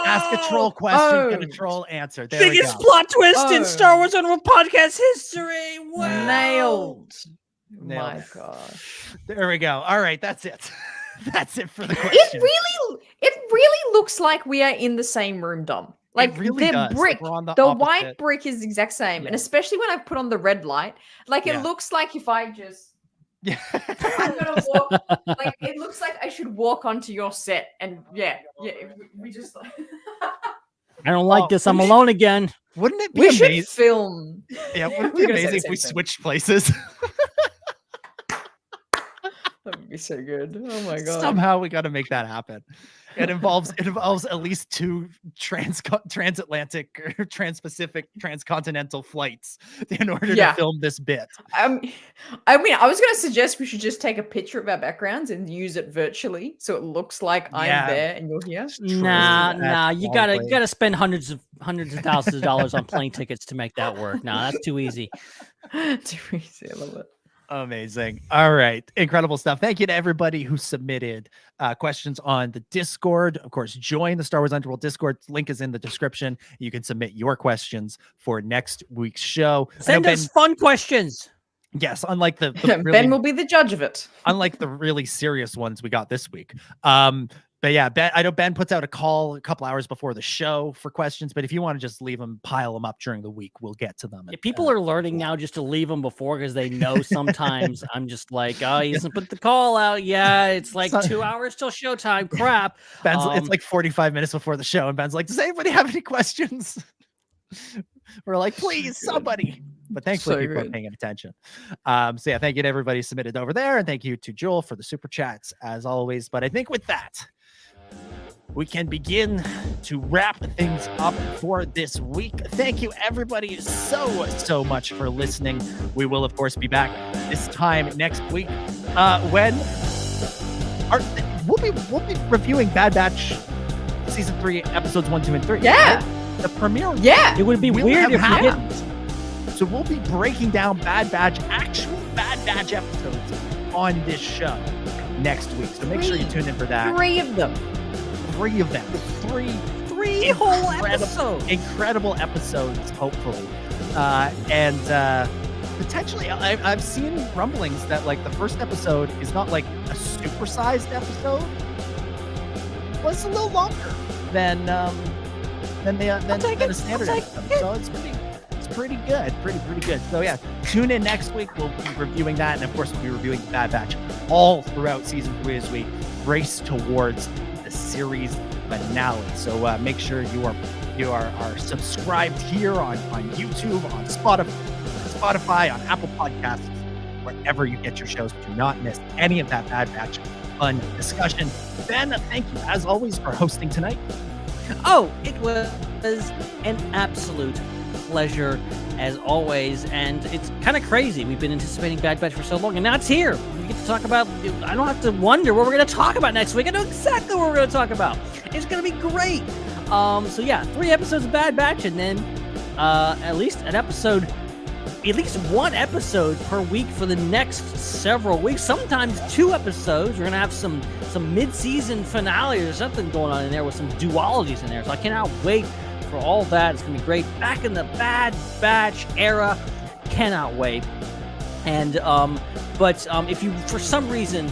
Ask a troll question, get a troll answer. There Biggest plot twist in Star Wars Underworld Podcast history. Wow. Nailed. My gosh. There we go. All right, that's it. That's it for the question. It really looks like we are in the same room, Dom. Really the brick, the white brick is the exact same. And especially when I put on the red light, it looks like if I just... Yeah, I'm gonna walk. It looks like I should walk onto your set, and we just. I don't like this. I'm alone again. Wouldn't it be we amazing? Should film. Yeah, wouldn't it be amazing if we switched places? That would be so good. Oh my god! Somehow we got to make that happen. It involves at least 2 transatlantic or trans-Pacific transcontinental flights in order to film this bit. I mean, I was going to suggest we should just take a picture of our backgrounds and use it virtually, so it looks like I'm there and you're here. Nah, you gotta spend hundreds of thousands of dollars on plane tickets to make that work. Nah, that's too easy. Too easy. I love it. Amazing. All right. Incredible stuff. Thank you to everybody who submitted questions on the Discord. Of course, join the Star Wars Underworld Discord. Link is in the description. You can submit your questions for next week's show. Send us fun questions. Yes, unlike the really, Ben will be the judge of it. Unlike the really serious ones we got this week. But yeah, Ben, I know Ben puts out a call a couple hours before the show for questions, but if you want to just leave them, pile them up during the week, we'll get to them. People are learning now just to leave them before because they know sometimes I'm just like, oh, he doesn't put the call out. Yeah, it's 2 hours till showtime. Crap. Ben's, it's 45 minutes before the show, and Ben's like, does anybody have any questions? We're like, please, somebody. But thankfully, people are paying attention. So yeah, thank you to everybody who submitted over there, and thank you to Joel for the super chats as always. But I think with that, we can begin to wrap things up for this week. Thank you, everybody, so much for listening. We will, of course, be back this time next week when we'll be reviewing Bad Batch season 3, episodes 1, 2, and 3. Yeah, right? The premiere. Yeah, it would be weird if we didn't. So we'll be breaking down actual Bad Batch episodes on this show next week. So make sure you tune in for that. 3 of them. 3 of them. 3 whole episodes. Incredible episodes, hopefully. potentially, I've seen rumblings that like the first episode is not like a supersized episode. Was a little longer than a standard episode. So it's pretty good, pretty good. So yeah, tune in next week. We'll be reviewing that, and of course we'll be reviewing the Bad Batch all throughout season 3 as we race towards the series finale. So make sure you are subscribed here on YouTube, on Spotify, on Apple Podcasts, wherever you get your shows. Do not miss any of that Bad Batch fun discussion. Ben, thank you as always for hosting tonight. Oh, it was an absolute pleasure as always, and it's kind of crazy. We've been anticipating Bad Batch for so long, and now it's here. We get to talk about. I don't have to wonder what we're going to talk about next week. I know exactly what we're going to talk about. It's going to be great. So yeah, 3 episodes of Bad Batch, and then at least one episode per week for the next several weeks. Sometimes 2 episodes. We're gonna have some mid-season finale or something going on in there with some duologies in there. So I cannot wait for all that. It's gonna be great. Back in the Bad Batch era. Cannot wait. And but if you for some reason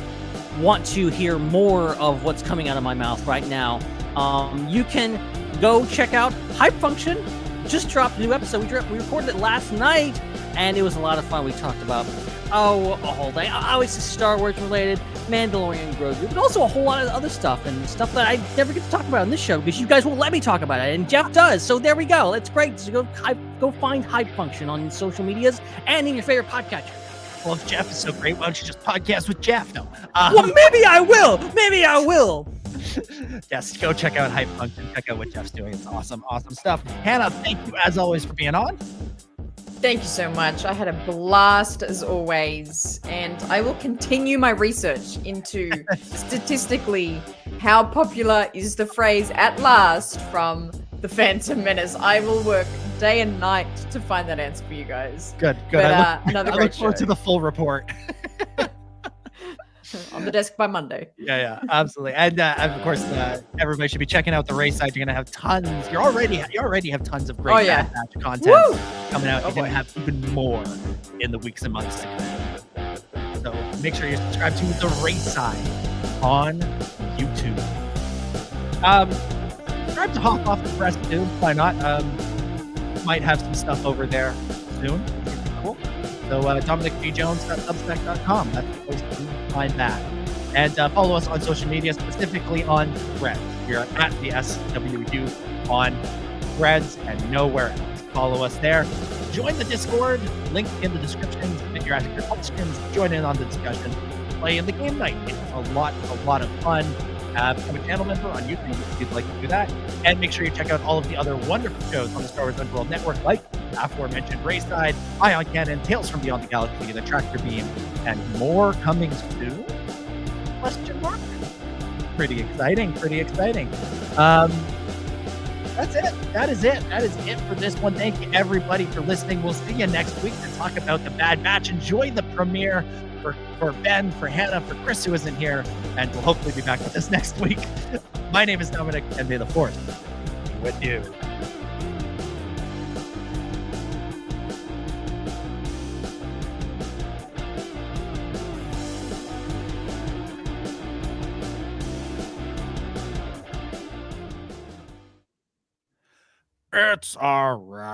want to hear more of what's coming out of my mouth right now, you can go check out Hype Function. Just dropped a new episode. We recorded it last night, and it was a lot of fun. We talked about a whole day. Obviously Star Wars related, Mandalorian, Grogu, but also a whole lot of other stuff and stuff that I never get to talk about on this show because you guys won't let me talk about it, and Jeff does. So there we go. It's great. So go find Hype Function on social medias and in your favorite podcatcher. Well, if Jeff is so great, why don't you just podcast with Jeff? No. Well, maybe I will. Yes, go check out Hype Function. Check out what Jeff's doing. It's awesome stuff. Hannah, thank you as always for being on. Thank you so much. I had a blast as always, and I will continue my research into statistically how popular is the phrase "at last" from The Phantom Menace. I will work day and night to find that answer for you guys. Good. But, I another look great forward show. to the full report. On the desk by Monday. Yeah, absolutely. And of course, everybody should be checking out the Raeside. You're gonna have tons. You already have tons of great Bad Batch content coming out. You're gonna have even more in the weeks and months to come. So make sure you subscribe to the Raeside on YouTube. Subscribe to Hop Off the Press too. Why not? Might have some stuff over there soon. Cool. So DominicJones.substack.com. That's the place to find that. And follow us on social media, specifically on Threads. We're at the SWU on Threads and nowhere else. Follow us there. Join the Discord. Link in the description. Submit your asking your questions. Join in on the discussion. Play in the game night. It's a lot of fun. Become a channel member on YouTube if you'd like to do that. And make sure you check out all of the other wonderful shows on the Star Wars Underworld Network, like aforementioned Raeside, Ion Cannon, Tales from Beyond the Galaxy, The Tractor Beam, and more coming soon? Question mark? Pretty exciting. That's it. That is it for this one. Thank you, everybody, for listening. We'll see you next week to talk about the Bad Batch. Enjoy the premiere for Ben, for Hannah, for Chris, who isn't here, and we'll hopefully be back with us next week. My name is Dominic, and may the Force be with you. It's all right.